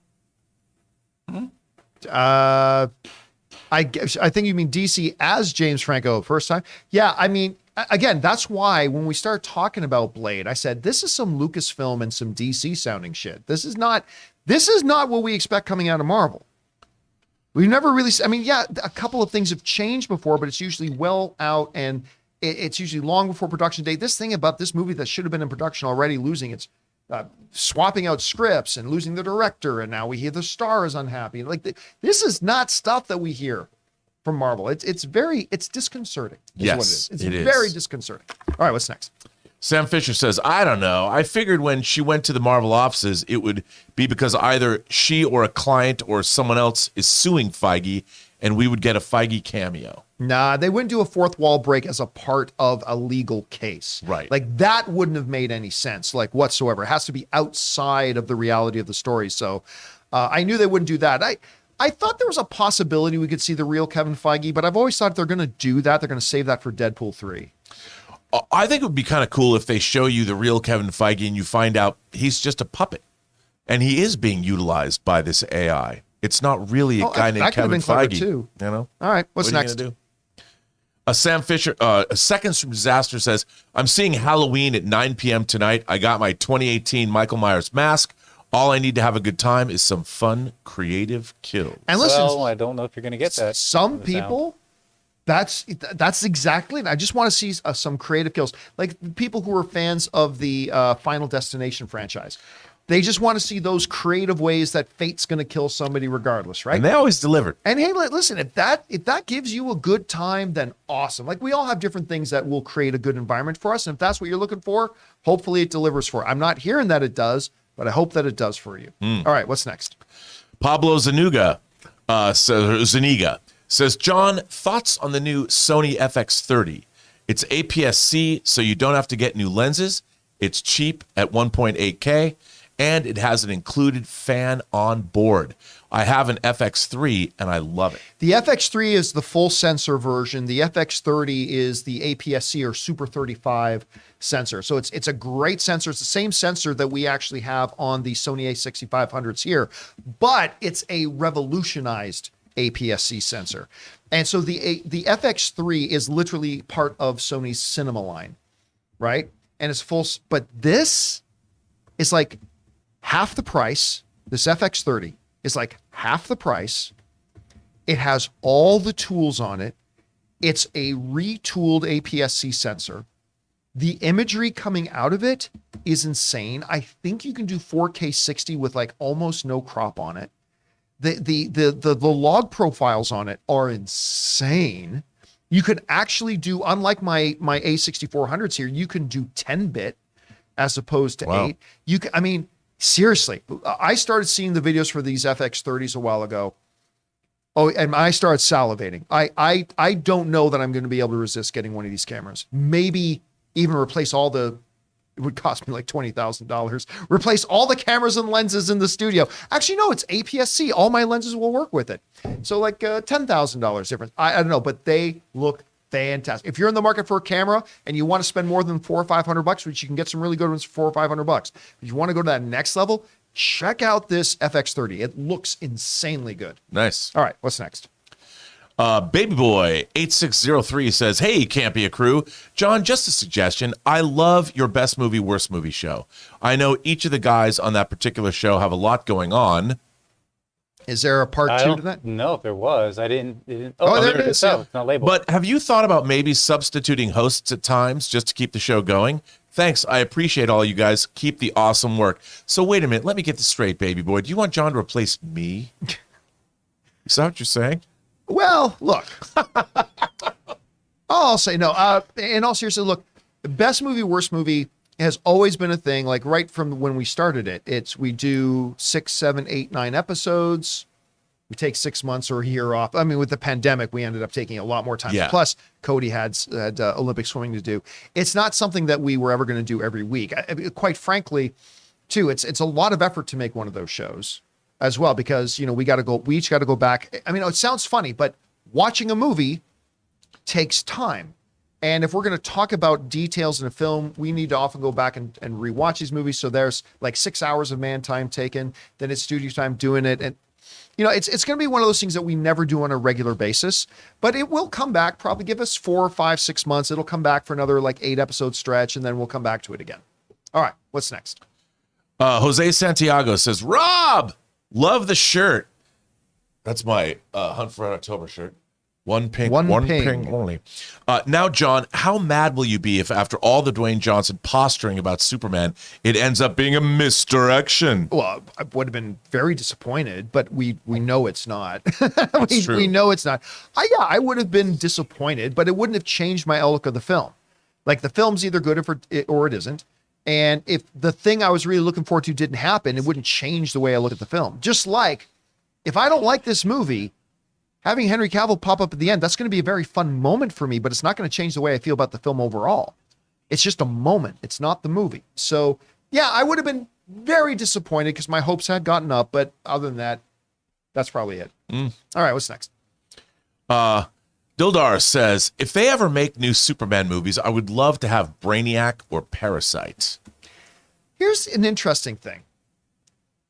I think you mean DC as James Franco first time. Yeah, I mean, again, that's why when we start talking about Blade, I said this is some Lucasfilm and some DC sounding shit. This is not what we expect coming out of Marvel. We've never really, I mean, yeah, a couple of things have changed before, but it's usually well out and it's usually long before production date. This thing about this movie that should have been in production already losing its swapping out scripts and losing the director, and now we hear the star is unhappy. Like this is not stuff that we hear from Marvel. It's disconcerting. Yes, what it is. it is. Very disconcerting. All right, what's next? Sam Fisher says, I don't know. I figured when she went to the Marvel offices, it would be because either she or a client or someone else is suing Feige, and we would get a Feige cameo. Nah, they wouldn't do a fourth wall break as a part of a legal case. Right. Like that wouldn't have made any sense, like whatsoever. It has to be outside of the reality of the story. So I knew they wouldn't do that. I thought there was a possibility we could see the real Kevin Feige, but I've always thought if they're going to do that, they're going to save that for Deadpool 3. I think it would be kind of cool if they show you the real Kevin Feige and you find out he's just a puppet and he is being utilized by this AI. It's not really a guy named Kevin Feige. Too. You know? All right, what's What are you next? gonna do? Sam Fisher, Seconds from Disaster says, I'm seeing Halloween at 9 p.m. tonight. I got my 2018 Michael Myers mask. All I need to have a good time is some fun, creative kills. And listen, Well, I don't know if you're going to get that. some from the sound. people, that's exactly it. I just want to see some creative kills. Like people who are fans of the Final Destination franchise. They just want to see those creative ways that fate's going to kill somebody regardless, right? And they always delivered. And hey, listen, if that gives you a good time, then awesome. Like we all have different things that will create a good environment for us. And if that's what you're looking for, hopefully it delivers for. I'm not hearing that it does, but I hope that it does for you. All right, what's next? Pablo Zuniga says, John, thoughts on the new Sony FX30? It's APS-C, so you don't have to get new lenses. It's cheap at 1.8K, and it has an included fan on board. I have an FX3, and I love it. The FX3 is the full sensor version. The FX30 is the APS-C or Super 35 sensor. So it's a great sensor. It's the same sensor that we actually have on the Sony a6500s here, but it's a revolutionized APS-C sensor. And so the FX3 is literally part of Sony's cinema line, right? And it's full, but this is like half the price. This FX30 is like half the price. It has all the tools on it. It's a retooled APS-C sensor. The imagery coming out of it is insane. I think you can do 4K 60 with like almost no crop on it. The log profiles on it are insane. You could actually do, unlike my A6400s here, you can do 10-bit as opposed to 8. You can, I mean, seriously, I started seeing the videos for these FX30s a while ago. Oh, and I started salivating. I don't know that I'm going to be able to resist getting one of these cameras. Maybe even replace all the, it would cost me like $20,000. Replace all the cameras and lenses in the studio. Actually, no, it's APS-C. All my lenses will work with it. So like $10,000 difference. I don't know, but they look fantastic. If you're in the market for a camera and you want to spend more than $400 or $500, which you can get some really good ones for $400 or $500, if you want to go to that next level, check out this FX30. It looks insanely good. Nice. All right, what's next? Baby Boy 8603 says, "Hey, Campea crew. John, just a suggestion. I love your best movie, worst movie show. I know each of the guys on that particular show have a lot going on." Is there a part 2 to that? No, if there was. I didn't. Oh, there it is. No, it's not labeled. But have you thought about maybe substituting hosts at times just to keep the show going? Thanks. I appreciate all you guys. Keep the awesome work. So wait a minute. Let me get this straight, Baby Boy. Do you want John to replace me? Is that what you're saying? Well, look, I'll say no. In all seriousness, look, best movie, worst movie has always been a thing. Like right from when we started it, we do 6, 7, 8, 9 episodes. We take 6 months or a year off. I mean, with the pandemic, we ended up taking a lot more time. Yeah. Plus, Cody had Olympic swimming to do. It's not something that we were ever going to do every week. Quite frankly, too, it's a lot of effort to make one of those shows as well, because, you know, we each got to go back. I mean, it sounds funny, but watching a movie takes time. And if we're going to talk about details in a film, we need to often go back and rewatch these movies. So there's like 6 hours of man time taken, then it's studio time doing it. And, you know, it's going to be one of those things that we never do on a regular basis, but it will come back, probably give us 4, 5, 6 months. It'll come back for another like 8 episode stretch, and then we'll come back to it again. All right, what's next? Jose Santiago says, "Rob, love the shirt." That's my Hunt for Red October shirt. One ping only. Now, John, how mad will you be if after all the Dwayne Johnson posturing about Superman, it ends up being a misdirection? Well, I would have been very disappointed, but we know it's not. True. We know it's not. I would have been disappointed, but it wouldn't have changed my outlook of the film. Like, the film's either good or it isn't. And if the thing I was really looking forward to didn't happen, it wouldn't change the way I look at the film. Just like if I don't like this movie, having Henry Cavill pop up at the end, that's going to be a very fun moment for me, but it's not going to change the way I feel about the film overall. It's just a moment. It's not the movie. So, yeah, I would have been very disappointed because my hopes had gotten up, but other than that, that's probably it. All right, what's next? Dildar says, "If they ever make new Superman movies, I would love to have Brainiac or Parasite." Here's an interesting thing.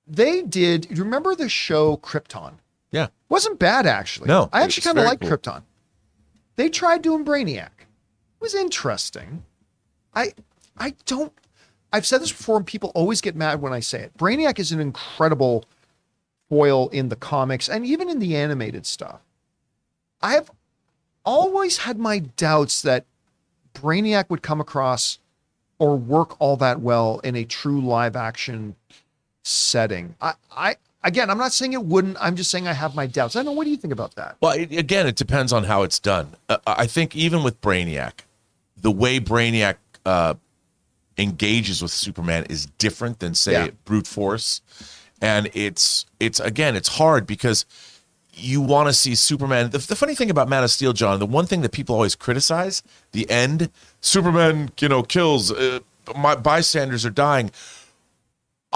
They did, you remember the show Krypton? Yeah. Wasn't bad, actually. No, I it actually was kind of very liked cool. Krypton. They tried doing Brainiac. It was interesting. I've said this before, and people always get mad when I say it. Brainiac is an incredible foil in the comics and even in the animated stuff. I have always had my doubts that Brainiac would come across or work all that well in a true live action setting. Again, I'm not saying it wouldn't. I'm just saying I have my doubts. I don't know. What do you think about that? Well, again, it depends on how it's done. I think even with Brainiac, the way Brainiac engages with Superman is different than, say, brute force. And it's hard because you want to see Superman. The funny thing about Man of Steel, John, the one thing that people always criticize, the end, Superman, kills, my bystanders are dying.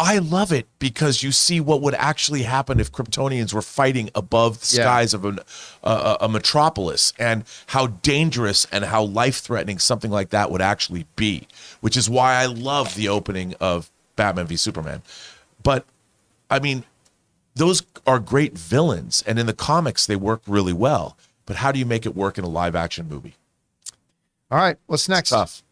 I love it because you see what would actually happen if Kryptonians were fighting above the skies of a metropolis, and how dangerous and how life-threatening something like that would actually be, which is why I love the opening of Batman v Superman. But, I mean, those are great villains, and in the comics, they work really well. But how do you make it work in a live-action movie? All right, what's next? Tough.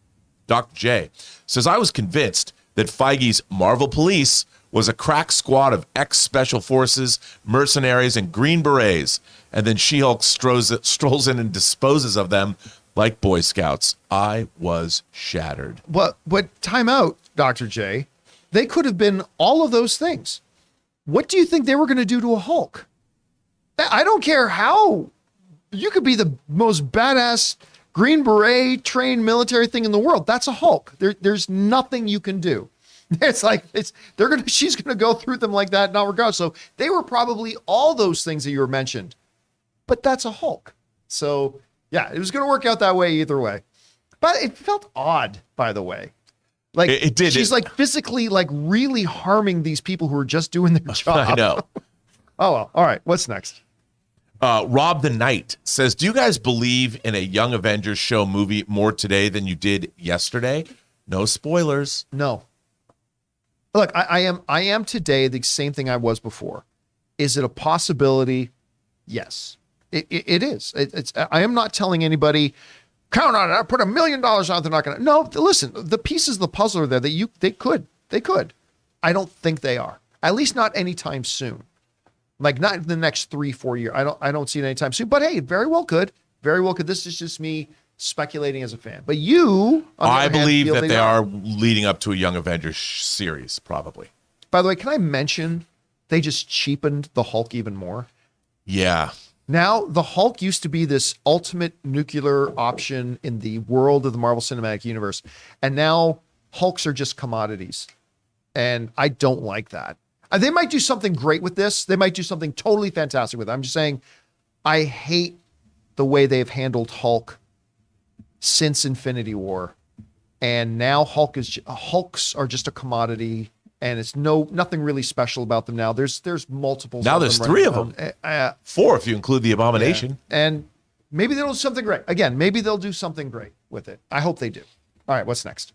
Dr. J says, I was convinced that Feige's Marvel Police was a crack squad of ex-Special Forces, mercenaries, and Green Berets, and then She-Hulk strolls in and disposes of them like Boy Scouts. I was shattered. But time out, Dr. J. They could have been all of those things. What do you think they were going to do to a Hulk? I don't care how. You could be the most badass Green Beret trained military thing in the world. That's a Hulk. There's nothing you can do. It's like she's gonna go through them like that, not regardless. So they were probably all those things that you were mentioned, but that's a Hulk. So yeah, it was gonna work out that way either way. But it felt odd, by the way. Like it did. She's like physically like really harming these people who are just doing their job. I know. Oh well. All right. What's next? Rob the Knight says, do you guys believe in a Young Avengers show movie more today than you did yesterday? No spoilers. No. Look, I am today the same thing I was before. Is it a possibility? Yes, it is. I am not telling anybody, count on it. I put $1 million out. They're not going to. No, listen, the pieces of the puzzle are there that they could. I don't think they are. At least not anytime soon. Like not in the next 3-4 years. I don't see it anytime soon. But hey, very well could. Very well could. This is just me speculating as a fan. But you, I believe that they are leading up to a Young Avengers series, probably. By the way, can I mention they just cheapened the Hulk even more? Yeah. Now, the Hulk used to be this ultimate nuclear option in the world of the Marvel Cinematic Universe. And now Hulks are just commodities. And I don't like that. They might do something great with this. They might do something totally fantastic with it. I'm just saying, I hate the way they've handled Hulk since Infinity War. And now Hulks are just a commodity, and it's nothing really special about them now. There's multiple. Now there's 3 of them. 4 if you include the Abomination. Yeah. And maybe they'll do something great. Again, maybe they'll do something great with it. I hope they do. All right, what's next?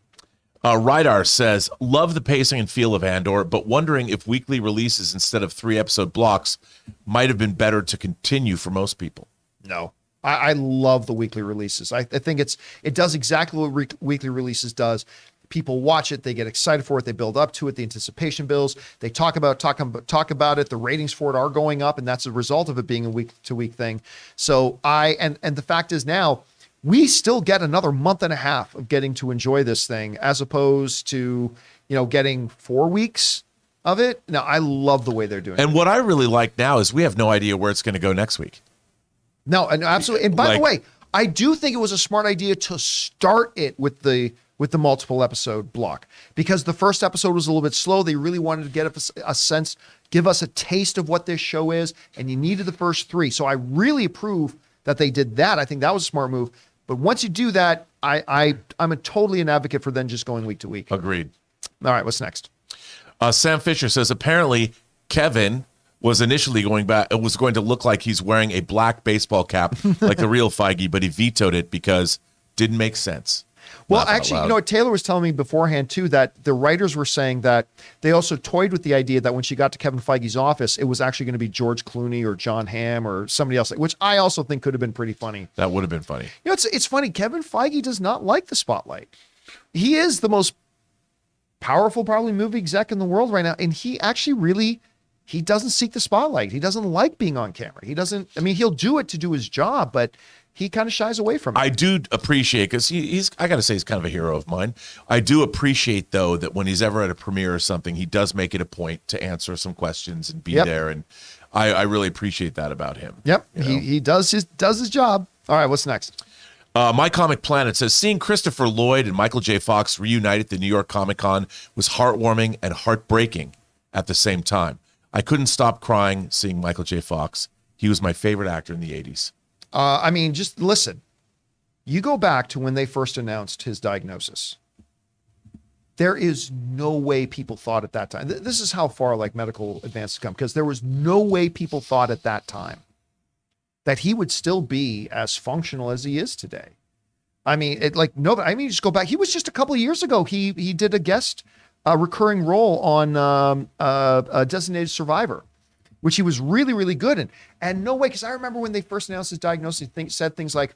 Rydar says, love the pacing and feel of Andor, but wondering if weekly releases instead of 3-episode blocks might have been better to continue for most people. No. I love the weekly releases. I think it does exactly what weekly releases does. People watch it, they get excited for it, they build up to it, the anticipation builds, they talk about it, the ratings for it are going up, and that's a result of it being a week-to-week thing. So and the fact is now, we still get another month and a half of getting to enjoy this thing, as opposed to, getting 4 weeks of it. Now, I love the way they're doing it. And what I really like now is we have no idea where it's going to go next week. No, and absolutely. And by the way, I do think it was a smart idea to start it with the multiple episode block, because the first episode was a little bit slow. They really wanted to get a sense, give us a taste of what this show is, and you needed the first 3. So I really approve that they did that. I think that was a smart move. But once you do that, I'm totally an advocate for then just going week to week. Agreed. All right, what's next? Sam Fisher says, apparently Kevin was initially going to look like he's wearing a black baseball cap like the real Feige, but he vetoed it because it didn't make sense. Well, actually, what Taylor was telling me beforehand too, that the writers were saying that they also toyed with the idea that when she got to Kevin Feige's office, it was actually going to be George Clooney or John Hamm or somebody else, which I also think could have been pretty funny. That would have been funny. It's funny. Kevin Feige does not like the spotlight. He is the most powerful, probably movie exec in the world right now, and he actually he doesn't seek the spotlight. He doesn't like being on camera. He'll do it to do his job, but he kind of shies away from it. I do appreciate, because I got to say, he's kind of a hero of mine. I do appreciate, though, that when he's ever at a premiere or something, he does make it a point to answer some questions and be there. And I really appreciate that about him. Yep. He does his job. All right, what's next? My Comic Planet says, seeing Christopher Lloyd and Michael J. Fox reunite at the New York Comic Con was heartwarming and heartbreaking at the same time. I couldn't stop crying seeing Michael J. Fox. he was my favorite actor in the 80s. I mean, just listen. You go back to when they first announced his diagnosis. There is no way people thought at that time. This is how far like medical advances come, because there was no way people thought at that time that he would still be as functional as he is today. I mean, just go back. He was just a couple of years ago. He did a guest recurring role on Designated Survivor, which he was really, really good in. And no way, because I remember when they first announced his diagnosis, he said things like,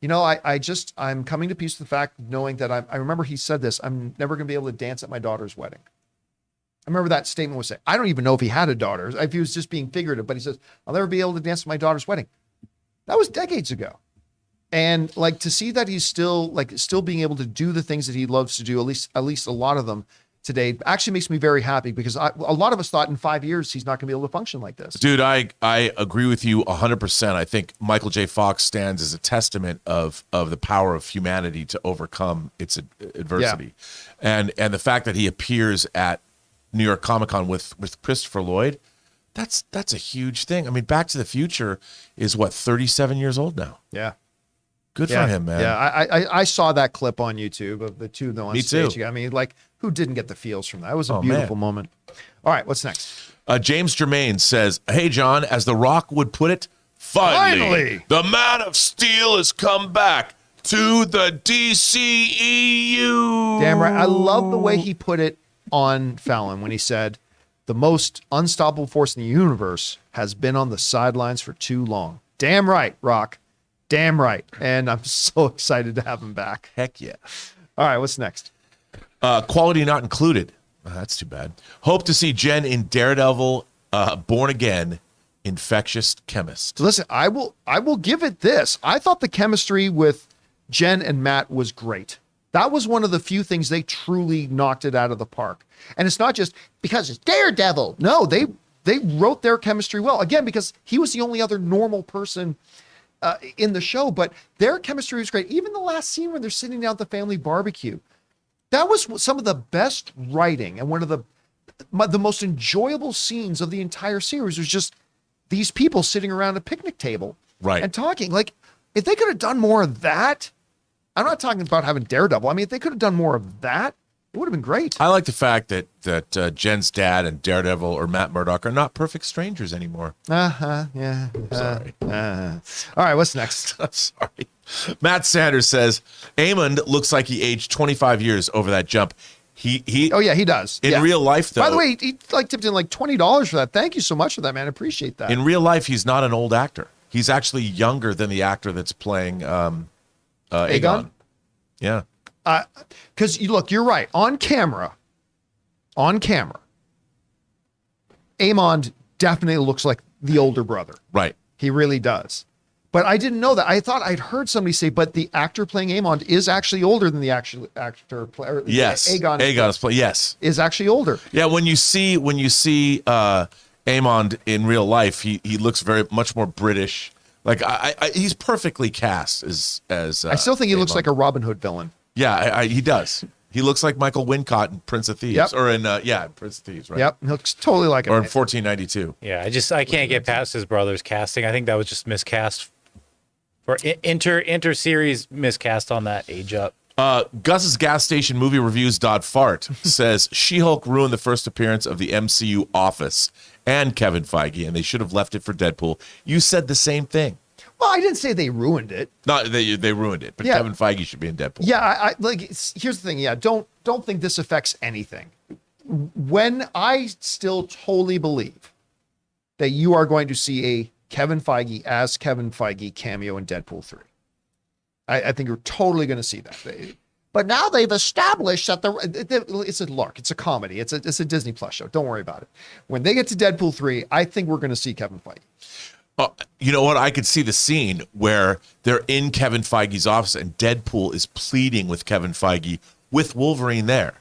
I'm coming to peace with the fact knowing that I remember he said this, I'm never going to be able to dance at my daughter's wedding. I remember that statement was said. I don't even know if he had a daughter, if he was just being figurative, but he says, I'll never be able to dance at my daughter's wedding. That was decades ago. And like to see that he's still being able to do the things that he loves to do, at least a lot of them today, actually makes me very happy, because a lot of us thought in 5 years he's not going to be able to function like this. Dude, I agree with you 100%. I think Michael J. Fox stands as a testament of the power of humanity to overcome its adversity. Yeah. And the fact that he appears at New York Comic Con with Christopher Lloyd, that's a huge thing. I mean, Back to the Future is 37 years old now. Yeah. Good for him, man. Yeah, I saw that clip on YouTube of the two of them on stage. Too. I mean, like, who didn't get the feels from that? It was a beautiful moment. All right, what's next? James Germain says, hey, John, as The Rock would put it, finally, the Man of Steel has come back to the DCEU. Damn right. I love the way he put it on Fallon when he said, the most unstoppable force in the universe has been on the sidelines for too long. Damn right, Rock. Damn right. And I'm so excited to have him back. Heck yeah. All right, what's next? Quality not included. Oh, that's too bad. Hope to see Jen in Daredevil, Born Again, Infectious Chemist. Listen, I will give it this. I thought the chemistry with Jen and Matt was great. That was one of the few things they truly knocked it out of the park. And it's not just because it's Daredevil. No, they wrote their chemistry well. Again, because he was the only other normal person in the show, but their chemistry was great. Even the last scene when they're sitting down at the family barbecue, that was some of the best writing and one of the most enjoyable scenes of the entire series. Was just these people sitting around a picnic table, right, and talking. Like, if they could have done more of that, I'm not talking about having Daredevil. I mean, if they could have done more of that, it would have been great. I like the fact that Jen's dad and Daredevil or Matt Murdock are not perfect strangers anymore. Yeah. Sorry. All right, what's next? I'm sorry. Matt Sanders says, Amond looks like he aged 25 years over that jump. He does. In real life, though. By the way, he tipped in $20 for that. Thank you so much for that, man. I appreciate that. In real life, he's not an old actor. He's actually younger than the actor that's playing Aegon. Yeah. Because you're right. On camera, Amond definitely looks like the older brother. Right. He really does. But I didn't know that. I thought I'd heard somebody say, but the actor playing Amond is actually older than the actual actor player. Yes. Yes. Is actually older. Yeah. When you see Amond in real life, he looks very much more British. Like he's perfectly cast as I still think he looks like a Robin Hood villain. Yeah, he does. He looks like Michael Wincott in Prince of Thieves, yep. or in Prince of Thieves, right? Yep, he looks totally like him. Or in 1492. Yeah, I can't get past his brother's casting. I think that was just miscast for inter series miscast on that age up. Gus's gas station movie reviews .fart says She-Hulk ruined the first appearance of the MCU Office and Kevin Feige, and they should have left it for Deadpool. You said the same thing. Well, I didn't say they ruined it. No, they ruined it, but yeah. Kevin Feige should be in Deadpool. Yeah, I here's the thing. Yeah, don't think this affects anything. When I still totally believe that you are going to see a Kevin Feige as Kevin Feige cameo in Deadpool 3. I think you're totally going to see that. But now they've established that it's a lark. It's a comedy. It's a Disney Plus show. Don't worry about it. When they get to Deadpool 3, I think we're going to see Kevin Feige. You know what? I could see the scene where they're in Kevin Feige's office and Deadpool is pleading with Kevin Feige with Wolverine there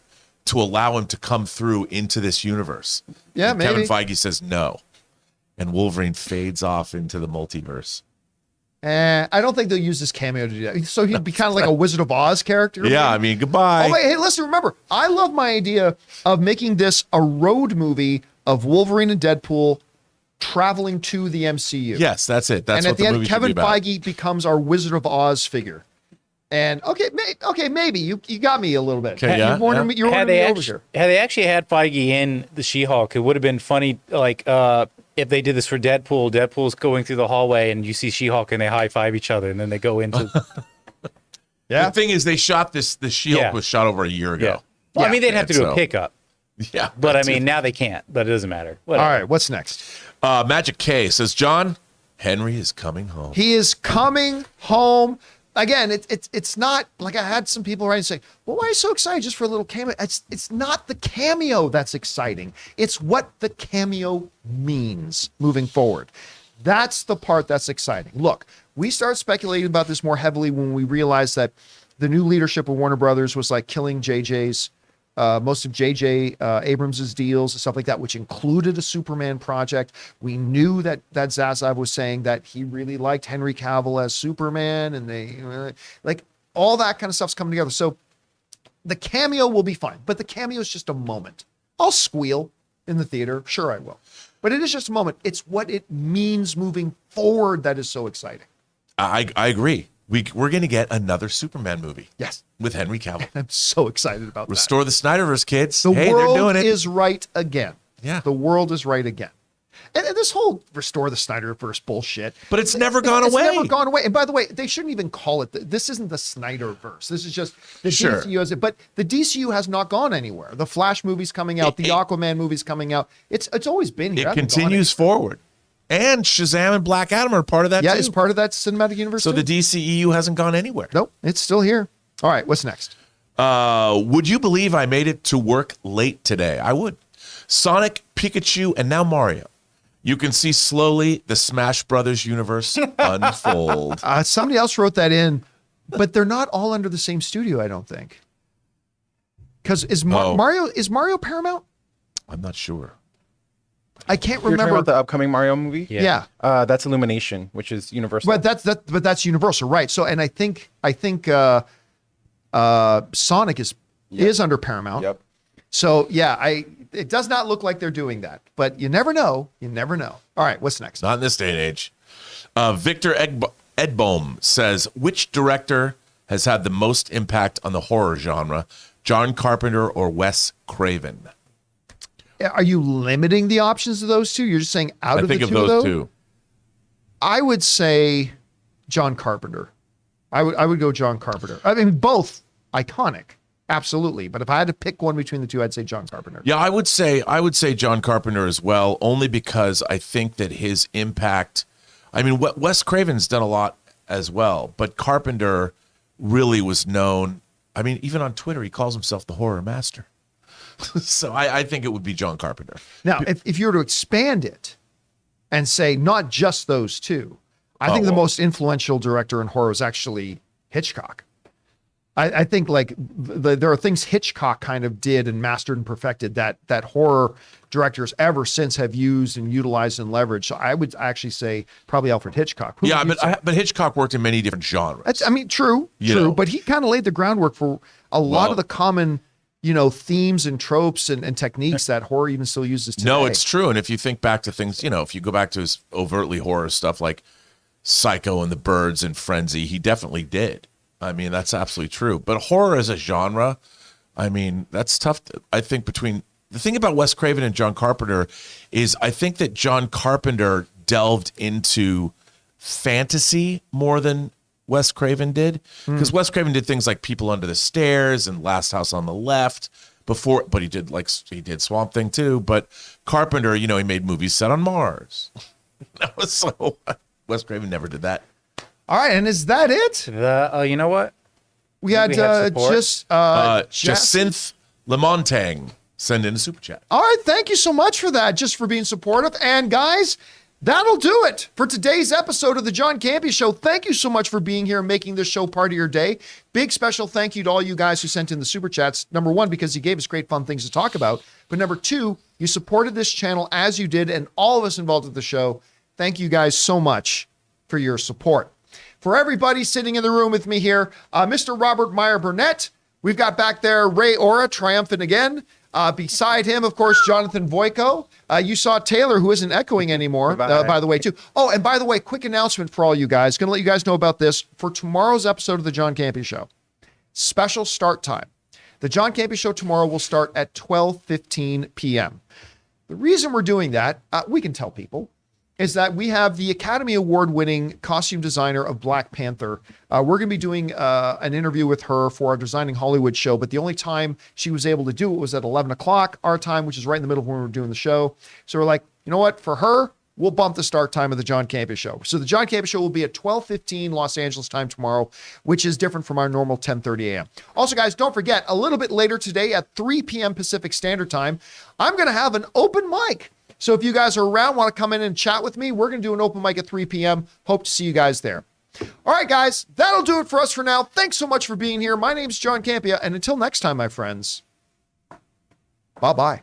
to allow him to come through into this universe. Yeah, and maybe. Kevin Feige says no. And Wolverine fades off into the multiverse. I don't think they'll use this cameo to do that. So he'd be kind of like a Wizard of Oz character. Yeah, I mean, goodbye. Oh, wait, hey, listen, remember, I love my idea of making this a road movie of Wolverine and Deadpool traveling to the MCU. Yes, that's it. That's and what at the the end, movie should Kevin be about. Feige becomes our Wizard of Oz figure. And maybe you got me a little bit. Okay, yeah, You're warning me over here. Had they actually had Feige in the She-Hulk, it would have been funny. Like if they did this for Deadpool, Deadpool's going through the hallway and you see She-Hulk and they high five each other and then they go into. The thing is, they shot this. The She-Hulk was shot over a year ago. Yeah. Well, I mean, they'd have to do a pickup. Yeah, but I mean, now they can't. But it doesn't matter. Whatever. All right, what's next? Magic K says, John, Henry is coming home. He is coming home. Again, it's not like I had some people writing saying, well, why are you so excited just for a little cameo? It's not the cameo that's exciting. It's what the cameo means moving forward. That's the part that's exciting. Look, we started speculating about this more heavily when we realized that the new leadership of Warner Brothers was like killing most of J.J. Abrams' deals and stuff like that, which included a Superman project. We knew that Zaslav was saying that he really liked Henry Cavill as Superman, and they like all that kind of stuff's coming together. So the cameo will be fine, but the cameo is just a moment. I'll squeal in the theater, sure I will, but it is just a moment. It's what it means moving forward that is so exciting. I agree. We're going to get another Superman movie. Yes. With Henry Cavill. I'm so excited about that. Restore the Snyderverse, kids. The Hey, world they're doing it. is right again. Yeah. The world is right again. And this whole restore the Snyderverse bullshit. But it's never gone away. It's never gone away. And by the way, they shouldn't even call it, this isn't the Snyderverse. This is just the DCU has it. But the DCU has not gone anywhere. The Flash movie's coming out. The Aquaman movie's coming out. It's always been here. It continues forward. And Shazam and Black Adam are part of that too. Yeah, it's part of that cinematic universe So too. the DCEU hasn't gone anywhere. Nope, it's still here. All right, what's next? Would you believe I made it to work late today? I would. Sonic, Pikachu, and now Mario. You can see slowly the Smash Brothers universe unfold. Somebody else wrote that in, but they're not all under the same studio, I don't think. Because is Mario Paramount? I'm not sure. I can't You're talking remember about the upcoming Mario movie. Yeah. That's Illumination, which is Universal. But that's Universal, right? So, and I think Sonic is under Paramount. Yep. So yeah, it does not look like they're doing that, but you never know. You never know. All right, what's next? Not in this day and age. Victor Edbohm says, which director has had the most impact on the horror genre, John Carpenter or Wes Craven? Are you limiting the options of those two? You're just saying out of the two of those two. I would say John Carpenter. I would go John Carpenter. I mean, both iconic, absolutely. But if I had to pick one between the two, I'd say John Carpenter. Yeah, I would say John Carpenter as well, only because I think that his impact. I mean, Wes Craven's done a lot as well, but Carpenter really was known. I mean, even on Twitter, he calls himself the horror master. So I think it would be John Carpenter. Now, if you were to expand it and say not just those two, I think the most influential director in horror is actually Hitchcock. I think like there are things Hitchcock kind of did and mastered and perfected that horror directors ever since have used and utilized and leveraged. So I would actually say probably Alfred Hitchcock. Yeah, but Hitchcock worked in many different genres. True, but he kind of laid the groundwork for a lot of the common themes and tropes and techniques that horror even still uses today. No, it's true. And if you think back to things, if you go back to his overtly horror stuff like Psycho and the Birds and Frenzy, he definitely did. I mean, that's absolutely true. But horror as a genre, I mean, that's tough. I think the thing about Wes Craven and John Carpenter is I think that John Carpenter delved into fantasy more than Wes Craven did, because Wes Craven did things like People Under the Stairs and Last House on the Left before, but he did Swamp Thing too. But Carpenter, he made movies set on Mars. That was so. Wes Craven never did that. All right, and is that it? You know what? We had Jacinth Lamontang send in a super chat. All right, thank you so much for that, just for being supportive. And guys, that'll do it for today's episode of the John Campea Show. Thank you so much for being here and making this show part of your day. Big special thank you to all you guys who sent in the super chats. Number one, because you gave us great fun things to talk about. But number two, you supported this channel as you did, and all of us involved with the show. Thank you guys so much for your support. For everybody sitting in the room with me here, Mr. Robert Meyer Burnett. We've got back there Ray Ora, triumphant again. Beside him, of course, Jonathan Voico. You saw Taylor, who isn't echoing anymore, by the way, too. Oh, and by the way, quick announcement for all you guys. Going to let you guys know about this for tomorrow's episode of the John Campea Show. Special start time. The John Campea Show tomorrow will start at 12:15 p.m. The reason we're doing that, we can tell people, is that we have the Academy Award-winning costume designer of Black Panther. We're going to be doing an interview with her for our Designing Hollywood show, but the only time she was able to do it was at 11 o'clock our time, which is right in the middle of when we were doing the show. So we're like, you know what? For her, we'll bump the start time of the John Campea Show. So the John Campea Show will be at 12:15 Los Angeles time tomorrow, which is different from our normal 10:30 a.m. Also, guys, don't forget, a little bit later today at 3 p.m. Pacific Standard Time, I'm going to have an open mic. So if you guys are around, want to come in and chat with me, we're going to do an open mic at 3 p.m. Hope to see you guys there. All right, guys, that'll do it for us for now. Thanks so much for being here. My name's John Campea, and until next time, my friends, bye-bye.